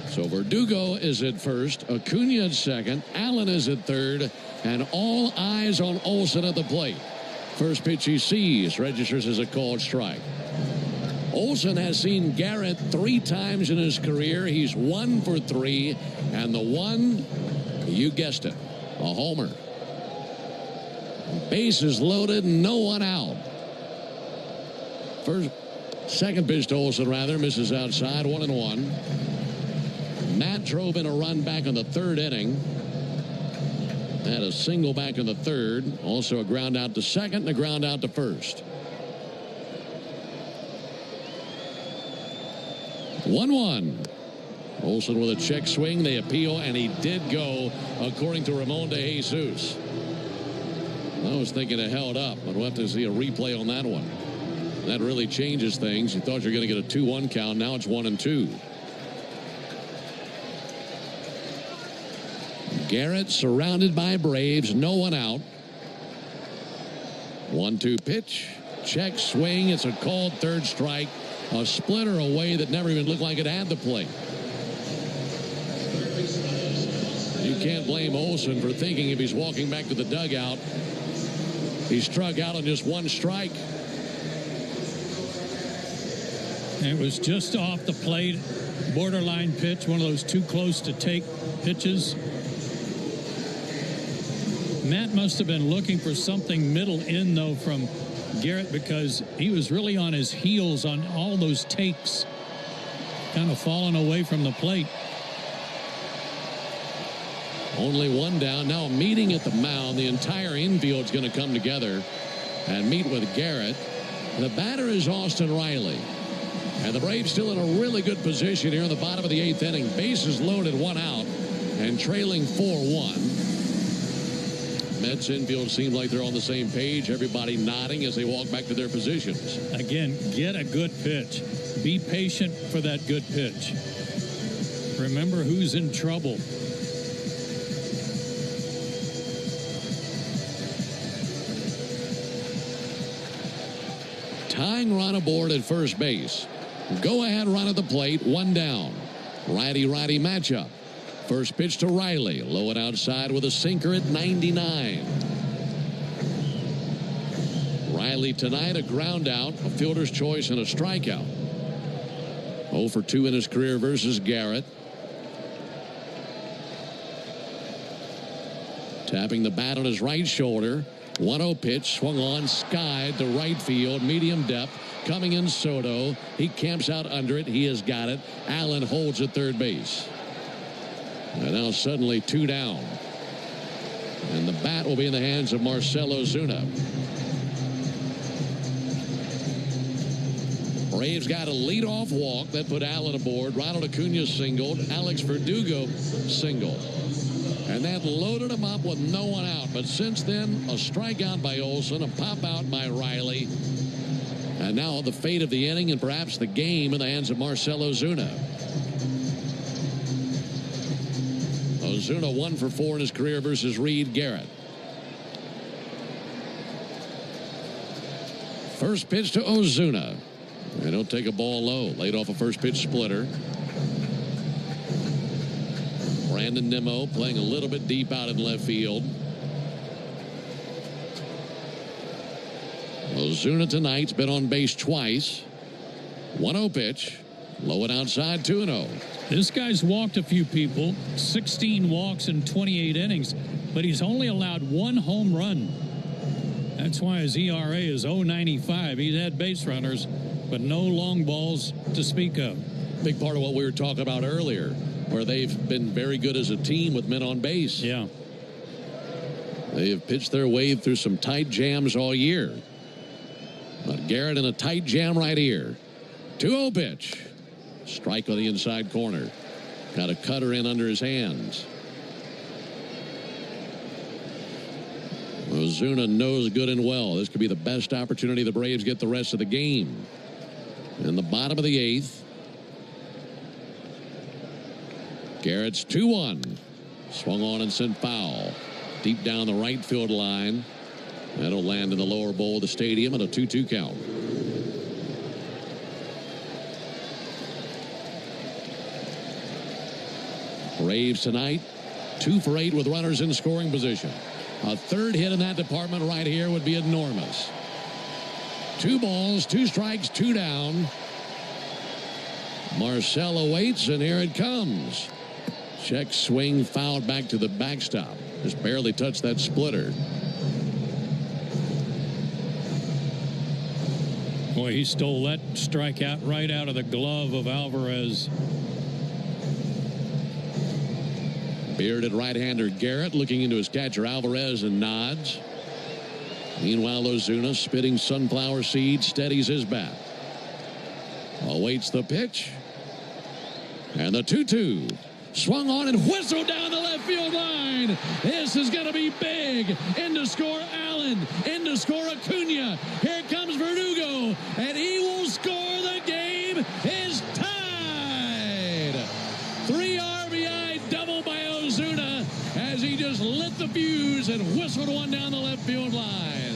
So Verdugo is at first, Acuna at second, Allen is at third, and all eyes on Olson at the plate. First pitch he sees registers as a called strike. Olson has seen Garrett 3 times in his career. He's 1 for 3, and the one, you guessed it, a homer. Bases loaded, no one out. Second pitch to Olson, misses outside, 1-1. Matt drove in a run back in the third inning. Had a single back in the third. Also a ground out to second and a ground out to first. 1-1. Olson with a check swing. They appeal, and he did go, according to Ramon de Jesus. I was thinking it held up, but we'll have to see a replay on that one. That really changes things. You thought you were going to get a 2-1 count. Now it's 1-2. Garrett surrounded by Braves. No one out. 1-2 pitch. Check swing. It's a called third strike. A splitter away that never even looked like it had the plate. You can't blame Olson for thinking if he's walking back to the dugout, he struck out on just one strike. And it was just off the plate, borderline pitch, one of those too close to take pitches. Matt must have been looking for something middle in, though, from Garrett, because he was really on his heels on all those takes, kind of falling away from the plate. Only one down. Now a meeting at the mound. The entire infield's going to come together and meet with Garrett. The batter is Austin Riley. And the Braves still in a really good position here in the bottom of the 8th inning. Bases loaded, 1 out, and trailing 4-1. Mets infield seems like they're on the same page. Everybody nodding as they walk back to their positions. Again, get a good pitch. Be patient for that good pitch. Remember who's in trouble. Tying run aboard at first base. Go ahead run at the plate, 1 down. Righty-righty matchup. First pitch to Riley. Low and outside with a sinker at 99. Riley tonight a ground out, a fielder's choice, and a strikeout. 0 for 2 in his career versus Garrett. Tapping the bat on his right shoulder. 1-0 pitch, swung on, skied to right field, medium depth. Coming in Soto. He camps out under it. He has got it. Allen holds at third base. And now suddenly 2 down. And the bat will be in the hands of Marcell Ozuna. Braves got a leadoff walk that put Allen aboard. Ronald Acuna singled. Alex Verdugo singled. And that loaded him up with no one out. But since then, a strikeout by Olson, a pop out by Riley. And now the fate of the inning and perhaps the game in the hands of Marcell Ozuna. Ozuna 1 for 4 in his career versus Reed Garrett. First pitch to Ozuna. And he'll take a ball low. Laid off a first pitch splitter. Brandon Nimmo playing a little bit deep out in left field. Ozuna tonight's been on base twice. 1-0 pitch. Low and outside, 2-0. This guy's walked a few people, 16 walks in 28 innings, but he's only allowed one home run. That's why his ERA is 0.95. He's had base runners, but no long balls to speak of. Big part of what we were talking about earlier, where they've been very good as a team with men on base. Yeah. They have pitched their way through some tight jams all year. But Garrett in a tight jam right here. 2-0 pitch. Strike on the inside corner. Got a cutter in under his hands. Ozuna knows good and well this could be the best opportunity the Braves get the rest of the game. In the bottom of the 8th. Garrett's 2-1. Swung on and sent foul. Deep down the right field line. That'll land in the lower bowl of the stadium at a 2-2 count. Braves tonight, 2 for 8 with runners in scoring position. A third hit in that department right here would be enormous. 2 balls, 2 strikes, 2 down. Marcell awaits, and here it comes. Check swing, fouled back to the backstop. Just barely touched that splitter. Boy, he stole that strikeout right out of the glove of Alvarez. Bearded right-hander Garrett looking into his catcher Alvarez and nods. Meanwhile, Ozuna, spitting sunflower seeds, steadies his bat. Awaits the pitch. And the 2-2. Swung on and whistled down the left field line. This is going to be big. In to score Allen. In to score Acuna. Here comes Verdugo. And he will score. The game is tied. 3 RBI double by Ozuna as he just lit the fuse and whistled one down the left field line.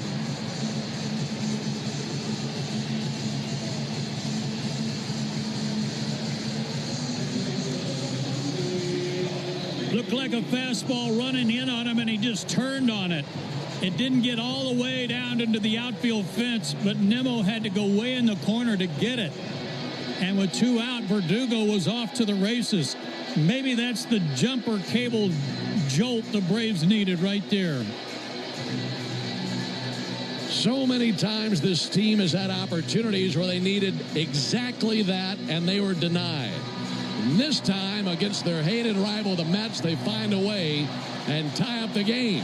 Looked like a fastball running in on him, and he just turned on it. It didn't get all the way down into the outfield fence, but Nimmo had to go way in the corner to get it. And with 2 out, Verdugo was off to the races. Maybe that's the jumper cable jolt the Braves needed right there. So many times this team has had opportunities where they needed exactly that, and they were denied. And this time, against their hated rival, the Mets, they find a way and tie up the game.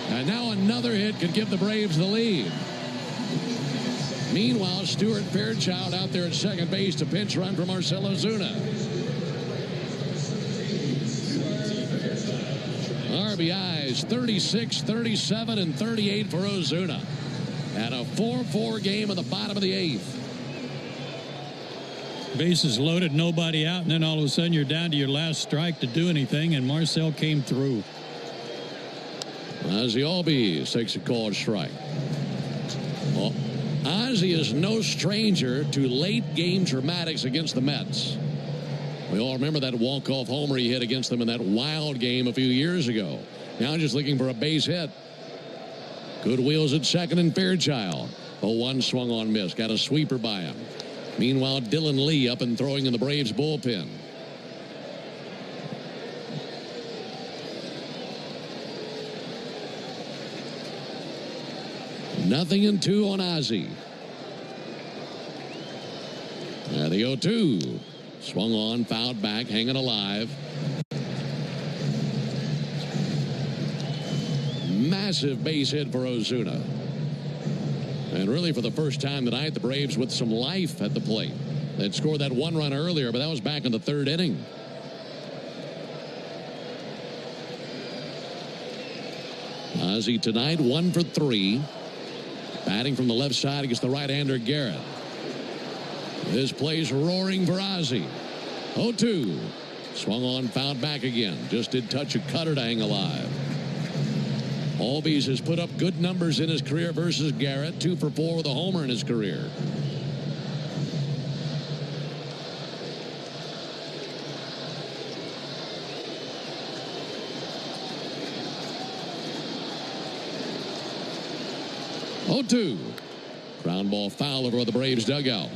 And now another hit could give the Braves the lead. Meanwhile, Stuart Fairchild out there at second base to pinch run for Marcell Ozuna. RBIs 36, 37, and 38 for Ozuna. And a 4-4 game in the bottom of the 8th. Bases loaded, nobody out, and then all of a sudden you're down to your last strike to do anything, and Marcell came through. Ozzie Albies takes a called strike. Well, Ozzie is no stranger to late-game dramatics against the Mets. We all remember that walk-off homer he hit against them in that wild game a few years ago. Now just looking for a base hit. Good wheels at second and Fairchild. 0-1 swung on miss. Got a sweeper by him. Meanwhile, Dylan Lee up and throwing in the Braves bullpen. Nothing in 2 on Ozzie. There the 0-2. Swung on, fouled back, hanging alive. Massive base hit for Ozuna. And really for the first time tonight, the Braves with some life at the plate. They'd scored that 1 run earlier, but that was back in the 3rd inning. Ozzie tonight 1 for 3. Batting from the left side against the right-hander Garrett. This play's roaring for Ozzie. 0-2. Swung on, fouled back again. Just did touch a cutter to hang alive. Albies has put up good numbers in his career versus Garrett. 2 for 4 with a homer in his career. Ground ball foul over the Braves dugout.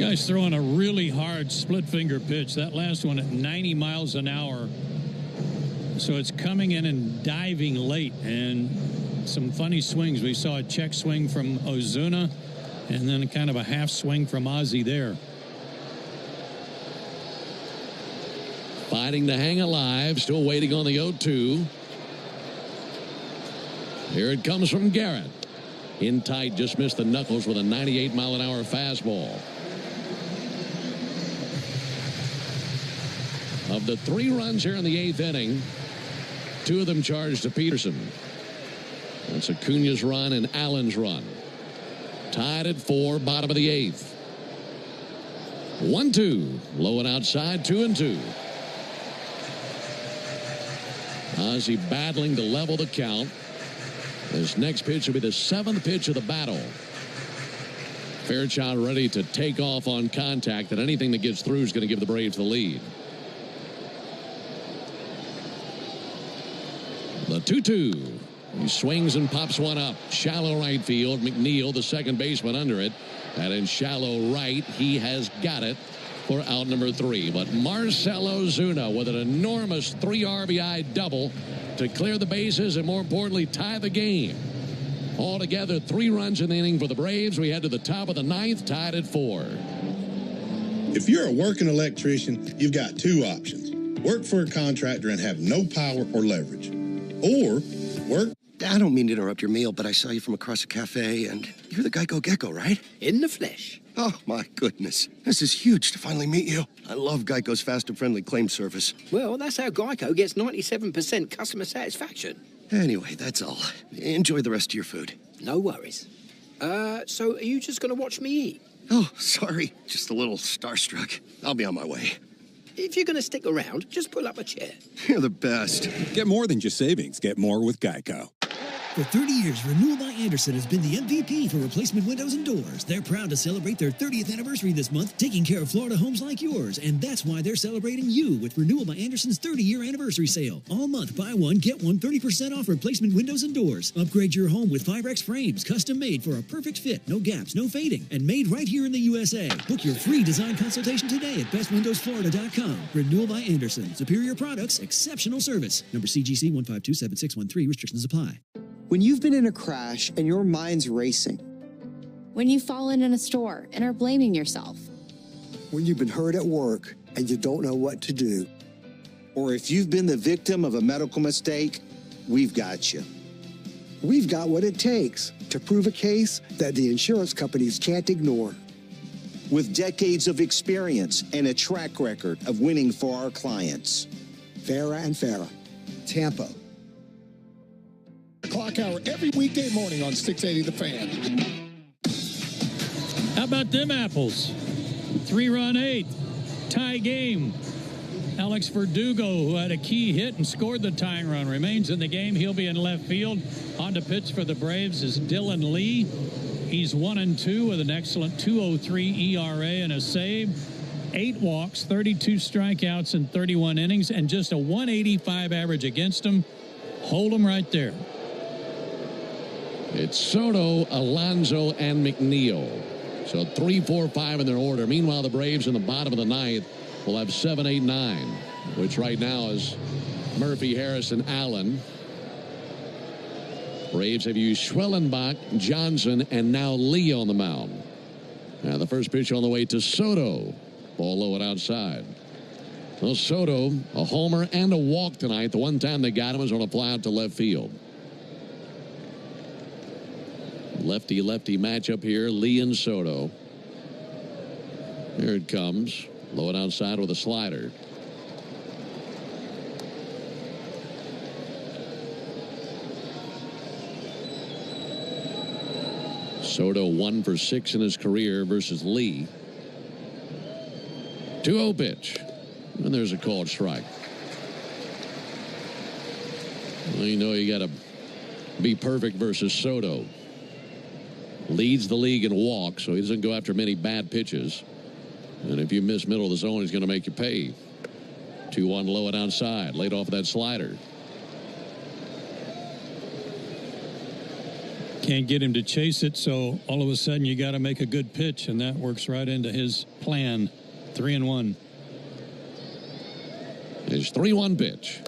Guy's throwing a really hard split finger pitch. That last one at 90 miles an hour. So it's coming in and diving late, and some funny swings. We saw a check swing from Ozuna, and then kind of a half swing from Ozzie there. Fighting to hang alive, still waiting on the 0-2. Here it comes from Garrett. In tight, just missed the knuckles with a 98-mile-an-hour fastball. Of the 3 runs here in the 8th inning, 2 of them charged to Peterson. That's Acuña's run and Allen's run. Tied at 4, bottom of the 8th. 1-2, low and outside, 2-2. Ozzie battling to level the count. This next pitch will be the 7th pitch of the battle. Fairchild ready to take off on contact, and anything that gets through is going to give the Braves the lead. The 2-2. He swings and pops one up. Shallow right field. McNeil, the second baseman, under it. And in shallow right, he has got it for out number 3. But Marcell Ozuna with an enormous 3 RBI double to clear the bases and, more importantly, tie the game. Altogether, 3 runs in the inning for the Braves. We head to the top of the 9th, tied at 4. If you're a working electrician, you've got 2 options. Work for a contractor and have no power or leverage. Or work... I don't mean to interrupt your meal, but I saw you from across a cafe, and you're the Geico Gecko, right? In the flesh. Oh, my goodness. This is huge to finally meet you. I love Geico's fast and friendly claim service. Well, that's how Geico gets 97% customer satisfaction. Anyway, that's all. Enjoy the rest of your food. No worries. So are you just going to watch me eat? Oh, sorry. Just a little starstruck. I'll be on my way. If you're going to stick around, just pull up a chair. You're the best. Get more than just savings. Get more with Geico. For 30 years, Renewal by Andersen has been the MVP for replacement windows and doors. They're proud to celebrate their 30th anniversary this month, taking care of Florida homes like yours. And that's why they're celebrating you with Renewal by Andersen's 30-year anniversary sale. All month, buy one, get one 30% off replacement windows and doors. Upgrade your home with Fibrex frames, custom made for a perfect fit, no gaps, no fading, and made right here in the USA. Book your free design consultation today at bestwindowsflorida.com. Renewal by Andersen. Superior products, exceptional service. Number CGC 1527613. Restrictions apply. When you've been in a crash and your mind's racing. When you've fallen in a store and are blaming yourself. When you've been hurt at work and you don't know what to do. Or if you've been the victim of a medical mistake, we've got you. We've got what it takes to prove a case that the insurance companies can't ignore. With decades of experience and a track record of winning for our clients. Farah and Farah, Tampa. Clock hour every weekday morning on 680 The Fan. How about them apples? 3-run 8th. Tie game. Alex Verdugo, who had a key hit and scored the tying run, remains in the game. He'll be in left field. On to pitch for the Braves is Dylan Lee. He's 1-2 with an excellent 2.03 ERA and a save. 8 walks, 32 strikeouts in 31 innings, and just a 185 average against him. Hold him right there. It's Soto, Alonso, and McNeil. So 3, 4, 5 in their order. Meanwhile, the Braves in the bottom of the 9th will have 7, 8, 9, which right now is Murphy, Harris, and Allen. Braves have used Schwellenbach, Johnson, and now Lee on the mound. Now the first pitch on the way to Soto. Ball low and outside. Well, Soto, a homer and a walk tonight. The one time they got him was on a fly out to left field. Lefty-lefty matchup here, Lee and Soto. Here it comes. Low and outside with a slider. Soto 1 for 6 in his career versus Lee. 2-0 pitch. And there's a called strike. Well, you know you got to be perfect versus Soto. Leads the league in walks, so he doesn't go after many bad pitches. And if you miss middle of the zone, he's going to make you pay. 2-1 low and outside. Laid off that slider. Can't get him to chase it, so all of a sudden you got to make a good pitch, and that works right into his plan. 3-1. His 3-1 pitch.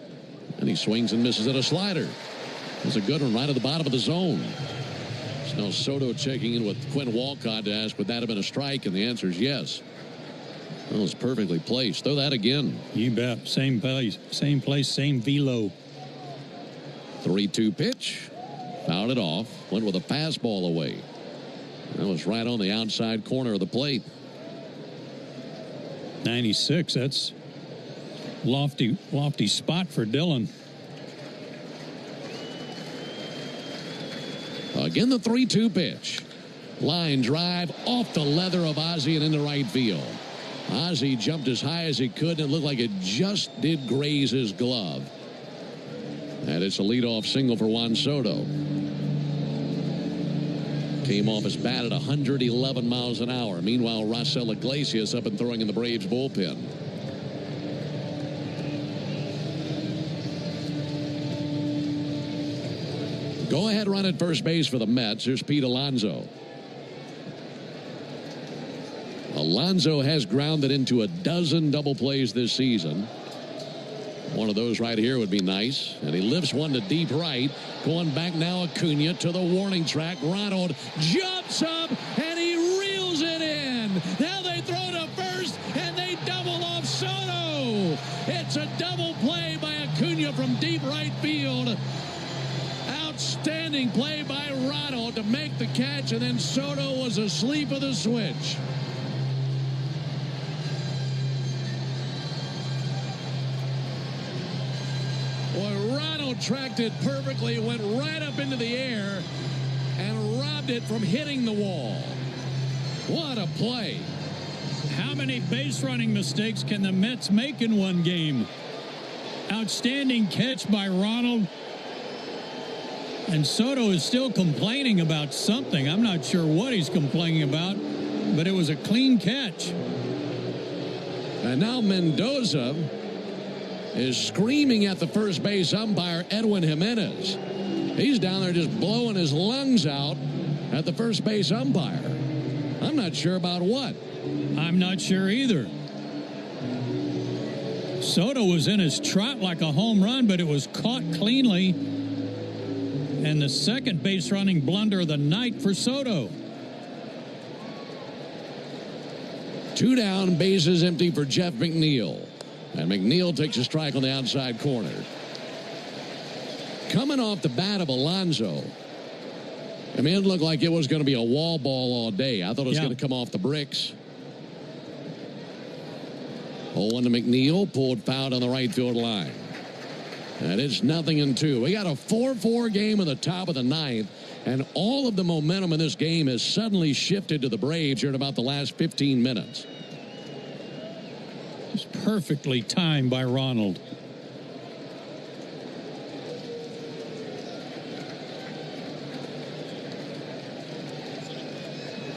And he swings and misses at a slider. It's a good one right at the bottom of the zone. So now Soto checking in with Quinn Walcott to ask, would that have been a strike? And the answer is yes. That was perfectly placed. Throw that again. You bet. Same place, same velo. 3-2 pitch. Fouled it off. Went with a fastball away. That was right on the outside corner of the plate. 96. That's lofty spot for Dylan. Again, the 3-2 pitch. Line drive off the leather of Ozzie and into right field. Ozzie jumped as high as he could, and it looked like it just did graze his glove. And it's a leadoff single for Juan Soto. Came off his bat at 111 miles an hour. Meanwhile, Raisel Iglesias up and throwing in the Braves bullpen. Go ahead run at first base for the Mets. Here's Pete Alonso. Alonso has grounded into a dozen double plays this season. One of those right here would be nice. And he lifts one to deep right. Going back now, Acuna to the warning track. Ronald jumps up and he reels it in. Now they throw to first and they double off Soto. It's a double play by Acuna from deep right field. Outstanding play by Ronald to make the catch, and then Soto was asleep at the switch. Boy, Ronald tracked it perfectly, went right up into the air, and robbed it from hitting the wall. What a play. How many base running mistakes can the Mets make in one game? Outstanding catch by Ronald. And Soto is still complaining about something. I'm not sure what he's complaining about, but it was a clean catch. And now Mendoza is screaming at the first base umpire, Edwin Jimenez. He's down there just blowing his lungs out at the first base umpire. I'm not sure about what. I'm not sure either. Soto was in his trot like a home run, but it was caught cleanly. And the second base running blunder of the night for Soto. 2 down, bases empty for Jeff McNeil. And McNeil takes a strike on the outside corner. Coming off the bat of Alonso. I mean, it looked like it was going to be a wall ball all day. I thought it was going to come off the bricks. 0-1 to McNeil, pulled foul on the right field line. And it's 0-2. We got a 4-4 game in the top of the ninth, and all of the momentum in this game has suddenly shifted to the Braves here in about the last 15 minutes. It's perfectly timed by Ronald.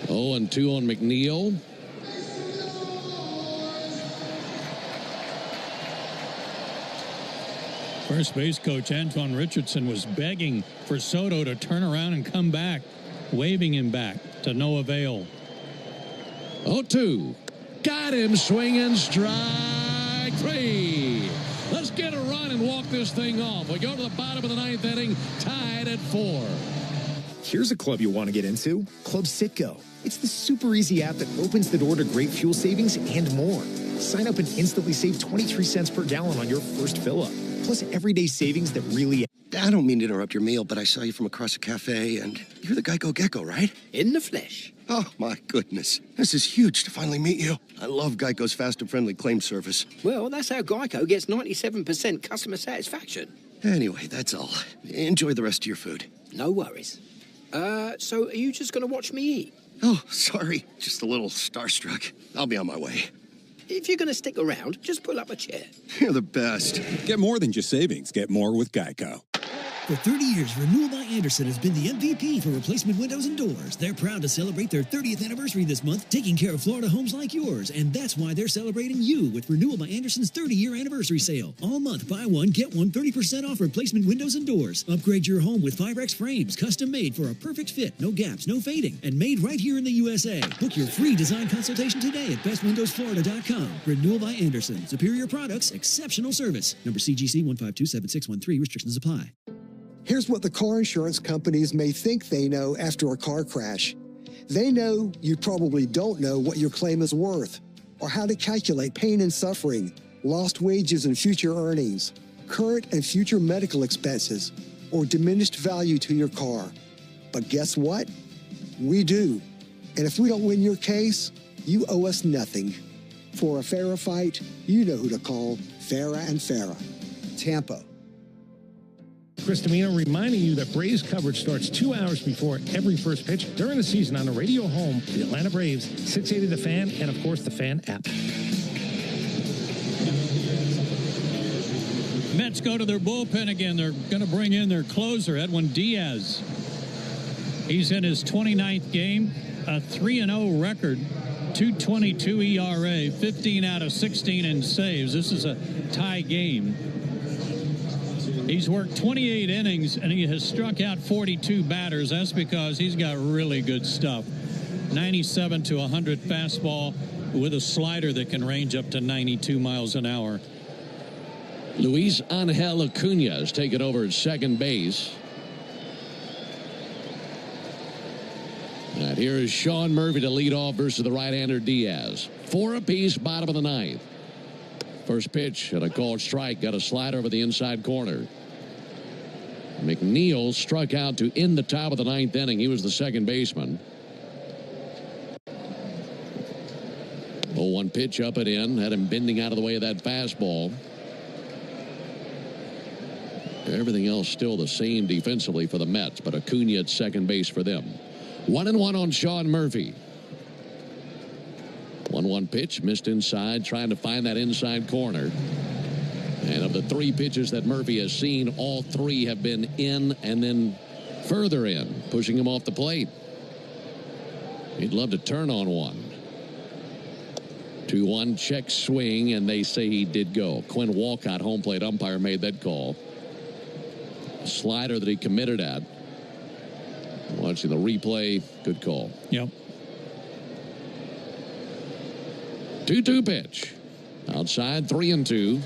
Oh, and 2 on McNeil. First base coach Antoine Richardson was begging for Soto to turn around and come back, waving him back to no avail. 0-2. Got him swinging, strike 3. Let's get a run and walk this thing off. We go to the bottom of the ninth inning, tied at 4. Here's a club you want to get into, Club Citgo. It's the super easy app that opens the door to great fuel savings and more. Sign up and instantly save 23 cents per gallon on your first fill-up. Plus everyday savings that really... I don't mean to interrupt your meal, but I saw you from across a cafe, and you're the Geico Gecko, right? In the flesh. Oh, my goodness. This is huge to finally meet you. I love Geico's fast and friendly claim service. Well, that's how Geico gets 97% customer satisfaction. Anyway, that's all. Enjoy the rest of your food. No worries. So are you just going to watch me eat? Oh, sorry. Just a little starstruck. I'll be on my way. If you're going to stick around, just pull up a chair. You're the best. Get more than just savings. Get more with Geico. For 30 years, Renewal by Andersen has been the MVP for replacement windows and doors. They're proud to celebrate their 30th anniversary this month, taking care of Florida homes like yours. And that's why they're celebrating you with Renewal by Andersen's 30-year anniversary sale. All month, buy one, get one 30% off replacement windows and doors. Upgrade your home with Firex frames, custom made for a perfect fit, no gaps, no fading, and made right here in the USA. Book your free design consultation today at bestwindowsflorida.com. Renewal by Andersen. Superior products, exceptional service. Number CGC 1527613. Restrictions apply. Here's what the car insurance companies may think they know after a car crash. They know you probably don't know what your claim is worth, or how to calculate pain and suffering, lost wages and future earnings, current and future medical expenses, or diminished value to your car. But guess what? We do. And if we don't win your case, you owe us nothing. For a Farah fight, you know who to call. Farah and Farah. Tampa. Chris Domino reminding you that Braves coverage starts 2 hours before every first pitch during the season on the radio home, the Atlanta Braves, 680 The Fan, and of course the Fan app. Mets go to their bullpen again. They're going to bring in their closer, Edwin Diaz. He's in his 29th game, a 3-0 record, 2.22 ERA, 15 out of 16 in saves. This is a tie game. He's worked 28 innings, and he has struck out 42 batters. That's because he's got really good stuff. 97 to 100 fastball with a slider that can range up to 92 miles an hour. Luis Angel Acuna has taken over at second base. And here is Sean Murphy to lead off versus the right-hander Diaz. 4 apiece, bottom of the ninth. First pitch and a called strike, got a slider over the inside corner. McNeil struck out to end the top of the ninth inning. He was the second baseman. 0-1 pitch up and in, had him bending out of the way of that fastball. Everything else still the same defensively for the Mets, but Acuna at second base for them. 1-1 on Sean Murphy. 1-1 pitch, missed inside, trying to find that inside corner. And of the 3 pitches that Murphy has seen, all 3 have been in and then further in, pushing him off the plate. He'd love to turn on one. 2-1 check swing, and they say he did go. Quinn Walcott, home plate umpire, made that call. Slider that he committed at. Watching the replay, good call. Yep. 2-2 pitch. Outside, 3-2.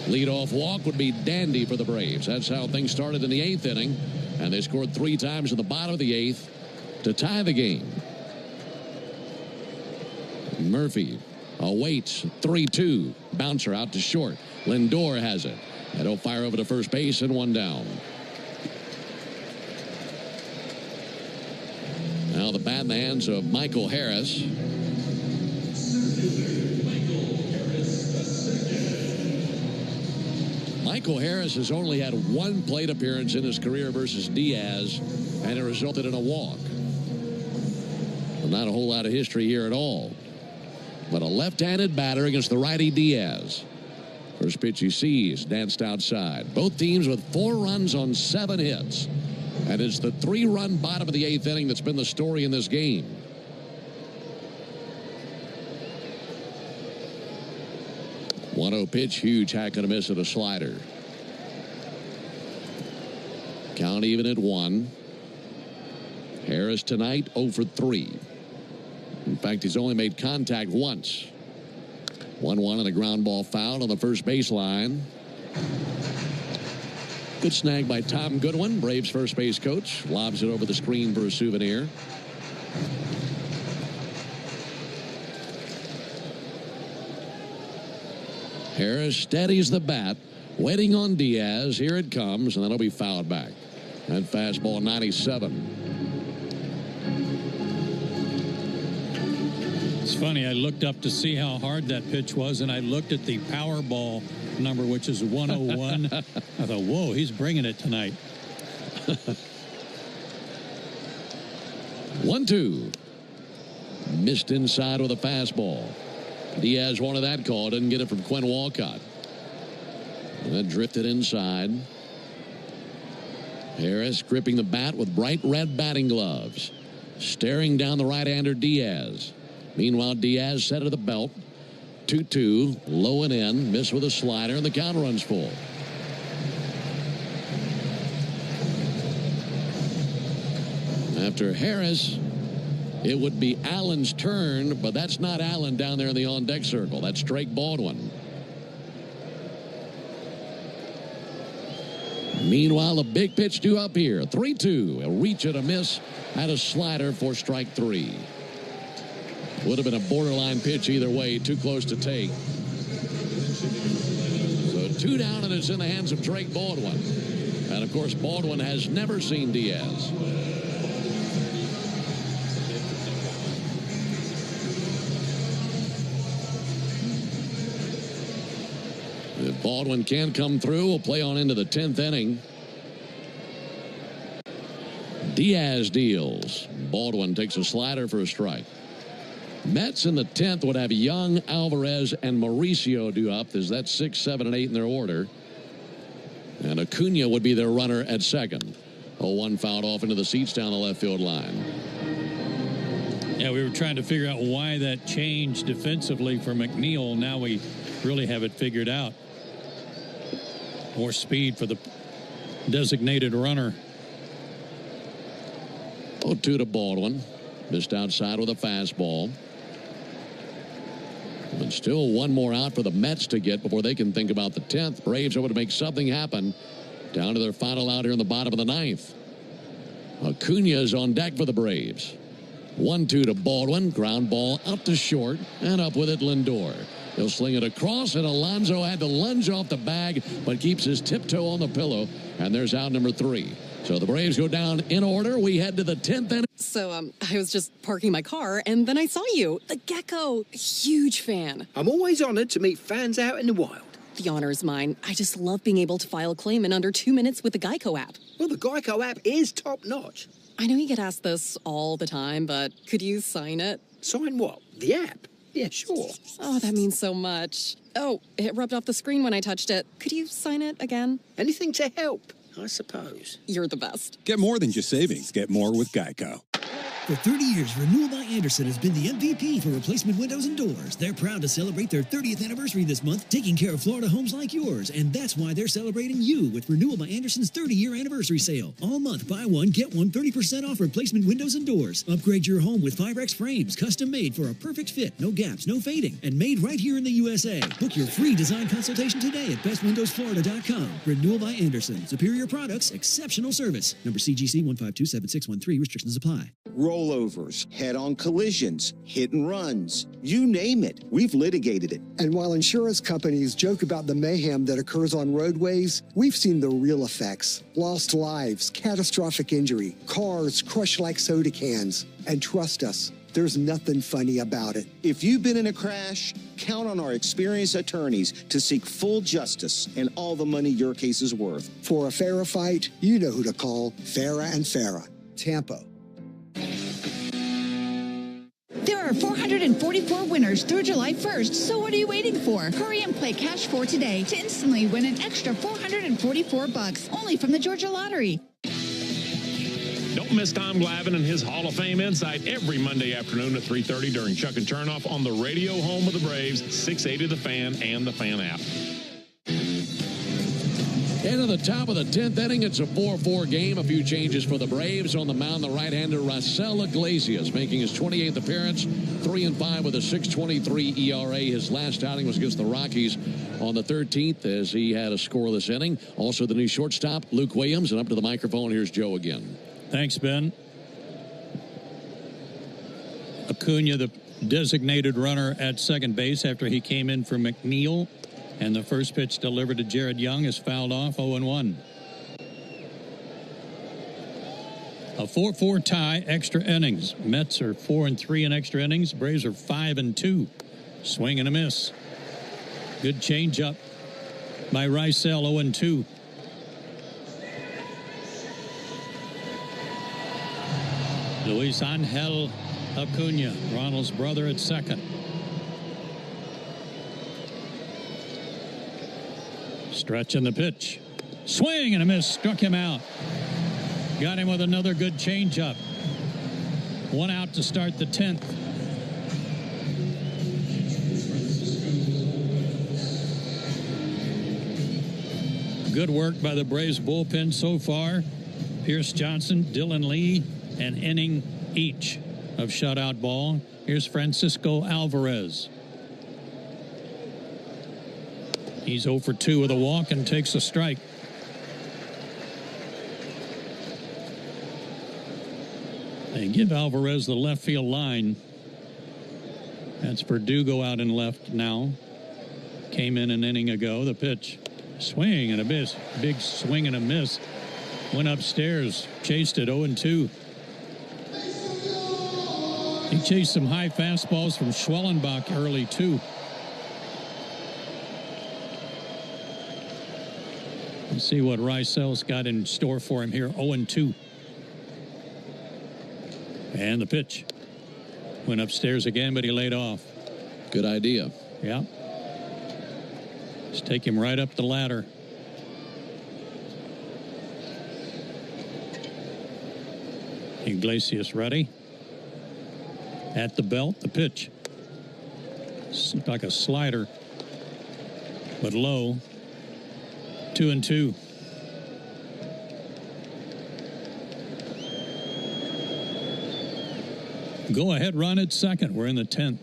Leadoff walk would be dandy for the Braves. That's how things started in the 8th inning. And they scored 3 times in the bottom of the 8th to tie the game. Murphy awaits 3-2. Bouncer out to short. Lindor has it. And he'll fire over to first base and 1 down. Now the bat in the hands of Michael Harris. Michael Harris has only had 1 plate appearance in his career versus Diaz, and it resulted in a walk. Well, not a whole lot of history here at all. But a left-handed batter against the righty Diaz. First pitch he sees, danced outside. Both teams with 4 runs on 7 hits. And it's the 3-run bottom of the 8th inning that's been the story in this game. One-oh pitch, huge hack and a miss at a slider. Count even at 1. Harris tonight 0 for 3. In fact, he's only made contact once. 1-1 and a ground ball foul on the first baseline. Good snag by Tom Goodwin, Braves first base coach. Lobs it over the screen for a souvenir. Harris steadies the bat, waiting on Diaz. Here it comes, and that'll be fouled back. That fastball 97. It's funny, I looked up to see how hard that pitch was, and I looked at the Powerball number, which is 101. I thought, whoa, he's bringing it tonight. 1-2. Missed inside with a fastball. Diaz wanted that call. Didn't get it from Quinn Walcott. And that drifted inside. Harris gripping the bat with bright red batting gloves. Staring down the right-hander Diaz. Meanwhile, Diaz set to the belt. 2-2, low and in, miss with a slider, and the count runs full. After Harris, it would be Allen's turn, but that's not Allen down there in the on-deck circle. That's Drake Baldwin. Meanwhile, a big pitch due up here. 3-2, a reach and a miss, and a slider for strike 3. Would have been a borderline pitch either way, too close to take. So 2 down, and it's in the hands of Drake Baldwin. And, of course, Baldwin has never seen Diaz. If Baldwin can come through, we'll play on into the 10th inning. Diaz deals. Baldwin takes a slider for a strike. Mets in the 10th would have Young, Alvarez, and Mauricio due up. There's that 6, 7, and 8 in their order. And Acuna would be their runner at second. 0-1 fouled off into the seats down the left field line. Yeah, we were trying to figure out why that changed defensively for McNeil. Now we really have it figured out. More speed for the designated runner. 0-2 to Baldwin. Missed outside with a fastball. But still one more out for the Mets to get before they can think about the 10th. Braves are able to make something happen down to their final out here in the bottom of the 9th. Acuna is on deck for the Braves. 1-2 to Baldwin. Ground ball out to short. And up with it, Lindor. He'll sling it across, and Alonso had to lunge off the bag, but keeps his tiptoe on the pillow. And there's out number 3. So the Braves go down in order. We head to the 10th inning. So, I was just parking my car, and then I saw you. The Geico. Huge fan. I'm always honored to meet fans out in the wild. The honor is mine. I just love being able to file a claim in under 2 minutes with the Geico app. Well, the Geico app is top-notch. I know you get asked this all the time, but could you sign it? Sign what? The app? Yeah, sure. Oh, that means so much. Oh, it rubbed off the screen when I touched it. Could you sign it again? Anything to help, I suppose. You're the best. Get more than just savings. Get more with Geico. For 30 years, Renewal by Andersen has been the MVP for replacement windows and doors. They're proud to celebrate their 30th anniversary this month, taking care of Florida homes like yours. And that's why they're celebrating you with Renewal by Andersen's 30-year anniversary sale. All month, buy one, get one 30% off replacement windows and doors. Upgrade your home with 5X frames, custom made for a perfect fit, no gaps, no fading, and made right here in the USA. Book your free design consultation today at bestwindowsflorida.com. Renewal by Andersen. Superior products, exceptional service. Number CGC 1527613. Restrictions apply. Rollovers, head-on collisions, hit and runs, you name it, we've litigated it. And while insurance companies joke about the mayhem that occurs on roadways, we've seen the real effects. Lost lives, catastrophic injury, cars crushed like soda cans. And trust us, there's nothing funny about it. If you've been in a crash, count on our experienced attorneys to seek full justice and all the money your case is worth. For a fairer fight, you know who to call. Farah and Farah, Tampa. There are 444 winners through July 1st, so what are you waiting for? Hurry and play Cash 4 today to instantly win an extra $444 only from the Georgia Lottery. Don't miss Tom Glavine and his Hall of Fame Insight every Monday afternoon at 3:30 during Chuck and Chernoff on the radio home of the Braves, 680 The Fan and the Fan app. Into the top of the 10th inning, it's a 4-4 game. A few changes for the Braves. On the mound, the right-hander Raisel Iglesias making his 28th appearance, 3-5 with a 6.23 ERA. His last outing was against the Rockies on the 13th as he had a scoreless inning. Also the new shortstop, Luke Williams. And up to the microphone, here's Joe again. Thanks, Ben. Acuna, the designated runner at second base after he came in for McNeil. And the first pitch delivered to Jared Young is fouled off, 0-1. A 4-4 tie, extra innings. Mets are 4-3 in extra innings. Braves are 5-2. Swing and a miss. Good changeup by Raisel, 0-2. Luis Angel Acuna, Ronald's brother, at second. Stretch in the pitch. Swing and a miss. Struck him out. Got him with another good changeup. 1 out to start the 10th. Good work by the Braves bullpen so far. Pierce Johnson, Dylan Lee, an inning each of shutout ball. Here's Francisco Alvarez. He's 0 for 2 with a walk and takes a strike. They give Alvarez the left field line. That's Verdugo out in left now. Came in an inning ago. The pitch. Swing and a miss. Big swing and a miss. Went upstairs. Chased it 0-2. He chased some high fastballs from Schwellenbach early, too. Let's see what Reisel's got in store for him here. 0-2. And the pitch. Went upstairs again, but he laid off. Good idea. Yeah. Just take him right up the ladder. Iglesias ready. At the belt, the pitch. Looked like a slider, but low. 2-2. Go ahead run at second. We're in the 10th.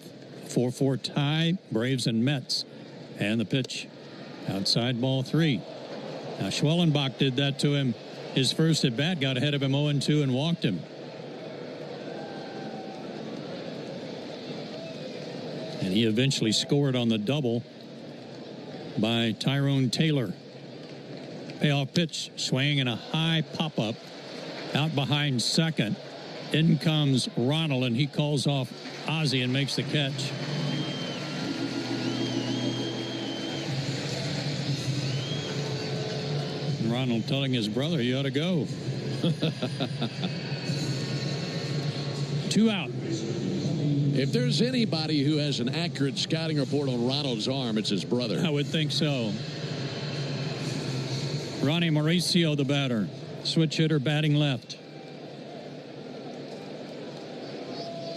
4-4 tie. Braves and Mets. And the pitch. Outside ball 3. Now Schwellenbach did that to him. His first at bat, got ahead of him 0-2 and walked him. And he eventually scored on the double by Tyrone Taylor. Payoff pitch, swing and a high pop-up out behind second. In comes Ronald, and he calls off Ozzie and makes the catch. Ronald telling his brother he ought to go. 2 out. If there's anybody who has an accurate scouting report on Ronald's arm, it's his brother. I would think so. Ronnie Mauricio, the batter. Switch hitter batting left.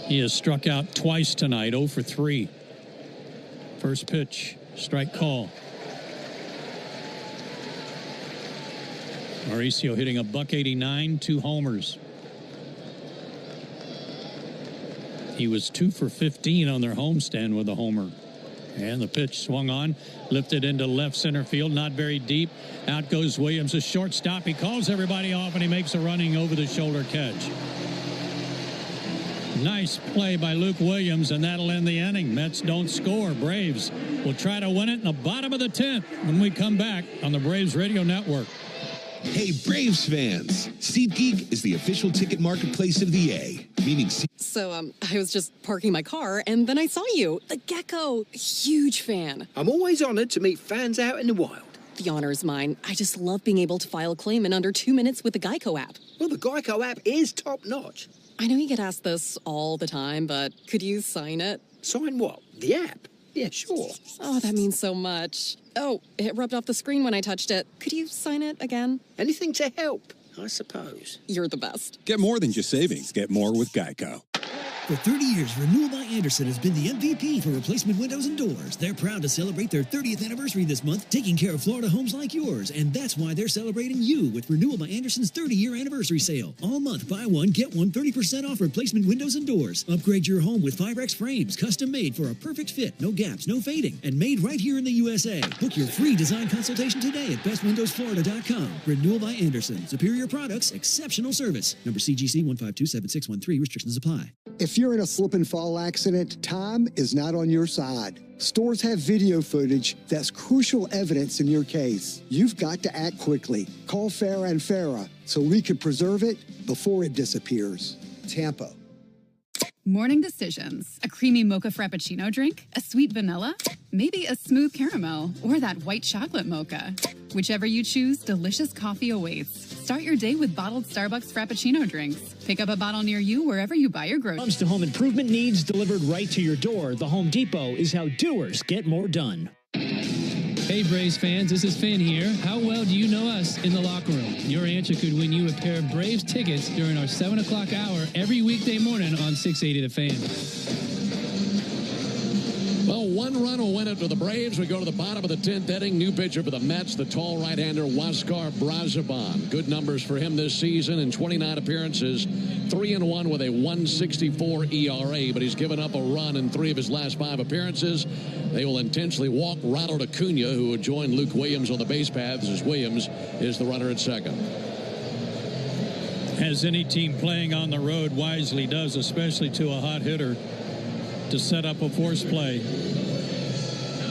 He has struck out twice tonight, 0 for 3. First pitch, strike call. Mauricio hitting a .189, 2 homers. He was 2 for 15 on their homestand with a homer. And the pitch swung on, lifted into left center field, not very deep. Out goes Williams, a shortstop. He calls everybody off, and he makes a running over-the-shoulder catch. Nice play by Luke Williams, and that'll end the inning. Mets don't score. Braves will try to win it in the bottom of the 10th when we come back on the Braves Radio Network. Hey, Braves fans, SeatGeek is the official ticket marketplace of the A, meaning... So, I was just parking my car, and then I saw you, the Gecko. Huge fan. I'm always honored to meet fans out in the wild. The honor is mine. I just love being able to file a claim in under 2 minutes with the Geico app. Well, the Geico app is top-notch. I know you get asked this all the time, but could you sign it? Sign what? The app? Yeah, sure. Oh, that means so much. Oh, it rubbed off the screen when I touched it. Could you sign it again? Anything to help, I suppose. You're the best. Get more than just savings. Get more with Geico. For 30 years, Renewal by Andersen has been the MVP for replacement windows and doors. They're proud to celebrate their 30th anniversary this month, taking care of Florida homes like yours. And that's why they're celebrating you with Renewal by Andersen's 30-year anniversary sale. All month, buy one, get one 30% off replacement windows and doors. Upgrade your home with Firex frames, custom made for a perfect fit, no gaps, no fading, and made right here in the USA. Book your free design consultation today at bestwindowsflorida.com. Renewal by Andersen. Superior products, exceptional service. Number CGC 1527613. Restrictions apply. If you're in a slip and fall accident, time is not on your side. Stores have video footage that's crucial evidence in your case. You've got to act quickly. Call Farah and Farah so we can preserve it before it disappears. Tampa. Morning decisions. A creamy mocha frappuccino drink? A sweet vanilla? Maybe a smooth caramel or that white chocolate mocha. Whichever you choose, delicious coffee awaits. Start your day with bottled Starbucks Frappuccino drinks. Pick up a bottle near you wherever you buy your groceries. Comes to home improvement needs delivered right to your door. The Home Depot is how doers get more done. Hey, Braves fans, this is Finn here. How well do you know us in the locker room? Your answer could win you a pair of Braves tickets during our 7 o'clock hour every weekday morning on 680 The Fan. Well, one run will win it for the Braves. We go to the bottom of the 10th inning. New pitcher for the Mets, the tall right-hander Huáscar Brazoban. Good numbers for him this season in 29 appearances, 3-1 with a 1.64 ERA, but he's given up a run in 3 of his last 5 appearances. They will intentionally walk Ronald Acuna, who would join Luke Williams on the base paths, as Williams is the runner at second. As any team playing on the road wisely does, especially to a hot hitter, to set up a force play.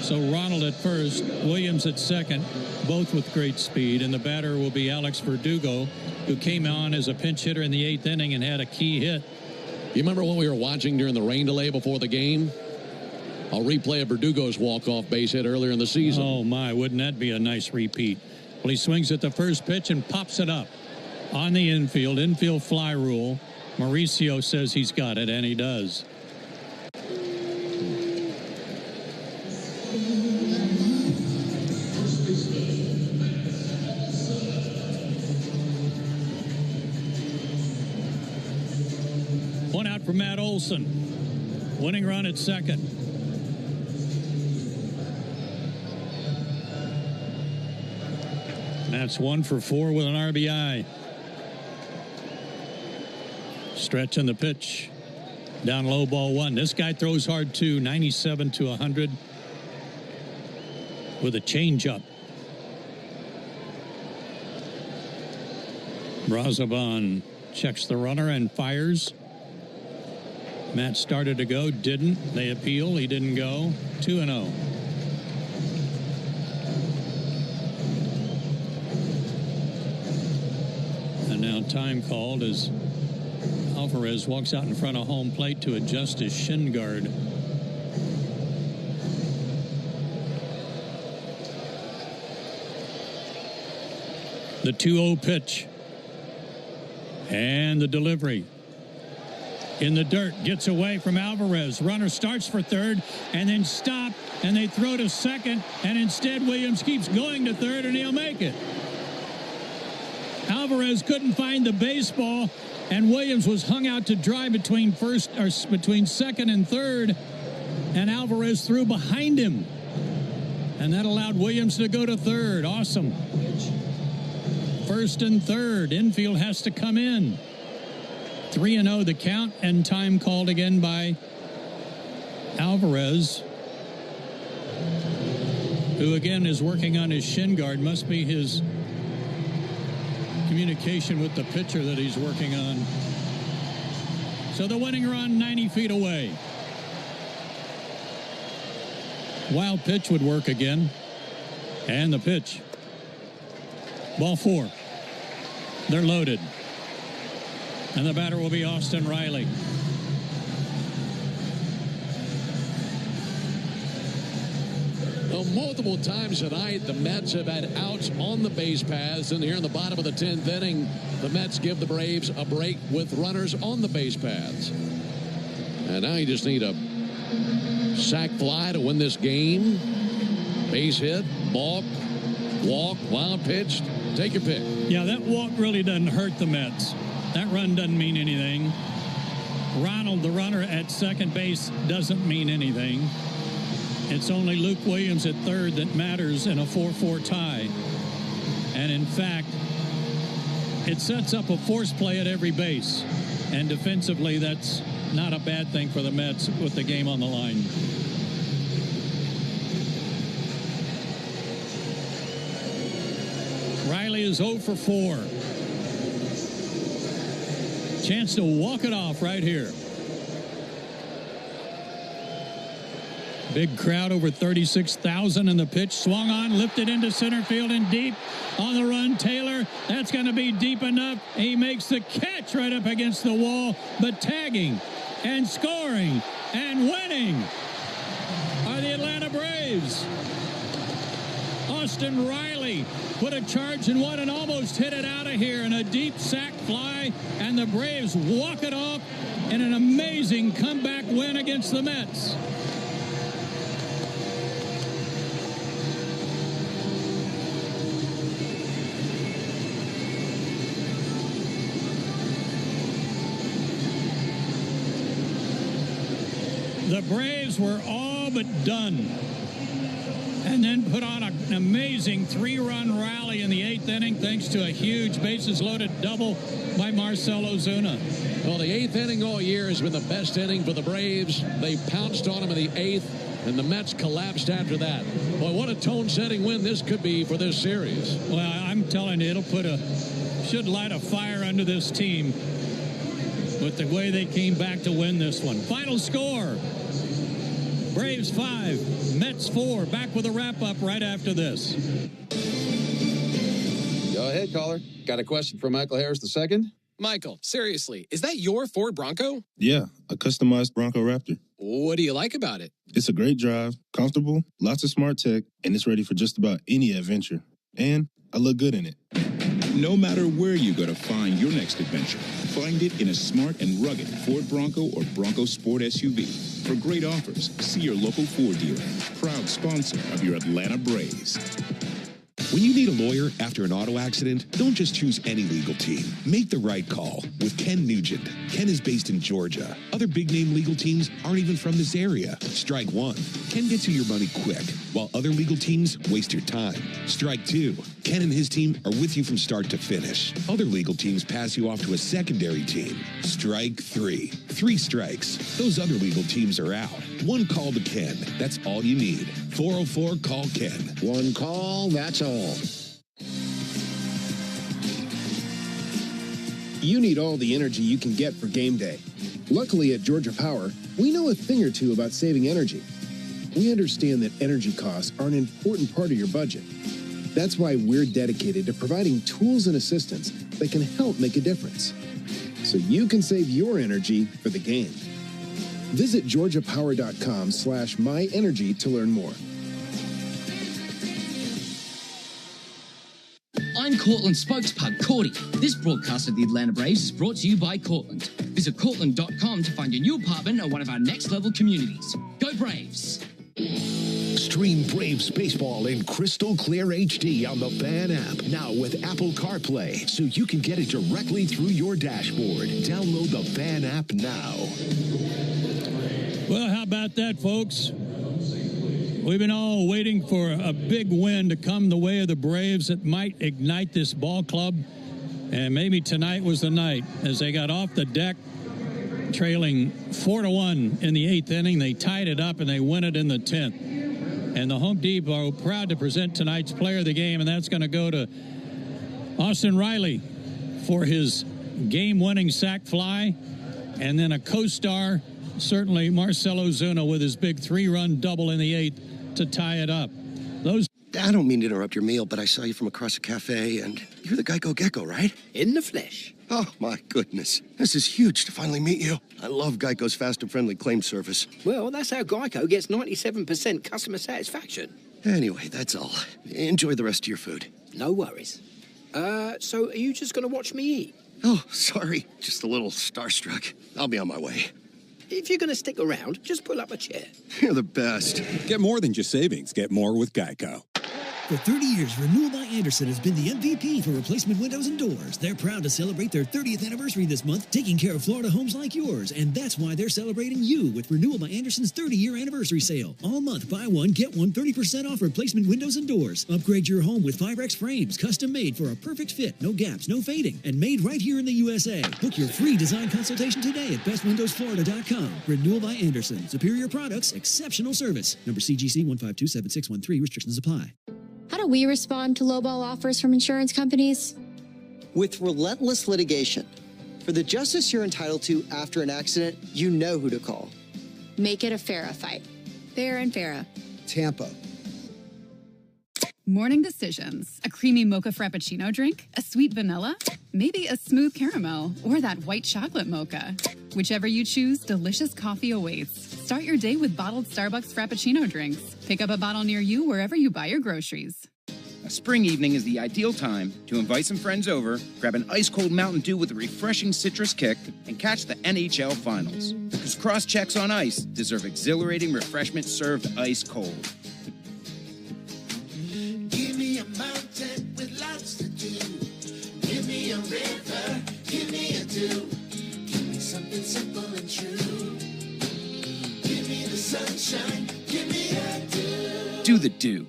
So Ronald at first, Williams at second, both with great speed, and the batter will be Alex Verdugo, who came on as a pinch hitter in the 8th inning and had a key hit. You remember when we were watching during the rain delay before the game? A replay of Verdugo's walk-off base hit earlier in the season. Oh, my, wouldn't that be a nice repeat? Well, he swings at the first pitch and pops it up on the infield fly rule. Mauricio says he's got it, and he does. One out for Matt Olson. Winning run at second. That's 1 for 4 with an RBI. Stretching the pitch. Down low, ball 1. This guy throws hard too. 97 to 100 with a changeup. Brazoban checks the runner and fires. Matt started to go, didn't. They appeal. He didn't go. 2-0. And now time called as Alvarez walks out in front of home plate to adjust his shin guard. The 2-0 pitch. And the delivery. In the dirt, gets away from Alvarez. Runner starts for third and then stop, and they throw to second, and instead Williams keeps going to third, and he'll make it. Alvarez couldn't find the baseball, and Williams was hung out to dry between second and third, and Alvarez threw behind him, and that allowed Williams to go to third. Awesome. First and third, infield has to come in. 3-0 the count, and time called again by Alvarez, who again is working on his shin guard. Must be his communication with the pitcher that he's working on. So the winning run 90 feet away. Wild pitch would work again. And the pitch. Ball 4. They're loaded. And the batter will be Austin Riley. Well, multiple times tonight, the Mets have had outs on the base paths. And here in the bottom of the 10th inning, the Mets give the Braves a break with runners on the base paths. And now you just need a sac fly to win this game. Base hit, balk, walk, wild pitch. Take your pick. Yeah, that walk really doesn't hurt the Mets. That run doesn't mean anything. Ronald, the runner at second base, doesn't mean anything. It's only Luke Williams at third that matters in a 4-4 tie. And in fact, it sets up a force play at every base. And defensively, that's not a bad thing for the Mets with the game on the line. Riley is 0 for 4. Chance to walk it off right here. Big crowd, over 36,000, and the pitch swung on, lifted into center field and deep. On the run, Taylor. That's going to be deep enough. He makes the catch right up against the wall, but tagging and scoring and winning are the Atlanta Braves. Austin Riley put a charge in one and almost hit it out of here in a deep sac fly, and the Braves walk it off in an amazing comeback win against the Mets. The Braves were all but done, and then put on an amazing 3-run rally in the 8th inning thanks to a huge bases-loaded double by Marcell Ozuna. Well, the 8th inning all year has been the best inning for the Braves. They pounced on him in the 8th, and the Mets collapsed after that. Boy, what a tone-setting win this could be for this series. Well, I'm telling you, should light a fire under this team with the way they came back to win this one. Final score, Braves 5, Mets 4. Back with a wrap-up right after this. Go ahead, caller. Got a question for Michael Harris II? Michael, seriously, is that your Ford Bronco? Yeah, a customized Bronco Raptor. What do you like about it? It's a great drive, comfortable, lots of smart tech, and it's ready for just about any adventure. And I look good in it. No matter where you go to find your next adventure, find it in a smart and rugged Ford Bronco or Bronco Sport SUV. For great offers, see your local Ford dealer. Proud sponsor of your Atlanta Braves. When you need a lawyer after an auto accident, don't just choose any legal team. Make the right call with Ken Nugent. Ken is based in Georgia. Other big-name legal teams aren't even from this area. Strike one. Ken gets you your money quick, while other legal teams waste your time. Strike two. Ken and his team are with you from start to finish. Other legal teams pass you off to a secondary team. Strike three. 3 strikes. Those other legal teams are out. One call to Ken. That's all you need. 404-CALL-KEN. One call, that's all. You need all the energy you can get for game day. Luckily at Georgia Power, we know a thing or two about saving energy. We understand that energy costs are an important part of your budget. That's why we're dedicated to providing tools and assistance that can help make a difference, so you can save your energy for the game. Visit georgiapower.com/myenergy to learn more. I'm Cortland spokespug Cordy. This broadcast of the Atlanta Braves is brought to you by Cortland. Visit Cortland.com to find your new apartment or one of our next level communities. Go Braves! Stream Braves baseball in crystal clear HD on the Fan app. Now with Apple CarPlay, so you can get it directly through your dashboard. Download the Fan app now. Well, how about that, folks? We've been all waiting for a big win to come the way of the Braves that might ignite this ball club. And maybe tonight was the night. As they got off the deck, trailing 4-1 in the 8th inning, they tied it up and they win it in the 10th. And the Home Depot proud to present tonight's player of the game, and that's going to go to Austin Riley for his game-winning sac fly. And then a co-star, certainly Marcell Ozuna with his big 3-run double in the 8th to tie it up. I don't mean to interrupt your meal, but I saw you from across the cafe, and you're the Geico Gecko, right? In the flesh. Oh, my goodness. This is huge to finally meet you. I love Geico's fast and friendly claim service. Well, that's how Geico gets 97% customer satisfaction. Anyway, that's all. Enjoy the rest of your food. No worries. So are you just going to watch me eat? Oh, sorry. Just a little starstruck. I'll be on my way. If you're going to stick around, just pull up a chair. You're the best. Get more than just savings. Get more with Geico. For 30 years, Renewal by Andersen has been the MVP for replacement windows and doors. They're proud to celebrate their 30th anniversary this month, taking care of Florida homes like yours. And that's why they're celebrating you with Renewal by Andersen's 30-year anniversary sale. All month, buy one, get one 30% off replacement windows and doors. Upgrade your home with 5X frames, custom made for a perfect fit, no gaps, no fading, and made right here in the USA. Book your free design consultation today at bestwindowsflorida.com. Renewal by Andersen. Superior products, exceptional service. Number CGC 1527613. Restrictions apply. How do we respond to lowball offers from insurance companies? With relentless litigation. For the justice you're entitled to after an accident, you know who to call. Make it a Farah fight. Farah and Farah. Tampa. Morning decisions. A creamy mocha frappuccino drink? A sweet vanilla? Maybe a smooth caramel or that white chocolate mocha. Whichever you choose, delicious coffee awaits. Start your day with bottled Starbucks Frappuccino drinks. Pick up a bottle near you wherever you buy your groceries. A spring evening is the ideal time to invite some friends over, grab an ice-cold Mountain Dew with a refreshing citrus kick, and catch the NHL Finals. Because cross-checks on ice deserve exhilarating refreshment served ice-cold. Give me a mountain with lots to do. Give me a river, give me a dew. Give me something simple and true. Give me the do.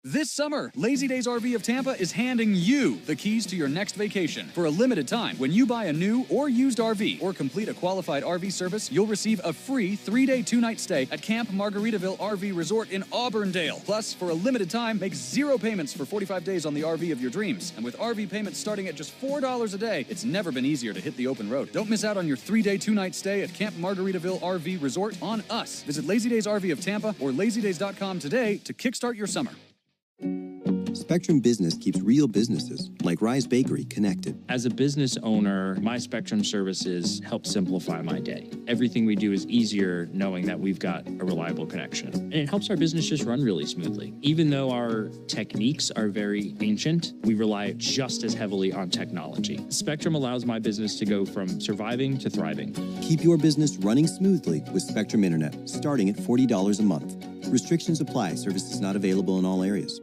This summer, Lazy Days RV of Tampa is handing you the keys to your next vacation. For a limited time, when you buy a new or used RV or complete a qualified RV service, you'll receive a free 3-day, 2-night stay at Camp Margaritaville RV Resort in Auburndale. Plus, for a limited time, make 0 payments for 45 days on the RV of your dreams. And with RV payments starting at just $4 a day, it's never been easier to hit the open road. Don't miss out on your 3-day, 2-night stay at Camp Margaritaville RV Resort on us. Visit Lazy Days RV of Tampa or lazydays.com today to kickstart your summer. Spectrum Business keeps real businesses, like Rise Bakery, connected. As a business owner, my Spectrum services help simplify my day. Everything we do is easier knowing that we've got a reliable connection. And it helps our business just run really smoothly. Even though our techniques are very ancient, we rely just as heavily on technology. Spectrum allows my business to go from surviving to thriving. Keep your business running smoothly with Spectrum Internet, starting at $40 a month. Restrictions apply. Services not available in all areas.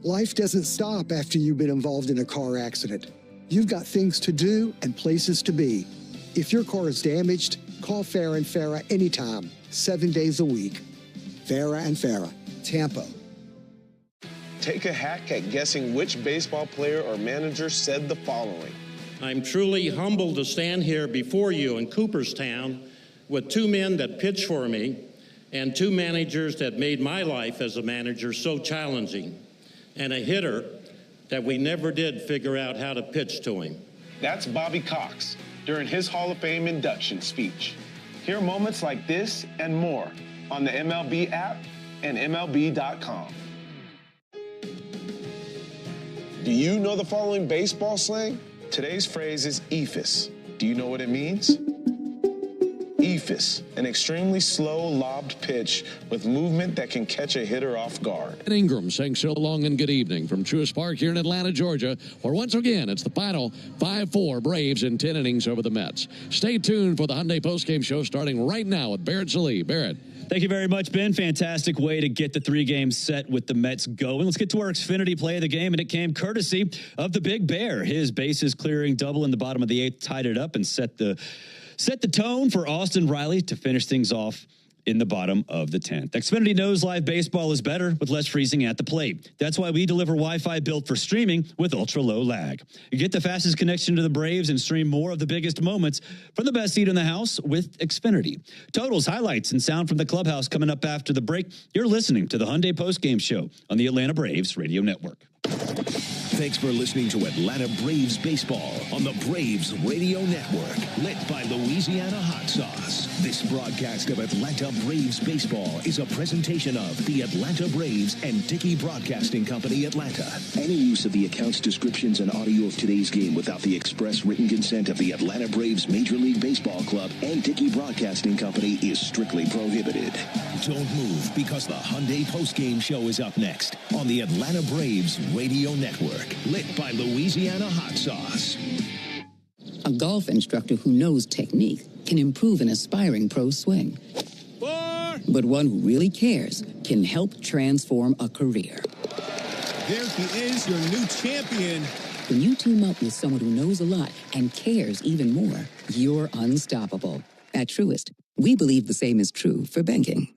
Life doesn't stop after you've been involved in a car accident. You've got things to do and places to be. If your car is damaged, call Farah and Farah anytime, 7 days a week. Farah and Farah, Tampa. Take a hack at guessing which baseball player or manager said the following. I'm truly humbled to stand here before you in Cooperstown with 2 men that pitched for me and 2 managers that made my life as a manager so challenging, and a hitter that we never did figure out how to pitch to him. That's Bobby Cox during his Hall of Fame induction speech. Hear moments like this and more on the MLB app and MLB.com. Do you know the following baseball slang? Today's phrase is eephus. Do you know what it means? Eephus, an extremely slow lobbed pitch with movement that can catch a hitter off guard. Ingram saying so long and good evening from Truist Park here in Atlanta, Georgia, where once again it's the final 5-4 Braves in 10 innings over the Mets. Stay tuned for the Hyundai postgame show starting right now with Barrett Sallee. Barrett. Thank you very much, Ben. Fantastic way to get the 3-game set with the Mets going. Let's get to our Xfinity play of the game, and it came courtesy of the Big Bear. His bases clearing double in the bottom of the 8th tied it up and set the tone for Austin Riley to finish things off in the bottom of the 10th. Xfinity knows live baseball is better with less freezing at the plate. That's why we deliver Wi-Fi built for streaming with ultra-low lag. You get the fastest connection to the Braves and stream more of the biggest moments from the best seat in the house with Xfinity. Totals, highlights, and sound from the clubhouse coming up after the break. You're listening to the Hyundai Postgame Show on the Atlanta Braves Radio Network. Thanks for listening to Atlanta Braves Baseball on the Braves Radio Network, lit by Louisiana Hot Sauce. This broadcast of Atlanta Braves Baseball is a presentation of the Atlanta Braves and Dickey Broadcasting Company, Atlanta. Any use of the accounts, descriptions, and audio of today's game without the express written consent of the Atlanta Braves Major League Baseball Club and Dickey Broadcasting Company is strictly prohibited. Don't move, because the Hyundai Postgame Show is up next on the Atlanta Braves Radio Network, lit by Louisiana Hot Sauce. A golf instructor who knows technique can improve an aspiring pro's swing. But one who really cares can help transform a career. There he is, your new champion. When you team up with someone who knows a lot and cares even more, you're unstoppable. At Truist, we believe the same is true for banking.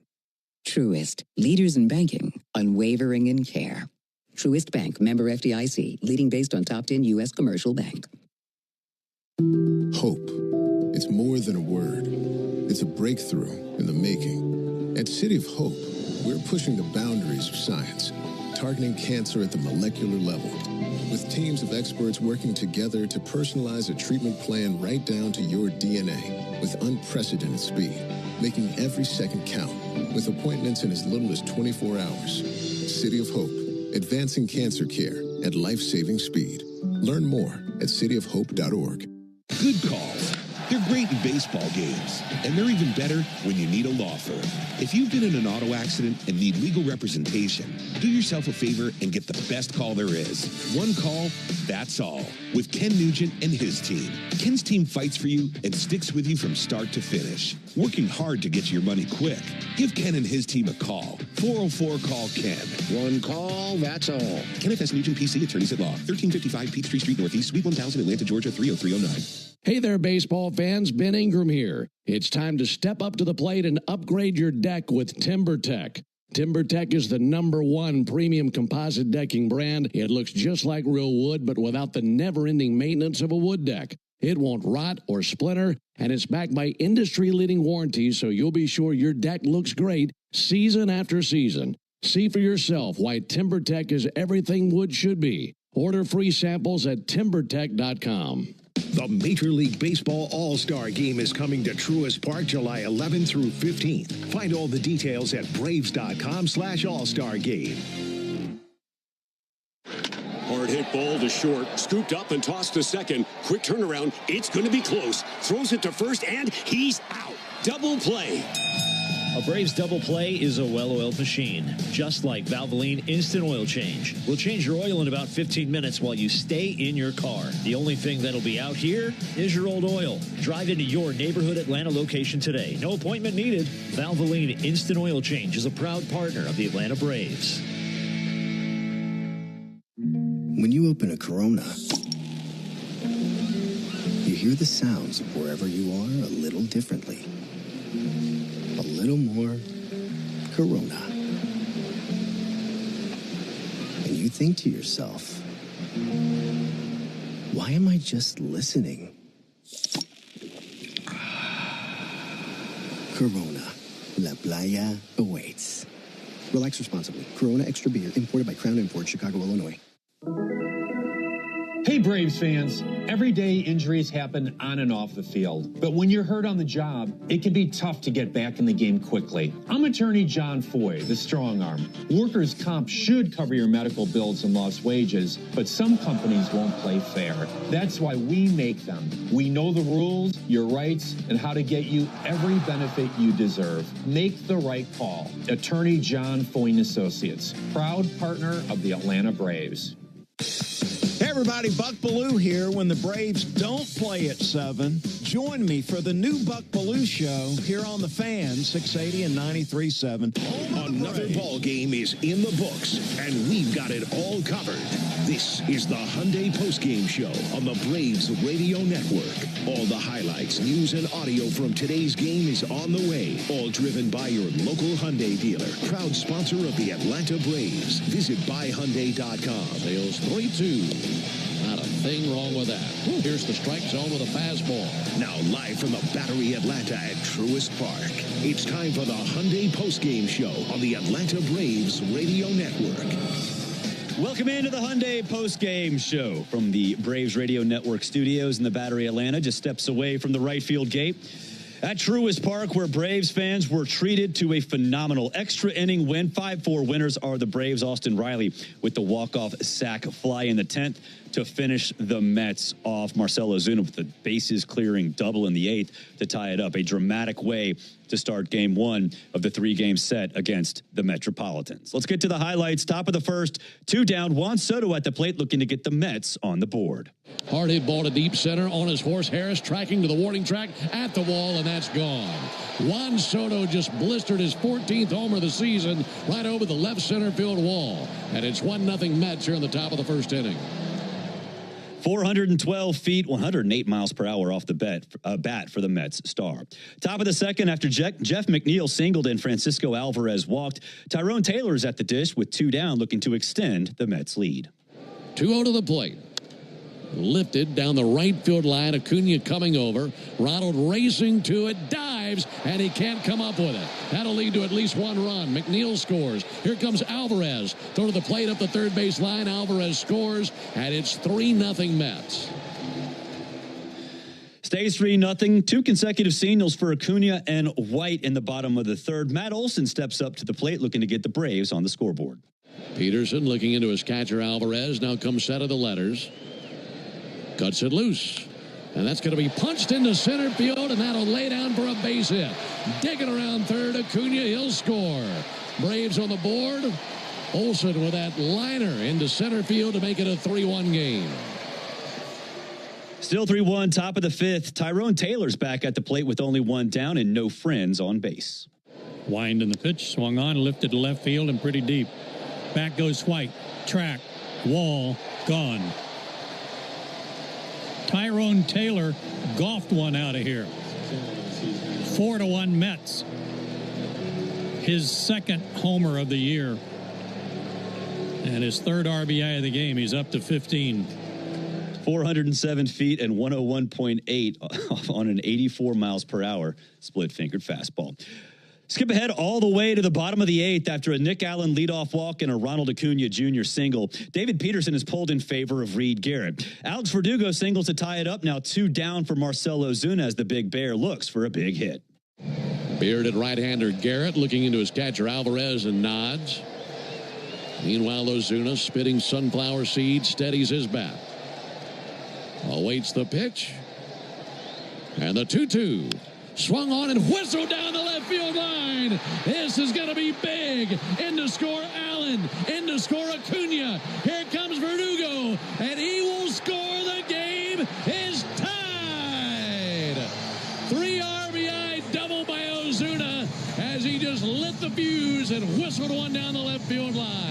Truist, leaders in banking, unwavering in care. Truist Bank, member FDIC, leading based on top 10 U.S. commercial bank. Hope. It's more than a word. It's a breakthrough in the making. At City of Hope, we're pushing the boundaries of science, targeting cancer at the molecular level, with teams of experts working together to personalize a treatment plan right down to your DNA with unprecedented speed, making every second count, with appointments in as little as 24 hours. City of Hope, advancing cancer care at life-saving speed. Learn more at cityofhope.org. Good calls. They're great in baseball games, and they're even better when you need a law firm. If you've been in an auto accident and need legal representation, do yourself a favor and get the best call there is. One call, that's all. With Ken Nugent and his team. Ken's team fights for you and sticks with you from start to finish, working hard to get you your money quick. Give Ken and his team a call. 404-CALL-KEN. One call, that's all. Kenneth S. Nugent, PC, attorneys at law. 1355 Peachtree Street Northeast, Suite 1000, Atlanta, Georgia, 30309. Hey there, baseball fans. Ben Ingram here. It's time to step up to the plate and upgrade your deck with TimberTech. TimberTech is the #1 premium composite decking brand. It looks just like real wood, but without the never-ending maintenance of a wood deck. It won't rot or splinter, and it's backed by industry-leading warranties, so you'll be sure your deck looks great season after season. See for yourself why TimberTech is everything wood should be. Order free samples at TimberTech.com. The Major League Baseball All-Star Game is coming to Truist Park July 11th through 15th. Find all the details at Braves.com/All-Star Game. Hard hit ball to short, scooped up and tossed to second. Quick turnaround, it's going to be close. Throws it to first, and he's out. Double play. A Braves double play is a well-oiled machine, just like Valvoline Instant Oil Change. We'll change your oil in about 15 minutes while you stay in your car. The only thing that'll be out here is your old oil. Drive into your neighborhood Atlanta location today. No appointment needed. Valvoline Instant Oil Change is a proud partner of the Atlanta Braves. When you open a Corona, you hear the sounds of wherever you are a little differently. A little more Corona. And you think to yourself, why am I just listening? Corona. La Playa awaits. Relax responsibly. Corona Extra Beer, imported by Crown Imports, Chicago, Illinois. Hey Braves fans, every day injuries happen on and off the field, but when you're hurt on the job, it can be tough to get back in the game quickly. I'm attorney John Foy, the strong arm. Workers' comp should cover your medical bills and lost wages, but some companies won't play fair. That's why we make them. We know the rules, your rights, and how to get you every benefit you deserve. Make the right call. Attorney John Foy & Associates, proud partner of the Atlanta Braves. Hey everybody, Buck Bellew here. When the Braves don't play at 7, join me for the new Buck Bellew Show here on The Fan, 680 and 93.7. Another ball game is in the books, and we've got it all covered. This is the Hyundai Postgame Show on the Braves Radio Network. All the highlights, news, and audio from today's game is on the way. All driven by your local Hyundai dealer. Proud sponsor of the Atlanta Braves. Visit buyhyundai.com. Sales 3-2. Not a thing wrong with that. Here's the strike zone with a fastball. Now live from the Battery Atlanta at Truist Park. It's time for the Hyundai Postgame Show on the Atlanta Braves Radio Network. Welcome into the Hyundai Postgame Show from the Braves Radio Network studios in the Battery Atlanta, just steps away from the right field gate at Truist Park, where Braves fans were treated to a phenomenal extra inning win. 5-4 winners are the Braves. Austin Riley with the walk-off sac fly in the 10th to finish the Mets off. Marcell Ozuna with the bases clearing double in the 8th to tie it up. A dramatic way to start game 1 of the 3-game set against the Metropolitans. Let's get to the highlights. Top of the first, 2 down. Juan Soto at the plate looking to get the Mets on the board. Hard hit ball to deep center on his horse. Harris tracking to the warning track at the wall, and that's gone. Juan Soto just blistered his 14th homer of the season right over the left center field wall. And it's 1-0 Mets here in the top of the first inning. 412 feet, 108 miles per hour off the bat for the Mets star. Top of the second, after Jeff McNeil singled and Francisco Alvarez walked, Tyrone Taylor's at the dish with 2 down, looking to extend the Mets lead. 2-0 to the plate. Lifted down the right field line. Acuna coming over. Ronald racing to it. Dives, and he can't come up with it. That'll lead to at least 1 run. McNeil scores. Here comes Alvarez. Throw to the plate up the third base line. Alvarez scores, and it's 3-0 Mets. Stays 3-0. 2 consecutive singles for Acuna and White in the bottom of the third. Matt Olson steps up to the plate looking to get the Braves on the scoreboard. Peterson looking into his catcher Alvarez. Now comes set of the letters. Cuts it loose. And that's going to be punched into center field, and that'll lay down for a base hit. Digging around third, Acuna, he'll score. Braves on the board. Olson with that liner into center field to make it a 3-1 game. Still 3-1, top of the 5th. Tyrone Taylor's back at the plate with only 1 down and no friends on base. Wind in the pitch, swung on, lifted to left field and pretty deep. Back goes White. Track. Wall. Gone. Tyrone Taylor golfed one out of here. 4-1 Mets. his second homer of the year. And his third RBI of the game. He's up to 15. 407 feet and 101.8 on an 84 miles per hour split-fingered fastball. Skip ahead all the way to the bottom of the eighth after a Nick Allen leadoff walk and a Ronald Acuna Jr. single. David Peterson is pulled in favor of Reed Garrett. Alex Verdugo singles to tie it up, now 2 down for Marcell Ozuna as the Big Bear looks for a big hit. Bearded right-hander Garrett looking into his catcher Alvarez and nods. Meanwhile, Ozuna, spitting sunflower seeds, steadies his bat. Awaits the pitch. And the 2-2. Swung on and whistled down the left field line. This is going to be big. In to score Allen. In to score Acuna. Here comes Verdugo. And he will score. The game is tied. 3 RBI double by Ozuna as he just lit the fuse and whistled one down the left field line.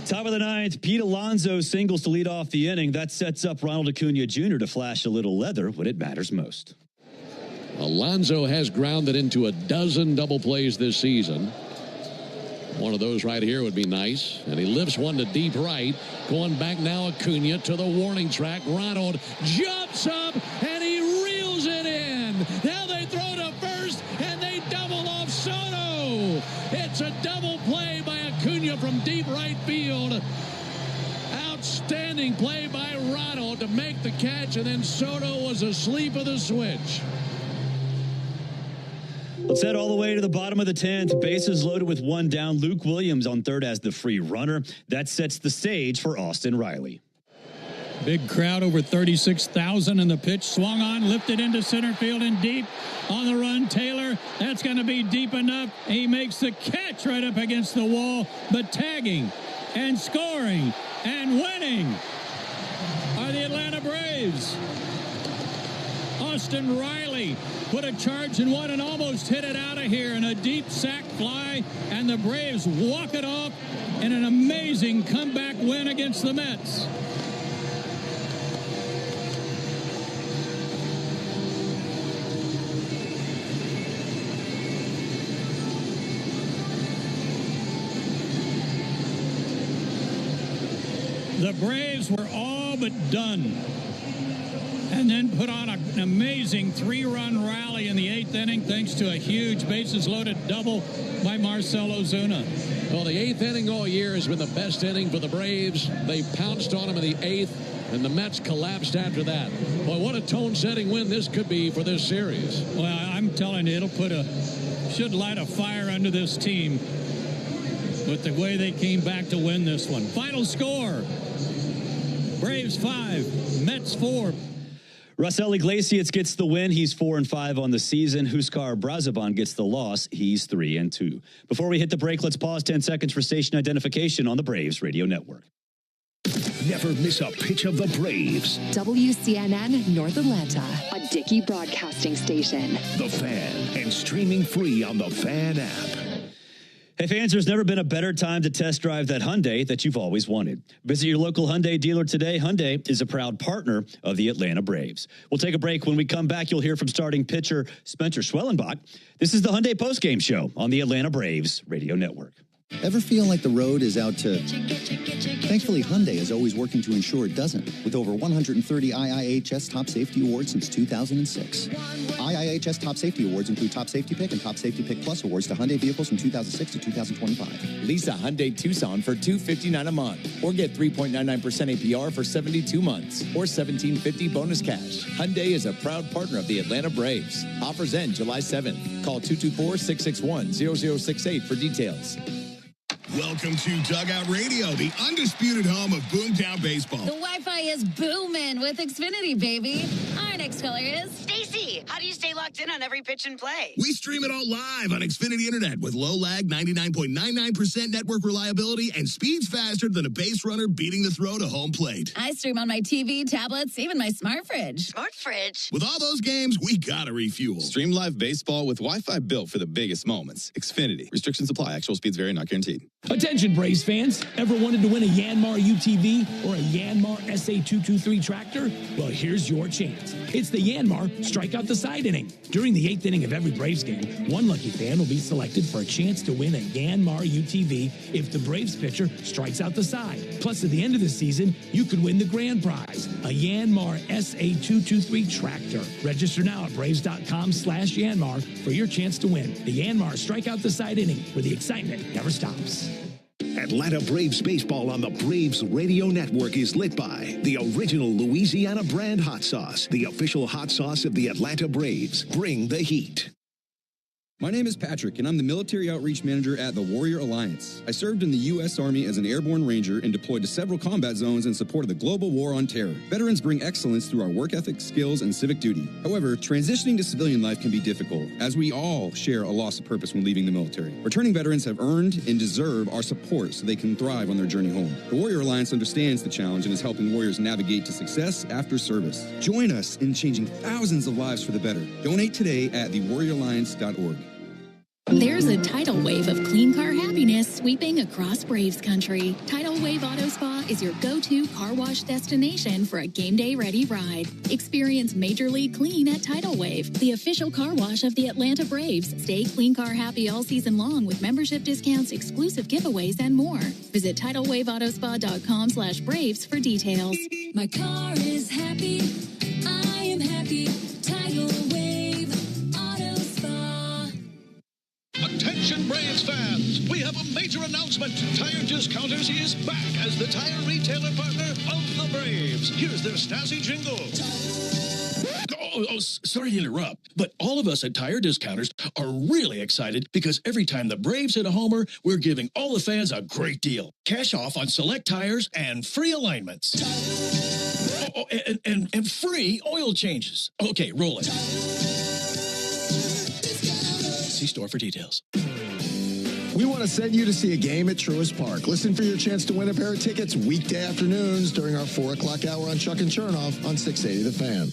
Top of the ninth, Pete Alonso singles to lead off the inning. That sets up Ronald Acuna Jr. to flash a little leather when it matters most. Alonso has grounded into a dozen double plays this season. One of those right here would be nice. And he lifts one to deep right. Going back now, Acuna to the warning track. Ronald jumps up and he reels it in. Now they throw to first and they double off Soto. It's a double play by Acuna from deep right field. Outstanding play by Ronald to make the catch, and then Soto was asleep at the switch. Let's head all the way to the bottom of the 10th. Bases loaded with 1 down. Luke Williams on third as the free runner. That sets the stage for Austin Riley. Big crowd, over 36,000, and the pitch swung on, lifted into center field and deep. On the run, Taylor. That's going to be deep enough. He makes the catch right up against the wall, but tagging and scoring and winning are the Atlanta Braves. Austin Riley put a charge in one and almost hit it out of here in a deep sac fly, and the Braves walk it off in an amazing comeback win against the Mets. The Braves were all but done, and then put on an amazing 3-run rally in the 8th inning thanks to a huge bases-loaded double by Marcell Ozuna. Well, the 8th inning all year has been the best inning for the Braves. They pounced on him in the 8th, and the Mets collapsed after that. Boy, what a tone-setting win this could be for this series. Well, I'm telling you, should light a fire under this team with the way they came back to win this one. Final score, Braves 5, Mets 4. Raisel Iglesias gets the win. He's 4-5 on the season. Huskar Brazaban gets the loss. He's 3-2. Before we hit the break, let's pause 10 seconds for station identification on the Braves Radio Network. Never miss a pitch of the Braves. WCNN North Atlanta, a Dickey broadcasting station. The Fan, and streaming free on the Fan app. Hey fans, there's never been a better time to test drive that Hyundai that you've always wanted. Visit your local Hyundai dealer today. Hyundai is a proud partner of the Atlanta Braves. We'll take a break. When we come back, you'll hear from starting pitcher Spencer Schwellenbach. This is the Hyundai Postgame Show on the Atlanta Braves Radio Network. Ever feel like the road is out to... Thankfully, Hyundai is always working to ensure it doesn't, with over 130 IIHS Top Safety Awards since 2006. IIHS Top Safety Awards include Top Safety Pick and Top Safety Pick Plus awards to Hyundai vehicles from 2006 to 2025. Lease a Hyundai Tucson for $259 a month, or get 3.99% APR for 72 months, or $1,750 bonus cash. Hyundai is a proud partner of the Atlanta Braves. Offers end July 7th. Call 224-661-0068 for details. Welcome to Dugout Radio, the undisputed home of Boomtown Baseball. The Wi-Fi is booming with Xfinity, baby. Our next caller is Stacy. How do you stay locked in on every pitch and play? We stream it all live on Xfinity Internet with low lag, 99.99% network reliability, and speeds faster than a base runner beating the throw to home plate. I stream on my TV, tablets, even my smart fridge. Smart fridge? With all those games, we gotta refuel. Stream live baseball with Wi-Fi built for the biggest moments. Xfinity. Restrictions apply. Actual speeds vary, not guaranteed. Attention Braves fans, ever wanted to win a Yanmar UTV or a Yanmar SA223 tractor? Well, here's your chance. It's the Yanmar Strike Out the Side inning. During the 8th inning of every Braves game, one lucky fan will be selected for a chance to win a Yanmar UTV if the Braves pitcher strikes out the side. Plus, at the end of the season, you could win the grand prize, a Yanmar SA223 tractor. Register now at braves.com/Yanmar for your chance to win the Yanmar Strike Out the Side inning, where the excitement never stops. Atlanta Braves baseball on the Braves Radio Network is lit by the original Louisiana brand hot sauce, the official hot sauce of the Atlanta Braves. Bring the heat. My name is Patrick, and I'm the Military Outreach Manager at the Warrior Alliance. I served in the U.S. Army as an airborne ranger and deployed to several combat zones in support of the global war on terror. Veterans bring excellence through our work ethic, skills, and civic duty. However, transitioning to civilian life can be difficult, as we all share a loss of purpose when leaving the military. Returning veterans have earned and deserve our support so they can thrive on their journey home. The Warrior Alliance understands the challenge and is helping warriors navigate to success after service. Join us in changing thousands of lives for the better. Donate today at thewarrioralliance.org. There's a tidal wave of clean car happiness sweeping across Braves country. Tidal Wave Auto Spa is your go-to car wash destination for a game day ready ride. Experience Major League Clean at Tidal Wave, the official car wash of the Atlanta Braves. Stay clean car happy all season long with membership discounts, exclusive giveaways, and more. Visit TidalWaveAutoSpa.com/Braves for details. My car is happy. I am happy. Tidal Wave Auto Spa. Attention Braves fans, we have a major announcement. Tire Discounters is back as the tire retailer partner of the Braves. Here's their snazzy jingle. Sorry to interrupt, but all of us at Tire Discounters are really excited because every time the Braves hit a homer, we're giving all the fans a great deal. Cash off on select tires and free alignments. And free oil changes. Okay, roll it. See store for details. We want to send you to see a game at Truist Park. Listen for your chance to win a pair of tickets weekday afternoons during our 4 o'clock hour on Chuck and Chernoff on 680 The Fan.